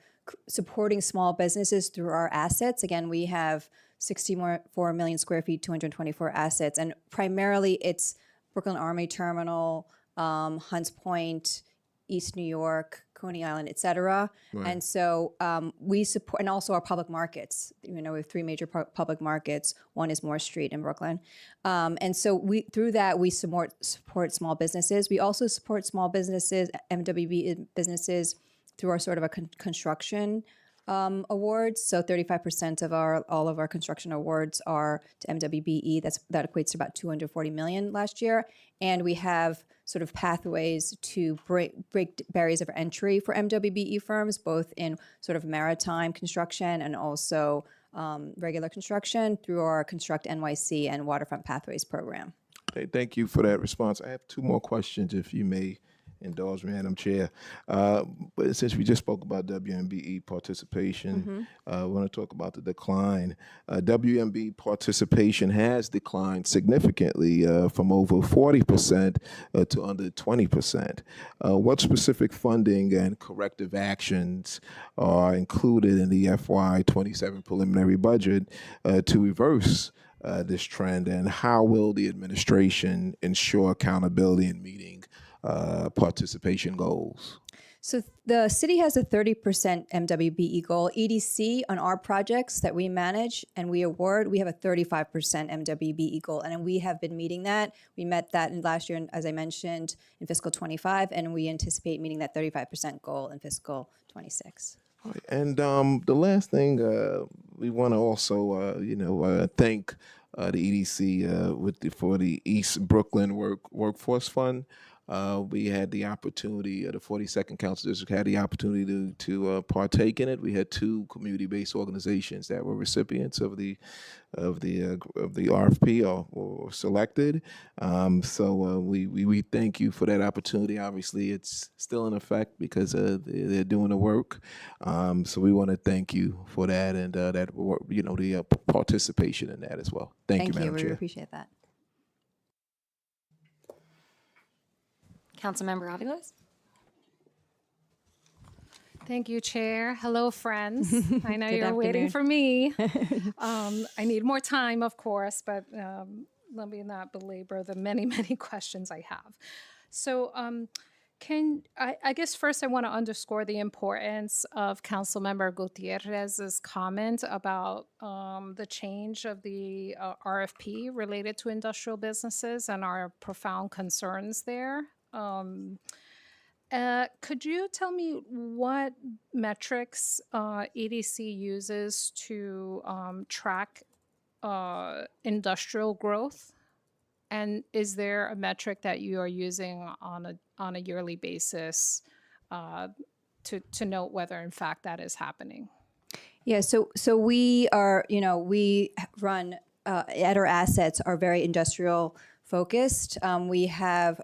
[SPEAKER 3] supporting small businesses through our assets. Again, we have 64 million square feet, 224 assets, and primarily it's Brooklyn Army Terminal, Hunts Point, East New York, Coney Island, et cetera.
[SPEAKER 12] Right.
[SPEAKER 3] And so we support, and also our public markets. We have three major public markets. One is Moore Street in Brooklyn. And so through that, we support small businesses. We also support small businesses, MWB businesses, through our sort of a construction awards. So 35% of all of our construction awards are to MWBE. That equates to about 240 million last year. And we have sort of pathways to break barriers of entry for MWBE firms, both in sort of maritime construction and also regular construction through our Construct NYC and Waterfront Pathways program.
[SPEAKER 12] Okay, thank you for that response. I have two more questions, if you may indulge me, Madam Chair. But since we just spoke about WMBE participation, I want to talk about the decline. WMB participation has declined significantly from over 40% to under 20%. What specific funding and corrective actions are included in the FY27 preliminary budget to reverse this trend, and how will the administration ensure accountability in meeting participation goals?
[SPEAKER 3] So the city has a 30% MWBE goal. EDC on our projects that we manage and we award, we have a 35% MWBE goal, and we have been meeting that. We met that in last year, as I mentioned, in fiscal 25, and we anticipate meeting that 35% goal in fiscal 26.
[SPEAKER 12] And the last thing, we want to also, thank the EDC for the East Brooklyn Workforce Fund. We had the opportunity, the 42nd Council District had the opportunity to partake in it. We had two community-based organizations that were recipients of the RFP or selected. So we thank you for that opportunity. Obviously, it's still in effect because they're doing the work. So we want to thank you for that and the participation in that as well. Thank you, Madam
[SPEAKER 3] We
[SPEAKER 12] Chair.
[SPEAKER 3] appreciate that.
[SPEAKER 1] Councilmember Aviles?
[SPEAKER 13] Thank you, Chair. Hello, friends. I know
[SPEAKER 3] Good
[SPEAKER 13] you're waiting
[SPEAKER 3] afternoon.
[SPEAKER 13] for me. I need more time, of course, but let me not belabor the many, many questions I have. So I guess first I want to underscore the importance of Councilmember Gutierrez's comment about the change of the RFP related to industrial businesses and our profound concerns there. Could you tell me what metrics EDC uses to track industrial growth? And is there a metric that you are using on a yearly basis to note whether in fact that is happening?
[SPEAKER 3] Yeah, so we are, we run at our assets are very industrial focused. We have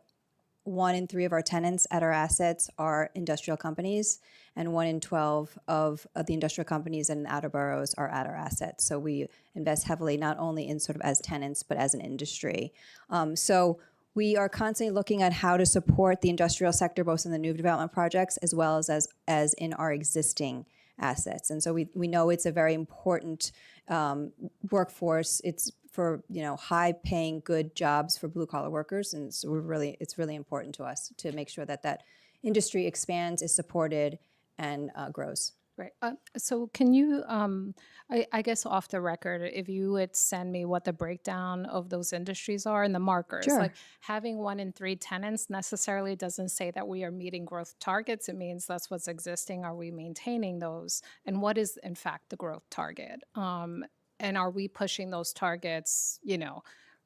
[SPEAKER 3] 1 in 3 of our tenants at our assets are industrial companies, and 1 in 12 of the industrial companies in outer boroughs are at our assets. So we invest heavily not only in sort of as tenants, but as an industry. So we are constantly looking at how to support the industrial sector, both in the new development projects as well as in our existing assets. And so we know it's a very important workforce. It's for high-paying, good jobs for blue-collar workers, and so it's really important to us to make sure that industry expands, is supported, and grows.
[SPEAKER 13] Right. So can you, I guess off the record, if you would send me what the breakdown of those industries are and the markers.
[SPEAKER 3] Sure.
[SPEAKER 13] Like having 1 in 3 tenants necessarily doesn't say that we are meeting growth targets. It means that's what's existing. Are we maintaining those? And what is in fact the growth target? And are we pushing those targets, in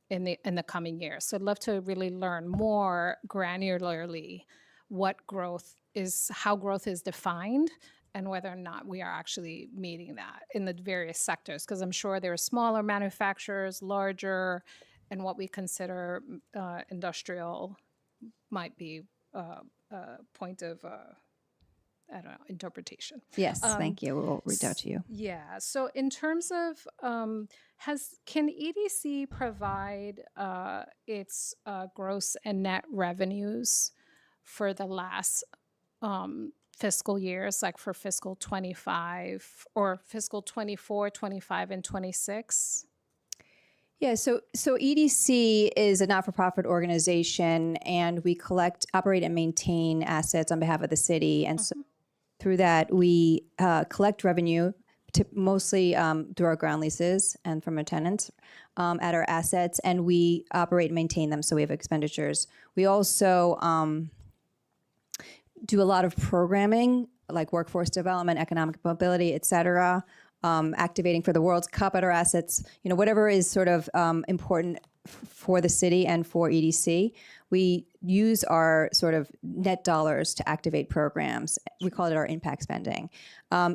[SPEAKER 13] the coming years? So I'd love to really learn more granularly what growth is, how growth is defined, and whether or not we are actually meeting that in the various sectors. Because I'm sure there are smaller manufacturers, larger, and what we consider industrial might be a point of, I don't know, interpretation.
[SPEAKER 3] Yes, thank you. We'll reach out to you.
[SPEAKER 13] Yeah. So in terms of, can EDC provide its gross and net revenues for the last fiscal years, like for fiscal 25 or fiscal 24, 25, and 26?
[SPEAKER 3] Yeah, so EDC is a not-for-profit organization, and we collect, operate, and maintain assets on behalf of the city. And so through that, we collect revenue, mostly through our ground leases and from our tenants at our assets, and we operate and maintain them, so we have expenditures. We also do a lot of programming, like workforce development, economic mobility, et cetera, activating for the World Cup at our assets, whatever is sort of important for the city and for EDC. We use our sort of net dollars to activate programs. We call it our impact spending.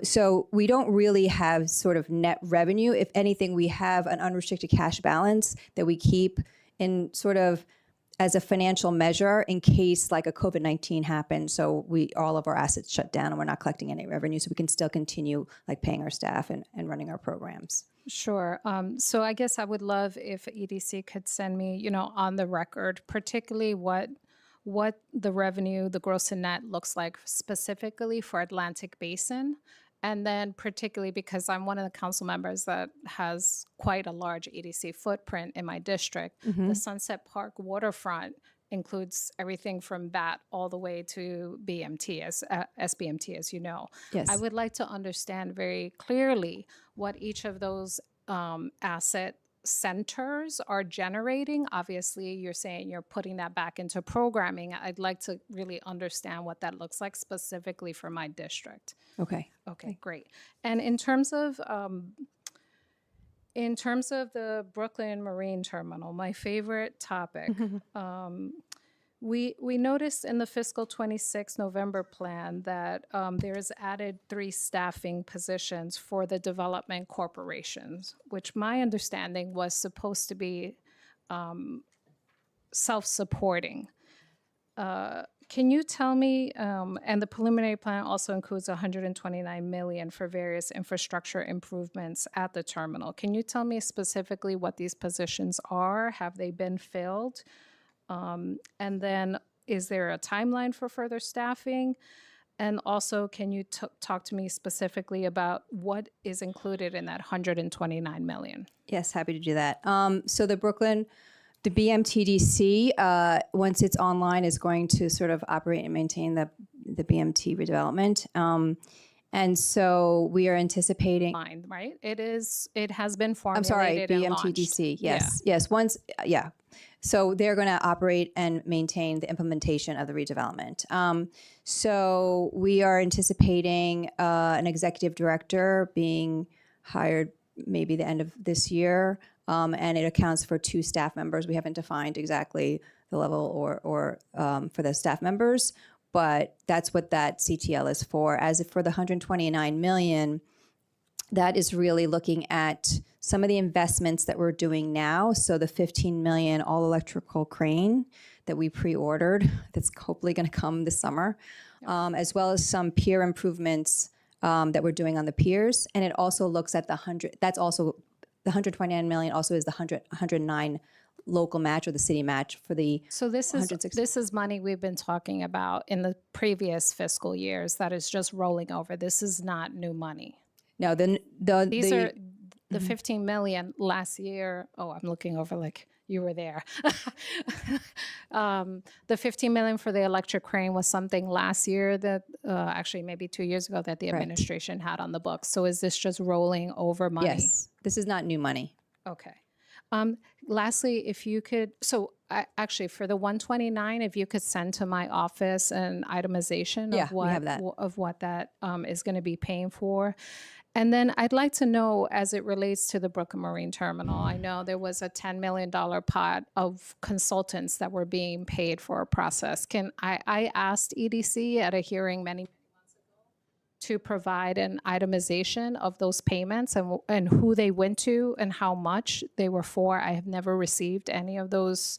[SPEAKER 3] So we don't really have sort of net revenue. If anything, we have an unrestricted cash balance that we keep in sort of as a financial measure in case like a COVID-19 happened. So all of our assets shut down and we're not collecting any revenue, so we can still continue like paying our staff and running our programs.
[SPEAKER 13] Sure. So I guess I would love if EDC could send me, on the record, particularly what the revenue, the gross and net looks like specifically for Atlantic Basin. And then particularly because I'm one of the council members that has quite a large EDC footprint in my district, the Sunset Park waterfront includes everything from that all the way to BMT, SBMT, as you know.
[SPEAKER 3] Yes.
[SPEAKER 13] I would like to understand very clearly what each of those asset centers are generating. Obviously, you're saying you're putting that back into programming. I'd like to really understand what that looks like specifically for my district.
[SPEAKER 3] Okay.
[SPEAKER 13] Okay, great. And in terms of the Brooklyn Marine Terminal, my favorite topic, we noticed in the fiscal 26 November plan that there is added 3 staffing positions for the development corporations, which my understanding was supposed to be self-supporting. Can you tell me, and the preliminary plan also includes $129 million for various infrastructure improvements at the terminal. Can you tell me specifically what these positions are? Have they been filled? And then is there a timeline for further staffing? And also, can you talk to me specifically about what is included in that $129 million?
[SPEAKER 3] Yes, happy to do that. So the BMTDC, once it's online, is going to sort of operate and maintain the BMT redevelopment. And so we are anticipating.
[SPEAKER 13] Right? It has been formulated.
[SPEAKER 3] I'm sorry,
[SPEAKER 13] and launched.
[SPEAKER 3] BMTDC. Yes, yes. Once, yeah. So they're going to operate and maintain the implementation of the redevelopment. So we are anticipating an executive director being hired maybe the end of this year, and it accounts for 2 staff members. We haven't defined exactly the level or for the staff members, but that's what that CTL is for. As for the $129 million, that is really looking at some of the investments that we're doing now. So the 15 million all electrical crane that we pre-ordered, that's hopefully going to come this summer, as well as some pier improvements that we're doing on the piers. And it also looks at the 100, that's also, the 129 million also is the 109 local match or the city match for the
[SPEAKER 13] So this is money we've been talking about in the previous fiscal years that is just rolling over. This is not new money.
[SPEAKER 3] No,
[SPEAKER 13] These are the 15 million last year. Oh, I'm looking over like you were there. The 15 million for the electric crane was something last year that actually maybe 2 years ago that the administration had on the books. So is this just rolling over money?
[SPEAKER 3] Yes, this is not new money.
[SPEAKER 13] Okay. Lastly, if you could, actually for the 129, if you could send to my office an itemization
[SPEAKER 3] Yeah,
[SPEAKER 13] of
[SPEAKER 3] we have that.
[SPEAKER 13] what that is going to be paying for. And then I'd like to know, as it relates to the Brooklyn Marine Terminal, I know there was a $10 million pot of consultants that were being paid for a process. I asked EDC at a hearing many months ago to provide an itemization of those payments and who they went to and how much they were for. I have never received any of those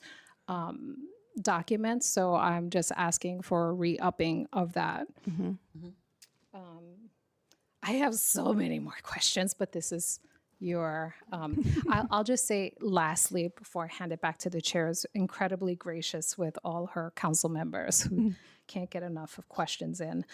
[SPEAKER 13] documents, so I'm just asking for a re-upping of that. I have so many more questions, but this is your, I'll just say lastly, before I hand it back to the chair, is incredibly gracious with all her council members who can't get enough of questions in.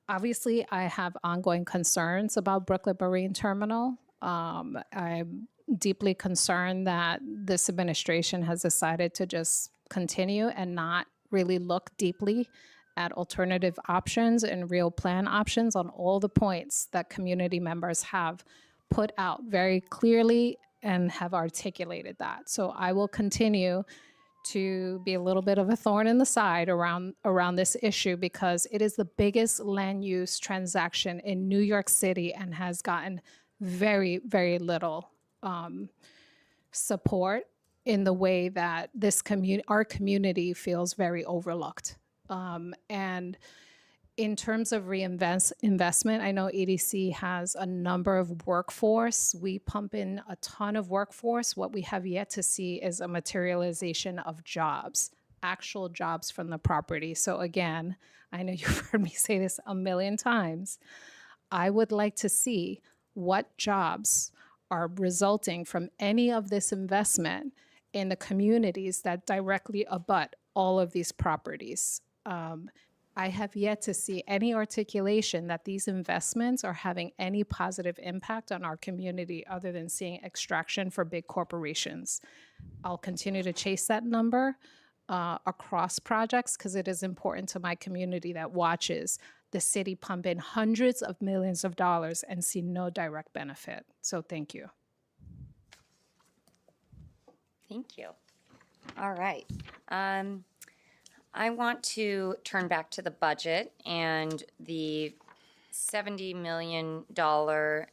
[SPEAKER 13] Obviously, I have ongoing concerns about Brooklyn Marine Terminal. I'm deeply concerned that this administration has decided to just continue and not really look deeply at alternative options and real plan options on all the points that community members have put out very clearly and have articulated that. So I will continue to be a little bit of a thorn in the side around this issue because it is the biggest land use transaction in New York City and has gotten very, very little support in the way that our community feels very overlooked. And in terms of investment, I know EDC has a number of workforce. We pump in a ton of workforce. What we have yet to see is a materialization of jobs, actual jobs from the property. So again, I know you've heard me say this a million times. I would like to see what jobs are resulting from any of this investment in the communities that directly abut all of these properties. I have yet to see any articulation that these investments are having any positive impact on our community other than seeing extraction for big corporations. I'll continue to chase that number across projects because it is important to my community that watches the city pump in hundreds of millions of dollars and see no direct benefit. So thank you.
[SPEAKER 1] Thank you. All right. I want to turn back to the budget and the $70 million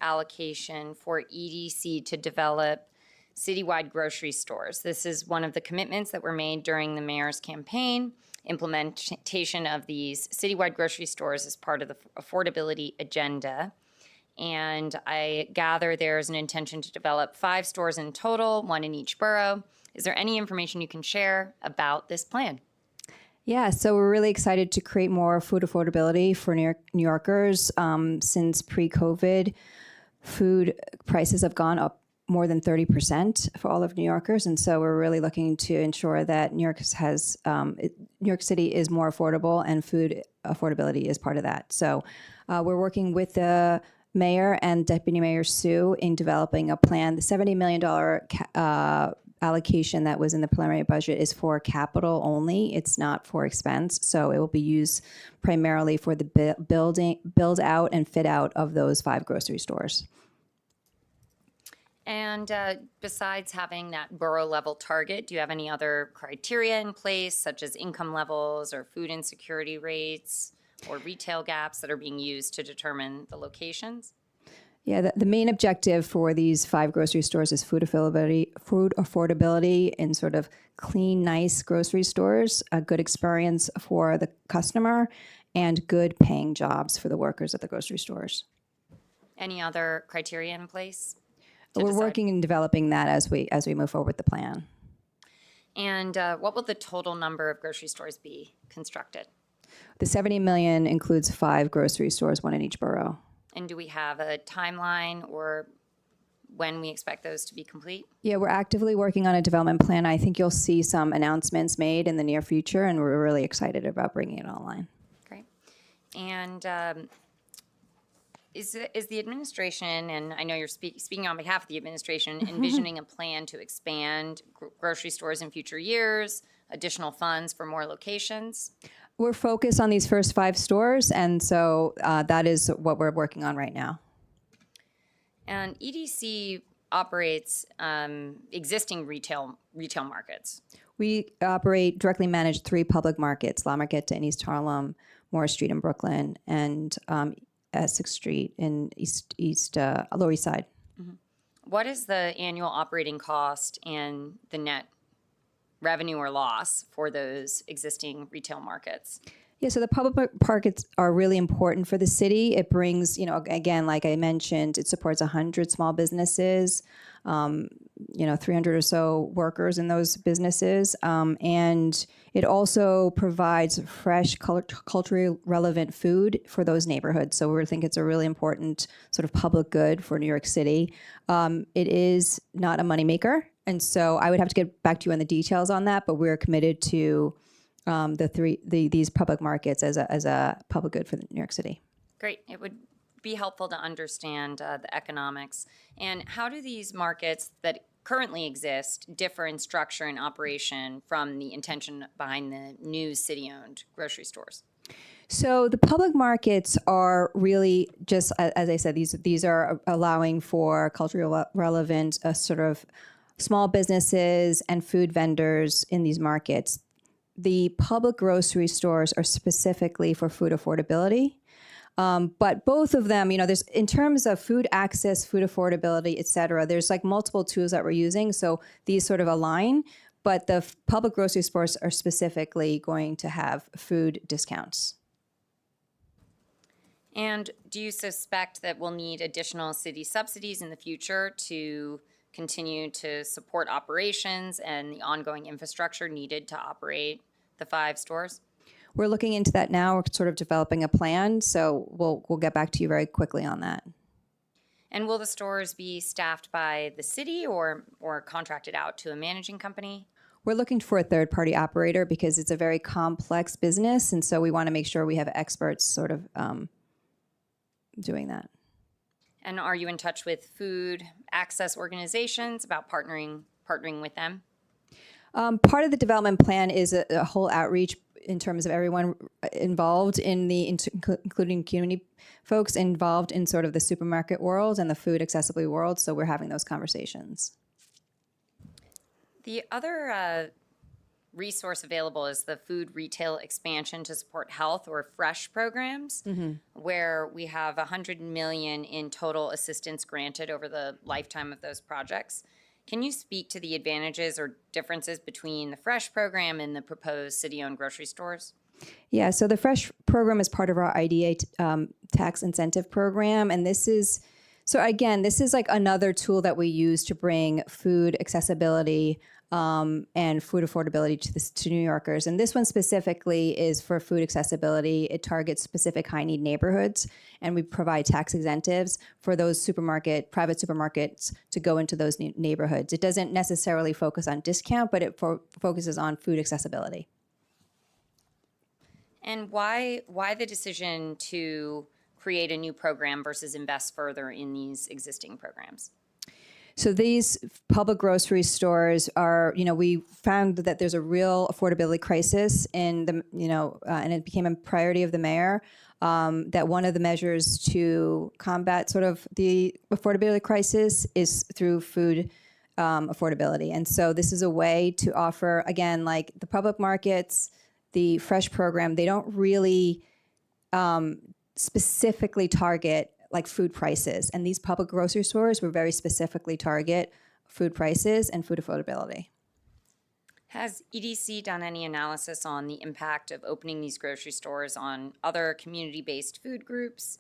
[SPEAKER 1] allocation for EDC to develop citywide grocery stores. This is one of the commitments that were made during the mayor's campaign. Implementation of these citywide grocery stores is part of the affordability agenda. And I gather there's an intention to develop 5 stores in total, 1 in each borough. Is there any information you can share about this plan?
[SPEAKER 3] Yeah, so we're really excited to create more food affordability for New Yorkers. Since pre-COVID, food prices have gone up more than 30% for all of New Yorkers, and so we're really looking to ensure that New York City is more affordable, and food affordability is part of that. So we're working with the mayor and Deputy Mayor Sue in developing a plan. The $70 million allocation that was in the preliminary budget is for capital only. It's not for expense. So it will be used primarily for the build out and fit out of those 5 grocery stores.
[SPEAKER 1] And besides having that borough level target, do you have any other criteria in place, such as income levels or food insecurity rates or retail gaps that are being used to determine the locations?
[SPEAKER 3] Yeah, the main objective for these 5 grocery stores is food affordability in sort of clean, nice grocery stores, a good experience for the customer, and good paying jobs for the workers at the grocery stores.
[SPEAKER 1] Any other criteria in place? to
[SPEAKER 3] We're
[SPEAKER 1] decide?
[SPEAKER 3] working in developing that as we move forward with the plan.
[SPEAKER 1] And what will the total number of grocery stores be constructed?
[SPEAKER 3] The 70 million includes 5 grocery stores, 1 in each borough.
[SPEAKER 1] And do we have a timeline or when we expect those to be complete?
[SPEAKER 3] Yeah, we're actively working on a development plan. I think you'll see some announcements made in the near future, and we're really excited about bringing it online.
[SPEAKER 1] Great. And is the administration, and I know you're speaking on behalf of the administration, envisioning a plan to expand grocery stores in future years, additional funds for more locations?
[SPEAKER 3] We're focused on these first 5 stores, and so that is what we're working on right now.
[SPEAKER 1] And EDC operates existing retail markets.
[SPEAKER 3] We operate directly managed 3 public markets: La Marqueta in East Harlem, Morris Street in Brooklyn, and Essex Street in Lower East Side.
[SPEAKER 1] What is the annual operating cost and the net revenue or loss for those existing retail markets?
[SPEAKER 3] Yeah, so the public markets are really important for the city. It brings, again, like I mentioned, it supports 100 small businesses, 300 or so workers in those businesses. And it also provides fresh, culturally relevant food for those neighborhoods. So we think it's a really important sort of public good for New York City. It is not a moneymaker. And so I would have to get back to you on the details on that, but we're committed to these public markets as a public good for New York City.
[SPEAKER 1] Great. It would be helpful to understand the economics. And how do these markets that currently exist differ in structure and operation from the intention behind the new city-owned grocery stores?
[SPEAKER 3] So the public markets are really just, as I said, these are allowing for culturally relevant sort of small businesses and food vendors in these markets. The public grocery stores are specifically for food affordability. But both of them, there's, in terms of food access, food affordability, et cetera, there's like multiple tools that we're using. So these sort of align, but the public grocery stores are specifically going to have food discounts.
[SPEAKER 1] And do you suspect that we'll need additional city subsidies in the future to continue to support operations and the ongoing infrastructure needed to operate the 5 stores?
[SPEAKER 3] We're looking into that now. We're sort of developing a plan, so we'll get back to you very quickly on that.
[SPEAKER 1] And will the stores be staffed by the city or contracted out to a managing company?
[SPEAKER 3] We're looking for a third-party operator because it's a very complex business, and so we want to make sure we have experts sort of doing that.
[SPEAKER 1] And are you in touch with food access organizations about partnering with them?
[SPEAKER 3] Part of the development plan is a whole outreach in terms of everyone involved including community folks involved in sort of the supermarket world and the food accessibility world. So we're having those conversations.
[SPEAKER 1] The other resource available is the food retail expansion to support health or fresh programs, where we have $100 million in total assistance granted over the lifetime of those projects. Can you speak to the advantages or differences between the fresh program and the proposed city-owned grocery stores?
[SPEAKER 3] Yeah, so the fresh program is part of our IDA tax incentive program, and this is like another tool that we use to bring food accessibility and food affordability to New Yorkers. And this one specifically is for food accessibility. It targets specific high-need neighborhoods, and we provide tax incentives for those private supermarkets to go into those neighborhoods. It doesn't necessarily focus on discount, but it focuses on food accessibility.
[SPEAKER 1] And why the decision to create a new program versus invest further in these existing programs?
[SPEAKER 3] So these public grocery stores are, we found that there's a real affordability crisis in the, and it became a priority of the mayor, that one of the measures to combat sort of the affordability crisis is through food affordability. And so this is a way to offer, again, like the public markets, the fresh program, they don't really specifically target like food prices. And these public grocery stores will very specifically target food prices and food affordability.
[SPEAKER 1] Has EDC done any analysis on the impact of opening these grocery stores on other community-based food groups?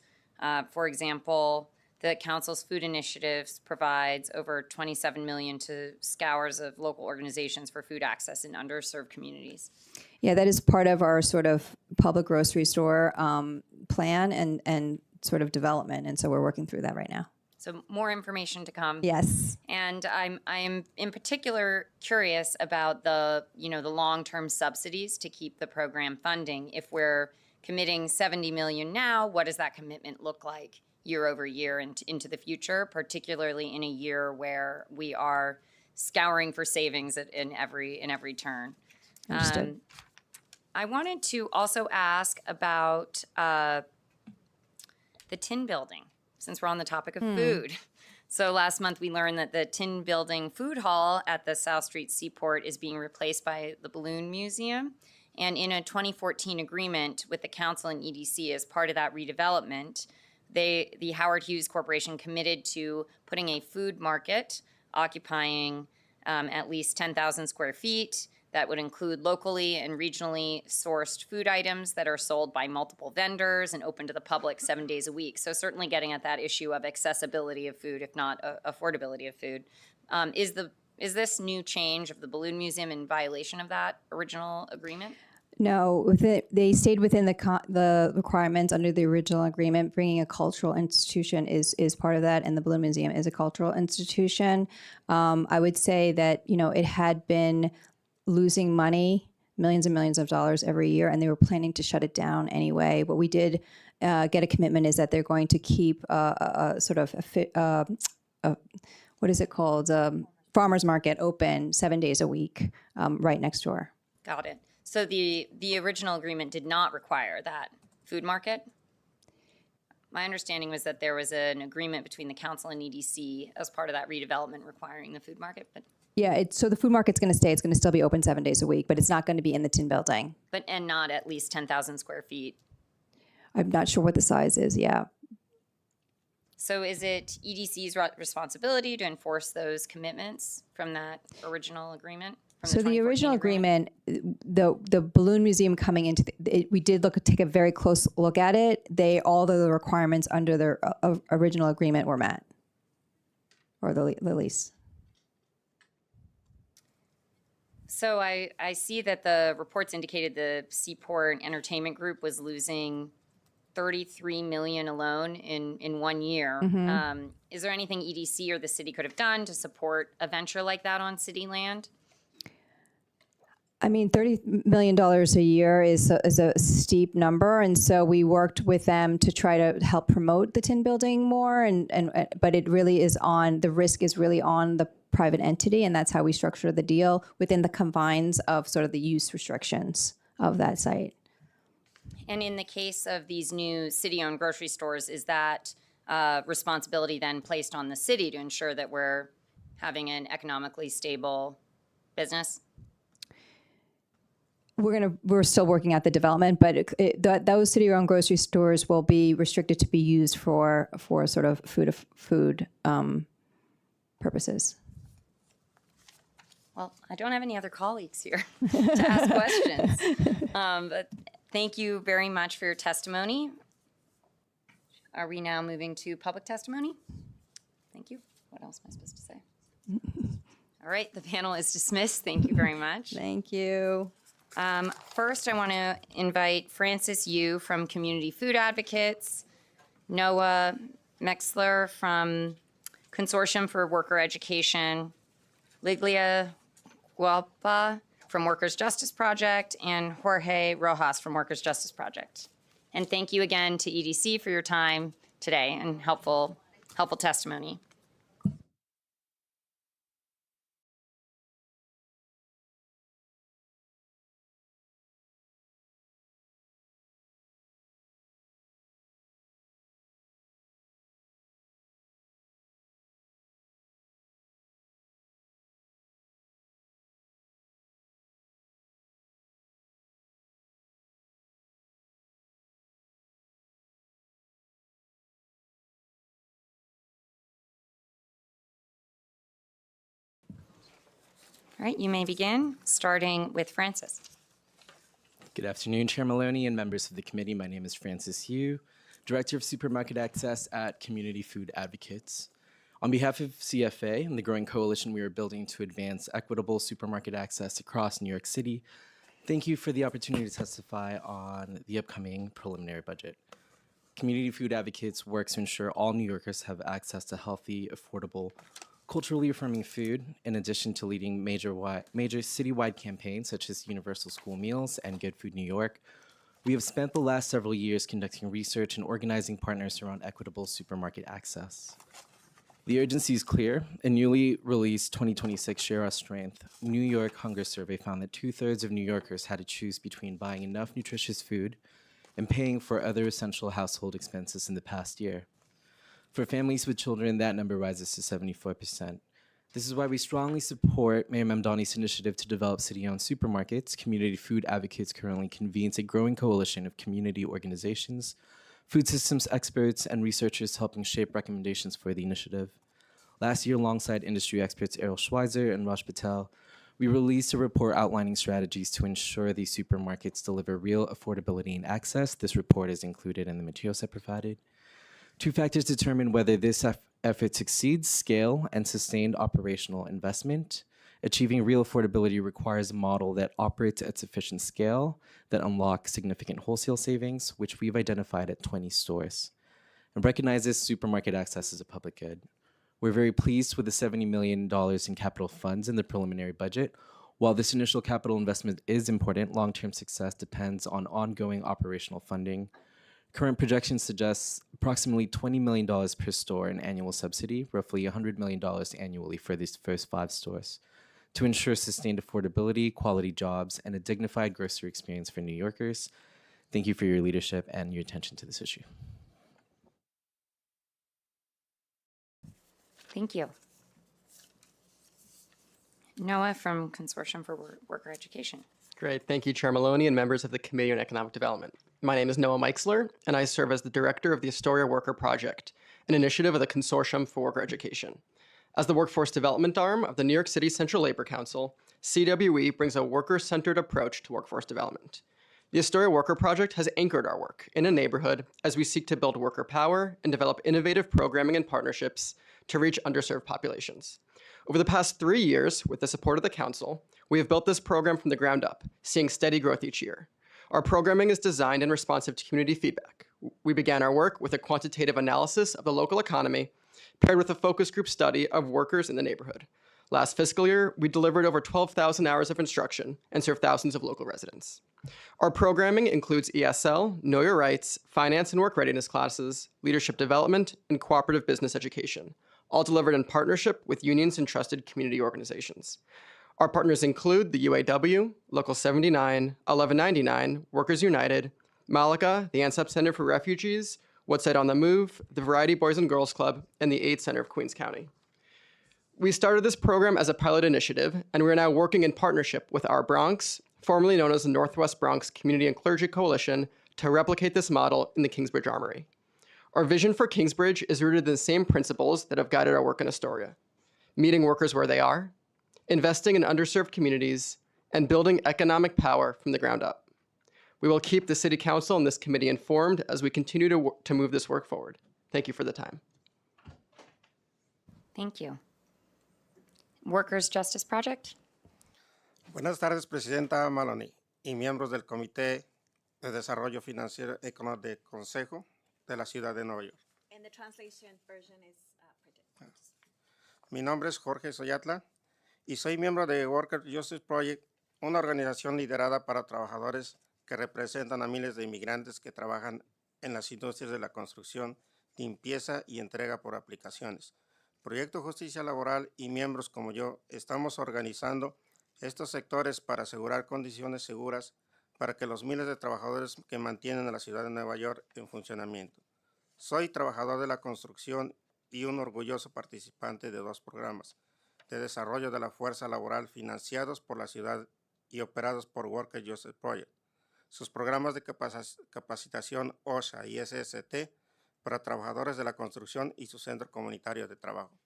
[SPEAKER 1] For example, the council's food initiatives provides over 27 million to scours of local organizations for food access in underserved communities.
[SPEAKER 3] Yeah, that is part of our sort of public grocery store plan and sort of development. And so we're working through that right now.
[SPEAKER 1] So more information to come.
[SPEAKER 3] Yes.
[SPEAKER 1] And I'm in particular curious about the long-term subsidies to keep the program funding. If we're committing 70 million now, what does that commitment look like year over year and into the future, particularly in a year where we are scouring for savings in every turn?
[SPEAKER 3] Understood.
[SPEAKER 1] I wanted to also ask about the Tin Building, since we're on the topic of food. So last month we learned that the Tin Building food hall at the South Street Seaport is being replaced by the Balloon Museum. And in a 2014 agreement with the council and EDC as part of that redevelopment, the Howard Hughes Corporation committed to putting a food market occupying at least 10,000 square feet. That would include locally and regionally sourced food items that are sold by multiple vendors and open to the public 7 days a week. So certainly getting at that issue of accessibility of food, if not affordability of food. Is this new change of the Balloon Museum in violation of that original agreement?
[SPEAKER 3] No, they stayed within the requirements under the original agreement. Bringing a cultural institution is part of that, and the Balloon Museum is a cultural institution. I would say that it had been losing money, millions and millions of dollars every year, and they were planning to shut it down anyway. What we did get a commitment is that they're going to keep a what is it called? Farmers market open 7 days a week right next door.
[SPEAKER 1] Got it. So the original agreement did not require that food market? My understanding was that there was an agreement between the council and EDC as part of that redevelopment requiring the food market, but
[SPEAKER 3] Yeah, so the food market's going to stay. It's going to still be open 7 days a week, but it's not going to be in the Tin Building.
[SPEAKER 1] and not at least 10,000 square feet.
[SPEAKER 3] I'm not sure what the size is, yeah.
[SPEAKER 1] So is it EDC's responsibility to enforce those commitments from that original agreement?
[SPEAKER 3] So the original agreement, the Balloon Museum coming into we did take a very close look at it. All the requirements under their original agreement were met, or the lease.
[SPEAKER 1] So I see that the reports indicated the Seaport Entertainment Group was losing 33 million alone in 1 year. Is there anything EDC or the city could have done to support a venture like that on city land?
[SPEAKER 3] I mean, $30 million a year is a steep number, and so we worked with them to try to help promote the Tin Building more. But it really is the risk is really on the private entity, and that's how we structure the deal within the confines of sort of the use restrictions of that site.
[SPEAKER 1] And in the case of these new city-owned grocery stores, is that responsibility then placed on the city to ensure that we're having an economically stable business?
[SPEAKER 3] We're still working out the development, but those city-owned grocery stores will be restricted to be used for sort of food purposes.
[SPEAKER 1] Well, I don't have any other colleagues here to ask questions, but thank you very much for your testimony. Are we now moving to public testimony? Thank you. What else am I supposed to say? All right, the panel is dismissed. Thank you very much.
[SPEAKER 3] Thank you.
[SPEAKER 1] First, I want to invite Francis Yu from Community Food Advocates, Noah Mexler from Consortium for Worker Education, Liglia Gualpa from Workers' Justice Project, and Jorge Rojas from Workers' Justice Project. And thank you again to EDC for your time today and helpful testimony. All right, you may begin, starting with Francis.
[SPEAKER 14] Good afternoon, Chair Maloney and members of the committee. My name is Francis Yu Director of Supermarket Access at Community Food Advocates. On behalf of CFA and the growing coalition we are building to advance equitable supermarket access across New York City, thank you for the opportunity to testify on the upcoming preliminary budget. Community Food Advocates works to ensure all New Yorkers have access to healthy, affordable, culturally affirming food, in addition to leading major citywide campaigns such as Universal School Meals and Good Food New York. We have spent the last several years conducting research and organizing partners around equitable supermarket access. The urgency is clear. A newly released 2026 Share Our Strength New York Hunger Survey found that 2/3 of New Yorkers had to choose between buying enough nutritious food and paying for other essential household expenses in the past year. For families with children, that number rises to 74%. This is why we strongly support Mayor Mamdani's initiative to develop city-owned supermarkets. Community Food Advocates currently convenes a growing coalition of community organizations, food systems experts, and researchers helping shape recommendations for the initiative. Last year, alongside industry experts Errol Schweizer and Raj Patel, we released a report outlining strategies to ensure these supermarkets deliver real affordability and access. This report is included in the materials I provided. 2 factors determine whether this effort succeeds: scale and sustained operational investment. Achieving real affordability requires a model that operates at sufficient scale, that unlocks significant wholesale savings, which we've identified at 20 stores, and recognizes supermarket access as a public good. We're very pleased with the $70 million in capital funds in the preliminary budget. While this initial capital investment is important, long-term success depends on ongoing operational funding. Current projections suggest approximately $20 million per store in annual subsidy, roughly $100 million annually for these first 5 stores, to ensure sustained affordability, quality jobs, and a dignified grocery experience for New Yorkers. Thank you for your leadership and your attention to this issue.
[SPEAKER 1] Thank you. Noah from Consortium for Worker Education.
[SPEAKER 15] Great. Thank you, Chair Maloney and members of the Committee on Economic Development. My name is Noah Meixler, and I serve as the director of the Astoria Worker Project, an initiative of the Consortium for Worker Education. As the workforce development arm of the New York City Central Labor Council, CWE brings a worker-centered approach to workforce development. The Astoria Worker Project has anchored our work in a neighborhood as we seek to build worker power and develop innovative programming and partnerships to reach underserved populations. Over the past 3 years, with the support of the council, we have built this program from the ground up, seeing steady growth each year. Our programming is designed and responsive to community feedback. We began our work with a quantitative analysis of the local economy, paired with a focus group study of workers in the neighborhood. Last fiscal year, we delivered over 12,000 hours of instruction and served thousands of local residents. Our programming includes ESL, Know Your Rights, finance and work readiness classes, leadership development, and cooperative business education, all delivered in partnership with unions and trusted community organizations. Our partners include the UAW, Local 79, 1199, Workers United, Malika, the ANSEP Center for Refugees, Woodside on the Move, the Variety Boys and Girls Club, and the AIDS Center of Queens County. We started this program as a pilot initiative, and we're now working in partnership with Our Bronx, formerly known as the Northwest Bronx Community and Clergy Coalition, to replicate this model in the Kingsbridge Armory. Our vision for Kingsbridge is rooted in the same principles that have guided our work in Astoria: meeting workers where they are, investing in underserved communities, and building economic power from the ground up. We will keep the City Council and this committee informed as we continue to move this work forward. Thank you for the time.
[SPEAKER 1] Thank you. Workers Justice Project.
[SPEAKER 16] Buenas tardes, Presidenta Maloney y miembros del Comité de Desarrollo Financiero Económico del Consejo de la Ciudad de Nueva York.
[SPEAKER 17] And the translation version is printed.
[SPEAKER 16] Mi nombre es Jorge Soyatla y soy miembro de Worker Justice Project, una organización liderada para trabajadores que representan a miles de inmigrantes que trabajan en las industrias de la construcción, limpieza y entrega por aplicaciones. Proyecto Justicia Laboral y miembros como yo estamos organizando estos sectores para asegurar condiciones seguras para que los miles de trabajadores que mantienen a la ciudad de Nueva York en funcionamiento. Soy trabajador de la construcción y un orgulloso participante de 2 programas de desarrollo de la fuerza laboral financiados por la ciudad y operados por Worker Justice Project. Sus programas de capacitación OSHA y SST para trabajadores de la construcción y su centro comunitario de trabajo.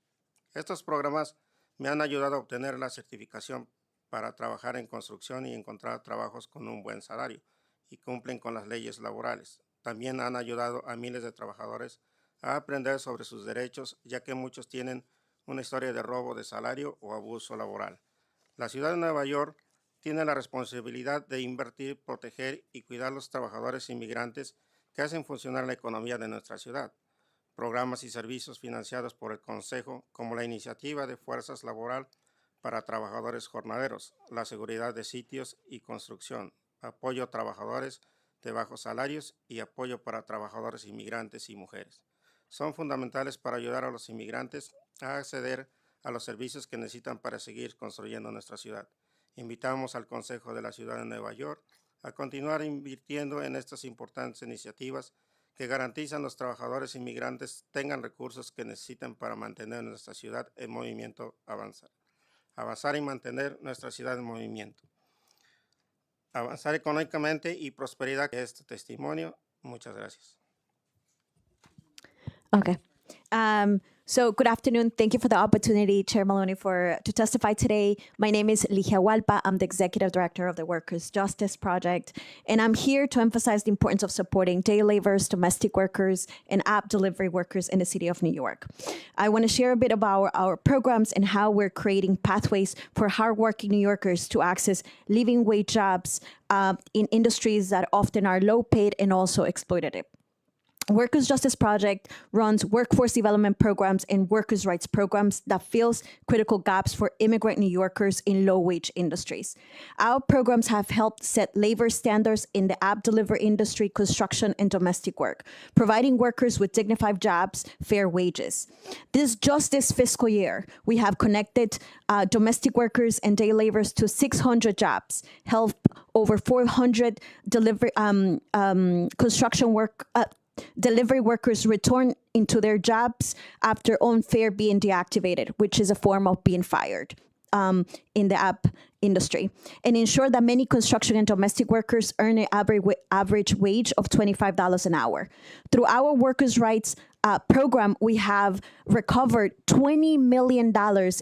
[SPEAKER 16] Estos programas me han ayudado a obtener la certificación para trabajar en construcción y encontrar trabajos con un buen salario y cumplen con las leyes laborales. también han ayudado a miles de trabajadores a aprender sobre sus derechos, ya que muchos tienen una historia de robo de salario o abuso laboral. La ciudad de Nueva York tiene la responsabilidad de invertir, proteger y cuidar a los trabajadores inmigrantes que hacen funcionar la economía de nuestra ciudad. Programas y servicios financiados por el Consejo, como la iniciativa de fuerzas laboral para trabajadores jornaleros, la seguridad de sitios y construcción, apoyo a trabajadores de bajos salarios y apoyo para trabajadores inmigrantes y mujeres. Son fundamentales para ayudar a los inmigrantes a acceder a los servicios que necesitan para seguir construyendo nuestra ciudad. Invitamos al Consejo de la Ciudad de Nueva York a continuar invirtiendo en estas importantes iniciativas que garantizan a los trabajadores inmigrantes tengan recursos que necesitan para mantener nuestra ciudad en movimiento, avanzar y mantener nuestra ciudad en movimiento. Avanzar económicamente y prosperidad, que es este testimonio. Muchas gracias.
[SPEAKER 18] Okay. So good afternoon. Thank you for the opportunity, Chair Maloney, to testify today. My name is Ligia Hualpa. I'm the Executive Director of the Workers' Justice Project, and I'm here to emphasize the importance of supporting day laborers, domestic workers, and app delivery workers in the city of New York. I want to share a bit about our programs and how we're creating pathways for hardworking New Yorkers to access living wage jobs in industries that often are low paid and also exploitative. Workers' Justice Project runs workforce development programs and workers' rights programs that fills critical gaps for immigrant New Yorkers in low-wage industries. Our programs have helped set labor standards in the app delivery industry, construction, and domestic work, providing workers with dignified jobs, fair wages. Just this fiscal year, we have connected domestic workers and day laborers to 600 jobs, helped over 400 delivery workers return into their jobs after unfair being deactivated, which is a form of being fired in the app industry, and ensure that many construction and domestic workers earn an average wage of $25 an hour. Through our workers' rights program, we have recovered $20 million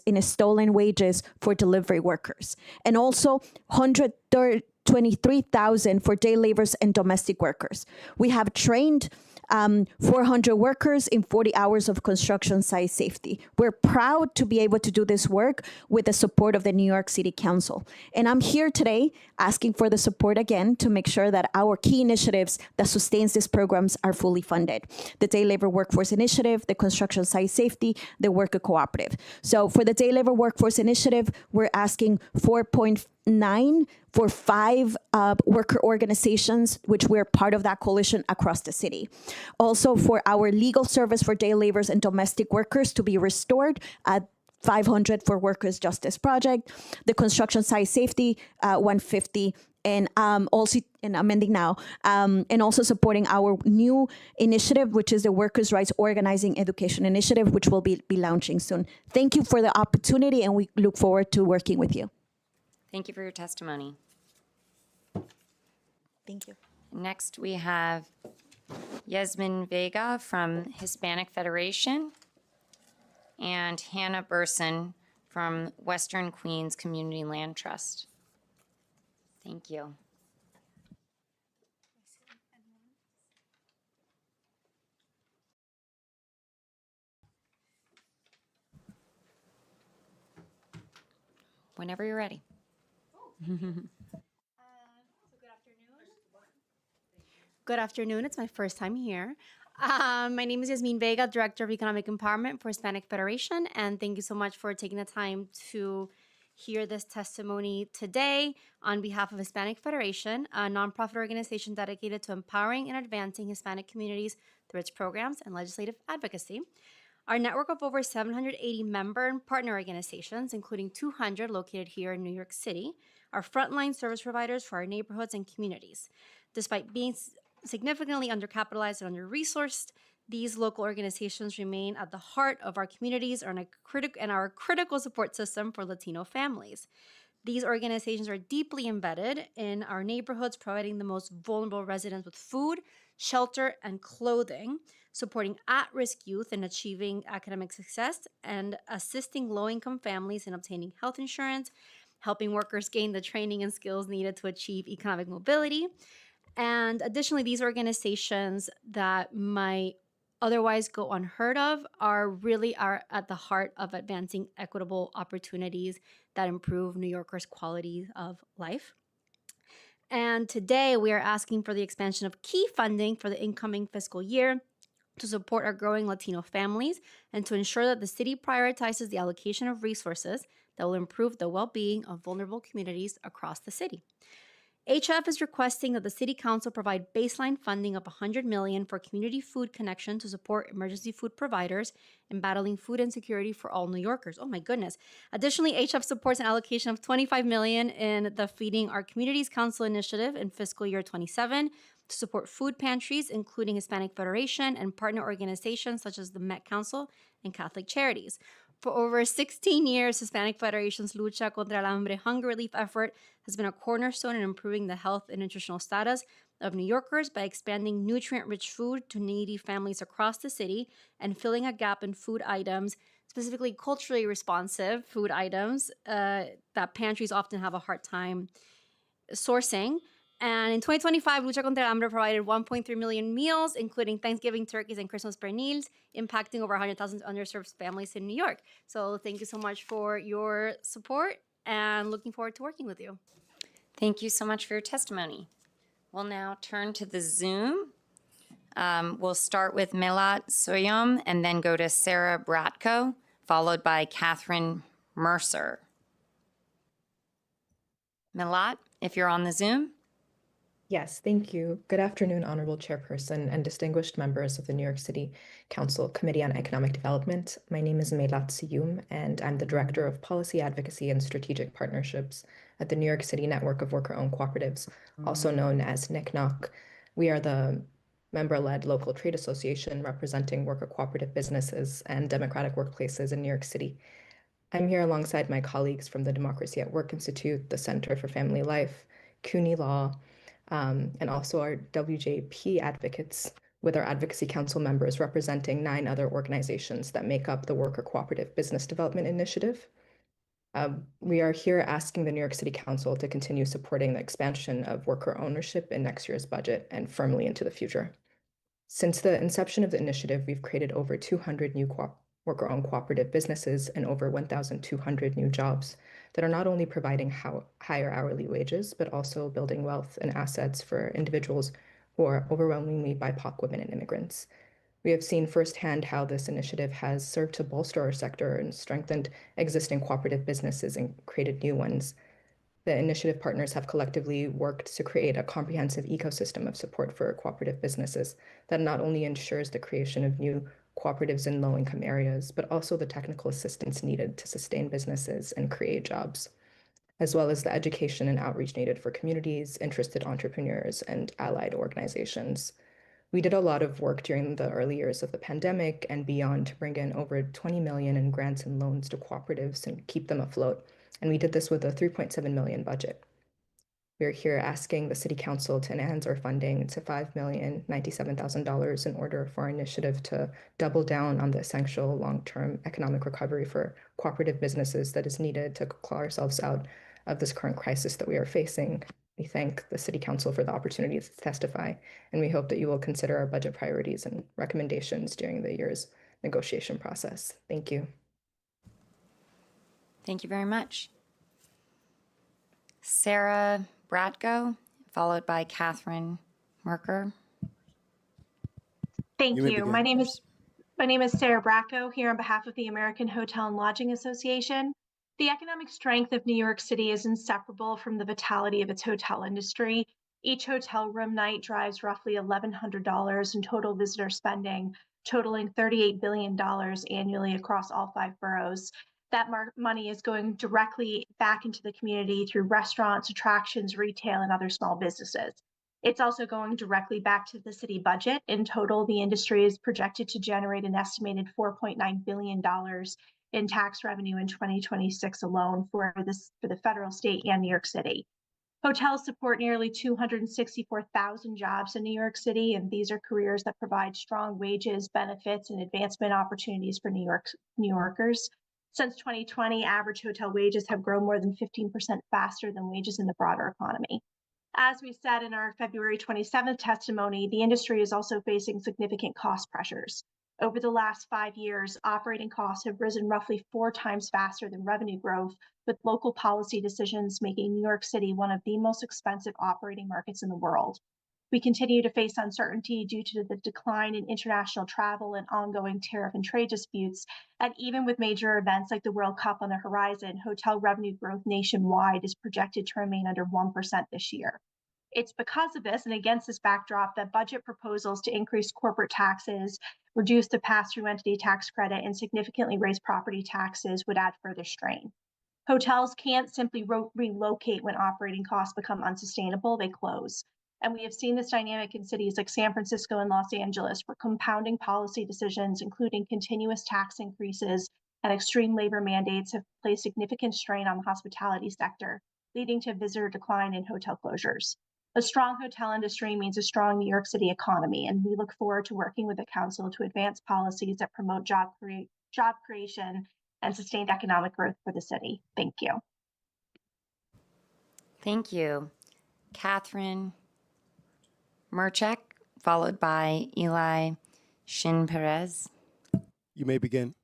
[SPEAKER 18] in stolen wages for delivery workers, and also $123,000 for day laborers and domestic workers. We have trained 400 workers in 40 hours of construction site safety. We're proud to be able to do this work with the support of the New York City Council. And I'm here today asking for the support again to make sure that our key initiatives that sustains these programs are fully funded. The Day Labor Workforce Initiative, the Construction Site Safety, the Worker Cooperative. So for the Day Labor Workforce Initiative, we're asking 4.9 for 5 worker organizations, which we're part of that coalition across the city. Also for our legal service for day laborers and domestic workers to be restored at 500 for Workers' Justice Project, the Construction Site Safety, 150, and also, and I'm ending now, and also supporting our new initiative, which is the Workers' Rights Organizing Education Initiative, which will be launching soon. Thank you for the opportunity, and we look forward to working with you.
[SPEAKER 1] Thank you for your testimony.
[SPEAKER 18] Thank you.
[SPEAKER 1] Next, we have Yasmin Vega from Hispanic Federation and Hannah Burson from Western Queens Community Land Trust. Thank you. Whenever you're ready.
[SPEAKER 19] Good afternoon. It's my first time here. My name is Yasmin Vega, Director of Economic Empowerment for Hispanic Federation, and thank you so much for taking the time to hear this testimony today on behalf of Hispanic Federation, a nonprofit organization dedicated to empowering and advancing Hispanic communities through its programs and legislative advocacy. Our network of over 780 member and partner organizations, including 200 located here in New York City, are frontline service providers for our neighborhoods and communities. Despite being significantly undercapitalized and under-resourced, these local organizations remain at the heart of our communities and our critical support system for Latino families. These organizations are deeply embedded in our neighborhoods, providing the most vulnerable residents with food, shelter, and clothing, supporting at-risk youth in achieving academic success, and assisting low-income families in obtaining health insurance, helping workers gain the training and skills needed to achieve economic mobility, And additionally, these organizations that might otherwise go unheard of are at the heart of advancing equitable opportunities that improve New Yorkers' quality of life. And today we are asking for the expansion of key funding for the incoming fiscal year to support our growing Latino families and to ensure that the city prioritizes the allocation of resources that will improve the well-being of vulnerable communities across the city. HF is requesting that the City Council provide baseline funding of $100 million for Community Food Connection to support emergency food providers in battling food insecurity for all New Yorkers. Oh my goodness. Additionally, HF supports an allocation of $25 million in the Feeding Our Communities Council initiative in fiscal year 27 to support food pantries, including Hispanic Federation and partner organizations such as the Met Council and Catholic Charities. For over 16 years, Hispanic Federation's Lucha contra el Hambre hunger relief effort has been a cornerstone in improving the health and nutritional status of New Yorkers by expanding nutrient-rich food to needy families across the city and filling a gap in food items, specifically culturally responsive food items that pantries often have a hard time sourcing. And in 2025, Lucha contra el Hambre provided 1.3 million meals, including Thanksgiving turkeys and Christmas pernils, impacting over 100,000 underserved families in New York. So thank you so much for your support and looking forward to working with you.
[SPEAKER 1] Thank you so much for your testimony. We'll now turn to the Zoom. We'll start with Melat Soyom and then go to Sarah Bratko, followed by Catherine Mercer. Melat, if you're on the Zoom.
[SPEAKER 20] Yes, thank you. Good afternoon, Honorable Chairperson and distinguished members of the New York City Council Committee on Economic Development. My name is Melat Soyom, and I'm the Director of Policy Advocacy and Strategic Partnerships at the New York City Network of Worker-Owned Cooperatives, also known as NICNOC. We are the member-led local trade association representing worker cooperative businesses and democratic workplaces in New York City. I'm here alongside my colleagues from the Democracy at Work Institute, the Center for Family Life, CUNY Law, and also our WJP advocates with our Advocacy Council members representing 9 other organizations that make up the Worker Cooperative Business Development Initiative. We are here asking the New York City Council to continue supporting the expansion of worker ownership in next year's budget and firmly into the future. Since the inception of the initiative, we've created over 200 new worker-owned cooperative businesses and over 1,200 new jobs that are not only providing higher hourly wages, but also building wealth and assets for individuals who are overwhelmingly BIPOC women and immigrants. We have seen firsthand how this initiative has served to bolster our sector and strengthened existing cooperative businesses and created new ones. The initiative partners have collectively worked to create a comprehensive ecosystem of support for cooperative businesses that not only ensures the creation of new cooperatives in low-income areas, but also the technical assistance needed to sustain businesses and create jobs, as well as the education and outreach needed for communities, interested entrepreneurs, and allied organizations. We did a lot of work during the early years of the pandemic and beyond to bring in over 20 million in grants and loans to cooperatives and keep them afloat. And we did this with a $3.7 million budget. We're here asking the City Council to enhance our funding to $5,097,000 in order for our initiative to double down on the essential long-term economic recovery for cooperative businesses that is needed to claw ourselves out of this current crisis that we are facing. We thank the City Council for the opportunity to testify, and we hope that you will consider our budget priorities and recommendations during the year's negotiation process. Thank you.
[SPEAKER 1] Thank you very much. Sarah Bratko, followed by Catherine Mercer.
[SPEAKER 21] Thank you. My name is Sarah Bracco, here on behalf of the American Hotel and Lodging Association. The economic strength of New York City is inseparable from the vitality of its hotel industry. Each hotel room night drives roughly $1,100 in total visitor spending, totaling $38 billion annually across all 5 boroughs. That money is going directly back into the community through restaurants, attractions, retail, and other small businesses. It's also going directly back to the city budget. In total, the industry is projected to generate an estimated $4.9 billion in tax revenue in 2026 alone for the federal, state, and New York City. Hotels support nearly 264,000 jobs in New York City, and these are careers that provide strong wages, benefits, and advancement opportunities for New Yorkers. Since 2020, average hotel wages have grown more than 15% faster than wages in the broader economy. As we said in our February 27th testimony, the industry is also facing significant cost pressures. Over the last 5 years, operating costs have risen roughly 4 times faster than revenue growth, with local policy decisions making New York City one of the most expensive operating markets in the world. We continue to face uncertainty due to the decline in international travel and ongoing tariff and trade disputes. And even with major events like the World Cup on the horizon, hotel revenue growth nationwide is projected to remain under 1% this year. It's because of this and against this backdrop that budget proposals to increase corporate taxes, reduce the pass-through entity tax credit, and significantly raise property taxes would add further strain. Hotels can't simply relocate when operating costs become unsustainable, they close. And we have seen this dynamic in cities like San Francisco and Los Angeles, where compounding policy decisions, including continuous tax increases and extreme labor mandates, have placed significant strain on the hospitality sector, leading to visitor decline and hotel closures. A strong hotel industry means a strong New York City economy, and we look forward to working with the council to advance policies that promote job creation and sustained economic growth for the city. Thank you.
[SPEAKER 1] Thank you. Catherine Merchek, followed by Eli Shin-Perez.
[SPEAKER 2] You may begin.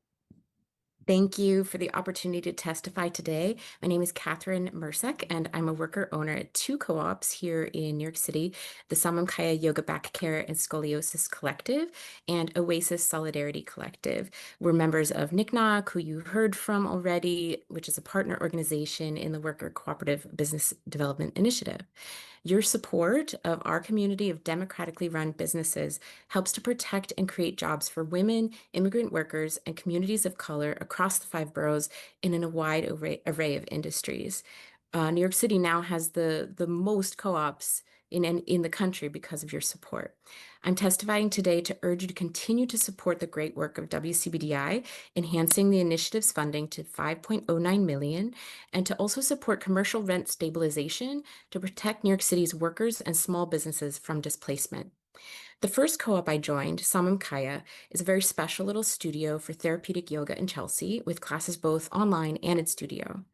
[SPEAKER 22] Thank you for the opportunity to testify today. My name is Catherine Mersek, and I'm a worker owner at 2 co-ops here in New York City, the Samam Kaya Yoga Back Care and Scoliosis Collective and Oasis Solidarity Collective. We're members of NCNOC, who you heard from already, which is a partner organization in the Worker Cooperative Business Development Initiative. Your support of our community of democratically run businesses helps to protect and create jobs for women, immigrant workers, and communities of color across the 5 boroughs in a wide array of industries. New York City now has the most co-ops in the country because of your support. I'm testifying today to urge you to continue to support the great work of WCBDI, enhancing the initiative's funding to $5.09 million, and to also support commercial rent stabilization to protect New York City's workers and small businesses from displacement. The first co-op I joined, Samam Kaya, is a very special little studio for therapeutic yoga in Chelsea, with classes both online and in studio.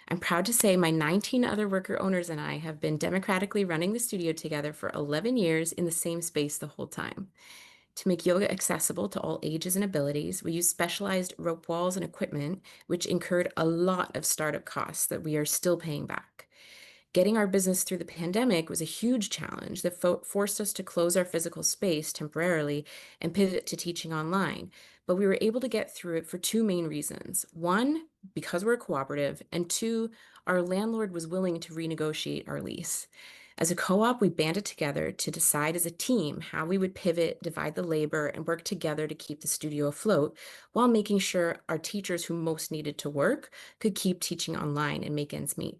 [SPEAKER 22] I'm proud to say my 19 other worker owners and I have been democratically running the studio together for 11 years in the same space the whole time. To make yoga accessible to all ages and abilities, we use specialized rope walls and equipment, which incurred a lot of startup costs that we are still paying back. Getting our business through the pandemic was a huge challenge that forced us to close our physical space temporarily and pivot to teaching online. But we were able to get through it for 2 main reasons. 1, because we're a cooperative, and 2, our landlord was willing to renegotiate our lease. As a co-op, we banded together to decide as a team how we would pivot, divide the labor, and work together to keep the studio afloat while making sure our teachers who most needed to work could keep teaching online and make ends meet.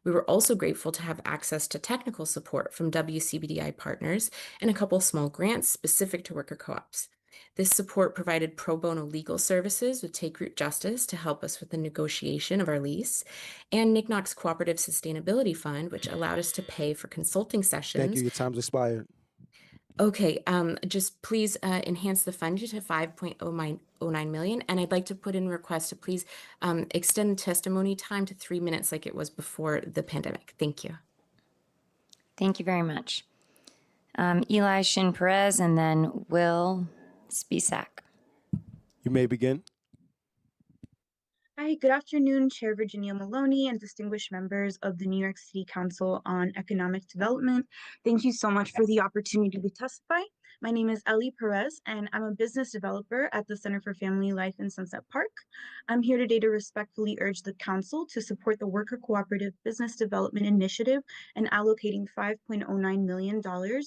[SPEAKER 22] We were also grateful to have access to technical support from WCBDI partners and a couple small grants specific to worker co-ops. This support provided pro bono legal services with Take Root Justice to help us with the negotiation of our lease, and NCNOC's Cooperative Sustainability Fund, which allowed us to pay for consulting sessions.
[SPEAKER 2] Thank you. Your time's expired.
[SPEAKER 22] Okay, just please enhance the fund to $5.09 million, and I'd like to put in a request to please extend the testimony time to 3 minutes like it was before the pandemic. Thank you.
[SPEAKER 1] Thank you very much. Eli Shin-Perez and then Will Spisak.
[SPEAKER 2] You may begin.
[SPEAKER 23] Hi, good afternoon, Chair Virginia Maloney and distinguished members of the New York City Council on Economic Development. Thank you so much for the opportunity to testify. My name is Ellie Perez, and I'm a business developer at the Center for Family Life in Sunset Park. I'm here today to respectfully urge the Council to support the Worker Cooperative Business Development Initiative and allocating $5.09 million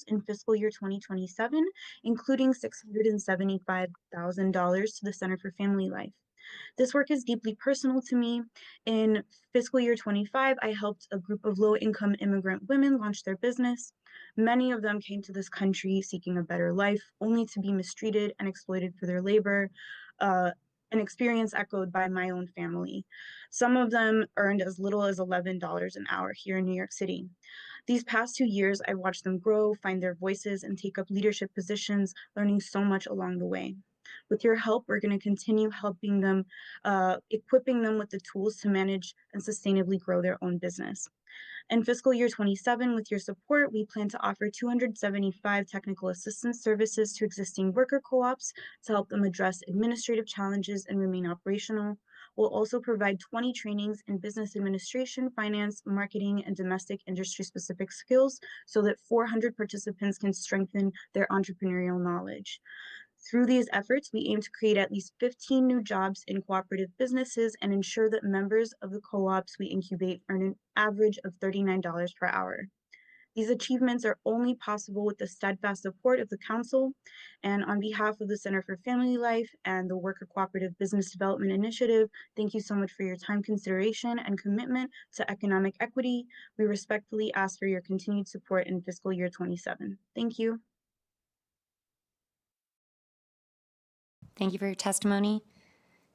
[SPEAKER 23] in fiscal year 2027, including $675,000 to the Center for Family Life. This work is deeply personal to me. In fiscal year 25, I helped a group of low-income immigrant women launch their business. Many of them came to this country seeking a better life, only to be mistreated and exploited for their labor, an experience echoed by my own family. Some of them earned as little as $11 an hour here in New York City. These past 2 years, I watched them grow, find their voices, and take up leadership positions, learning so much along the way. With your help, we're going to continue helping them, equipping them with the tools to manage and sustainably grow their own business. In fiscal year 27, with your support, we plan to offer 275 technical assistance services to existing worker co-ops to help them address administrative challenges and remain operational. We'll also provide 20 trainings in business administration, finance, marketing, and domestic industry-specific skills so that 400 participants can strengthen their entrepreneurial knowledge. Through these efforts, we aim to create at least 15 new jobs in cooperative businesses and ensure that members of the co-ops we incubate earn an average of $39 per hour. These achievements are only possible with the steadfast support of the Council, and on behalf of the Center for Family Life and the Worker Cooperative Business Development Initiative, thank you so much for your time, consideration, and commitment to economic equity. We respectfully ask for your continued support in fiscal year 27. Thank you.
[SPEAKER 1] Thank you for your testimony.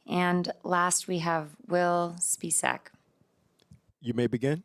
[SPEAKER 1] And last, we have Will Spisak.
[SPEAKER 2] You may begin.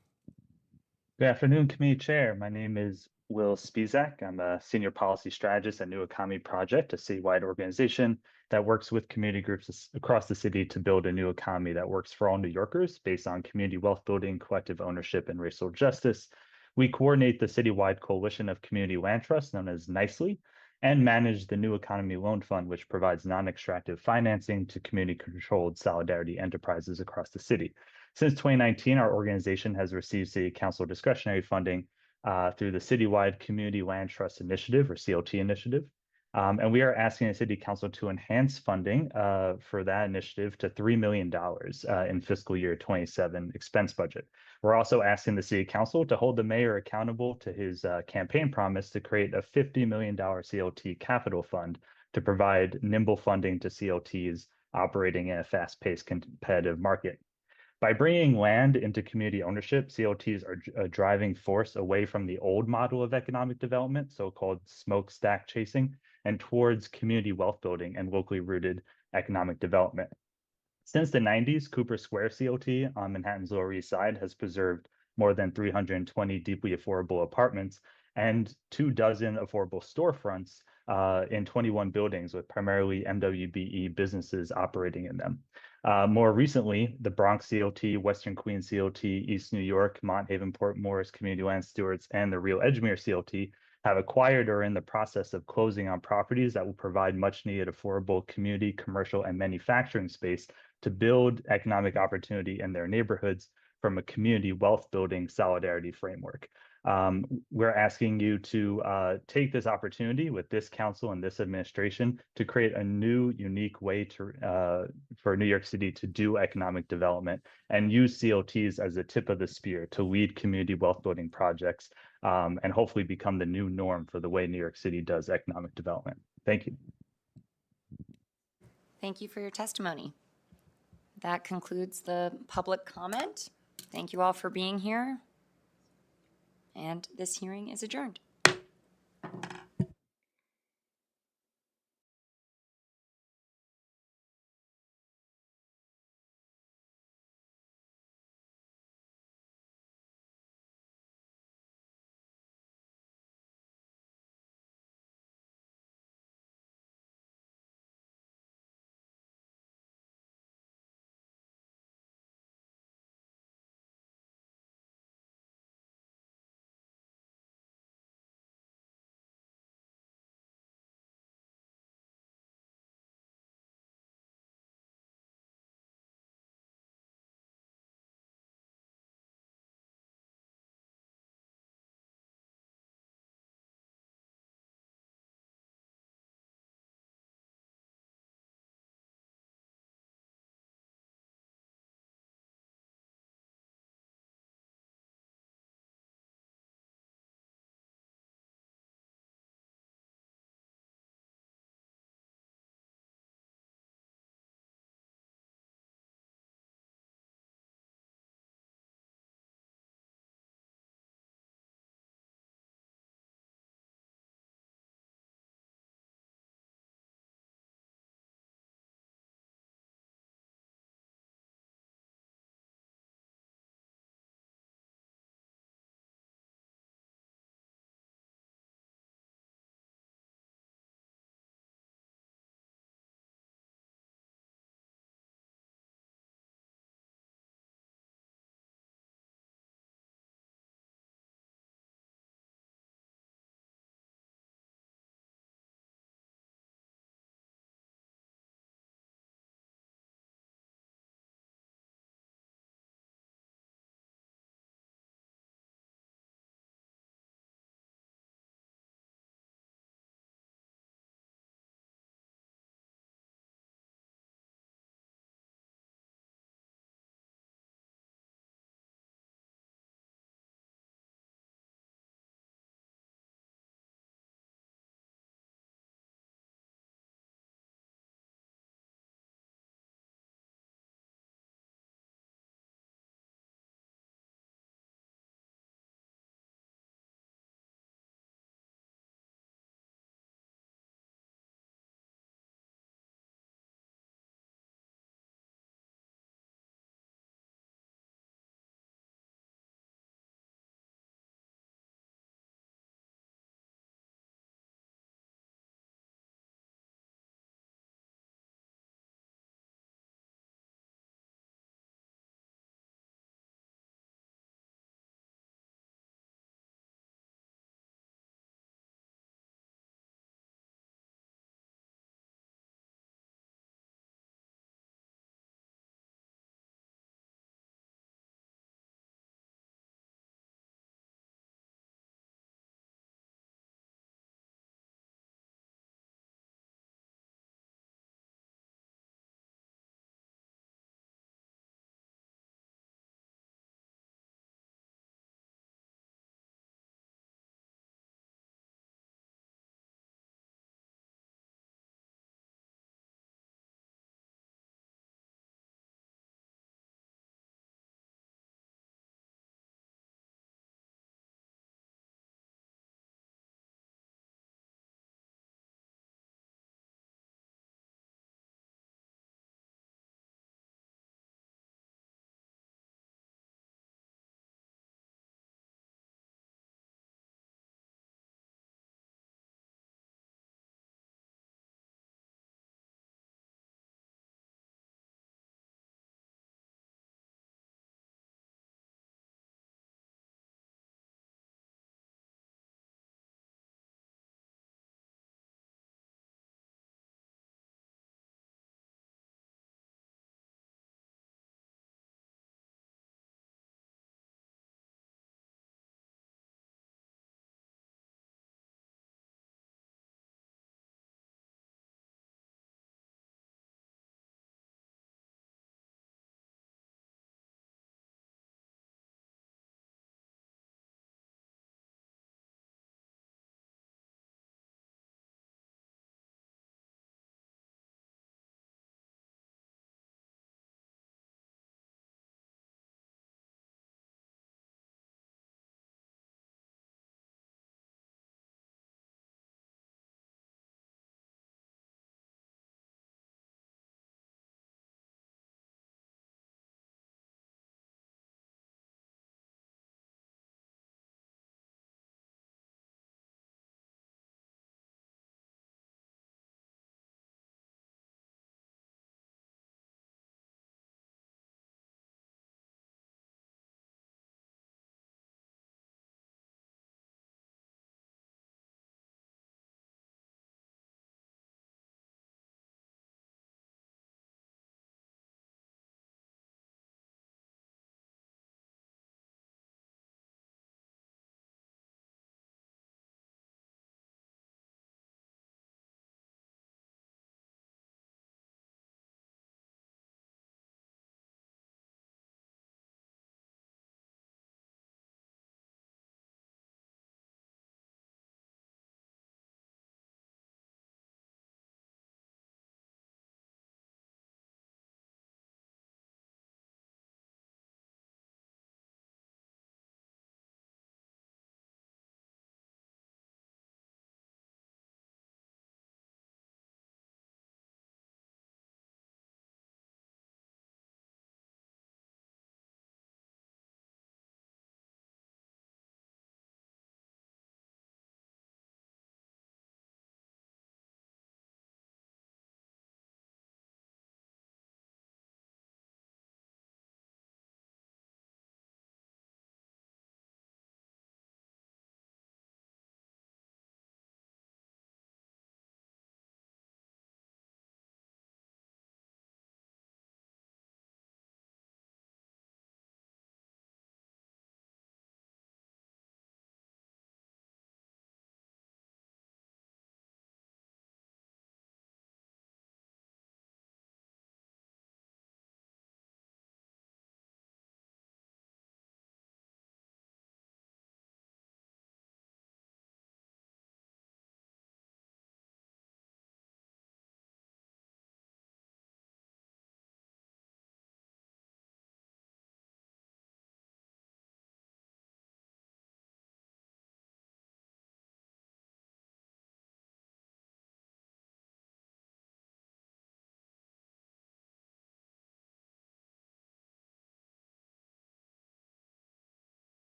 [SPEAKER 5] Good afternoon, Committee Chair. My name is Will Spisak. I'm a Senior Policy Strategist at New Economy Project, a citywide organization that works with community groups across the city to build a new economy that works for all New Yorkers based on community wealth building, collective ownership, and racial justice. We coordinate the citywide coalition of community land trusts known as NICELY and manage the New Economy Loan Fund, which provides non-extractive financing to community-controlled solidarity enterprises across the city. Since 2019, our organization has received City Council discretionary funding through the Citywide Community Land Trust Initiative, or CLT initiative. And we are asking the City Council to enhance funding for that initiative to $3 million in fiscal year 27 expense budget. We're also asking the City Council to hold the mayor accountable to his campaign promise to create a $50 million CLT capital fund to provide nimble funding to CLTs operating in a fast-paced competitive market. By bringing land into community ownership, CLTs are a driving force away from the old model of economic development, so-called smokestack chasing, and towards community wealth building and locally rooted economic development. Since the 90s, Cooper Square CLT on Manhattan's Lower East Side has preserved more than 320 deeply affordable apartments and 24 affordable storefronts in 21 buildings with primarily MWBE businesses operating in them. More recently, the Bronx CLT, Western Queens CLT, East New York, Mont Haven, Port Morris Community Land Stewards, and the Real Edgemere CLT have acquired or are in the process of closing on properties that will provide much needed affordable community, commercial, and manufacturing space to build economic opportunity in their neighborhoods from a community wealth building solidarity framework. We're asking you to take this opportunity with this council and this administration to create a new, unique way for New York City to do economic development and use CLTs as the tip of the spear to lead community wealth building projects and hopefully become the new norm for the way New York City does economic development. Thank you.
[SPEAKER 1] Thank you for your testimony. That concludes the public comment. Thank you all for being here. And this hearing is adjourned.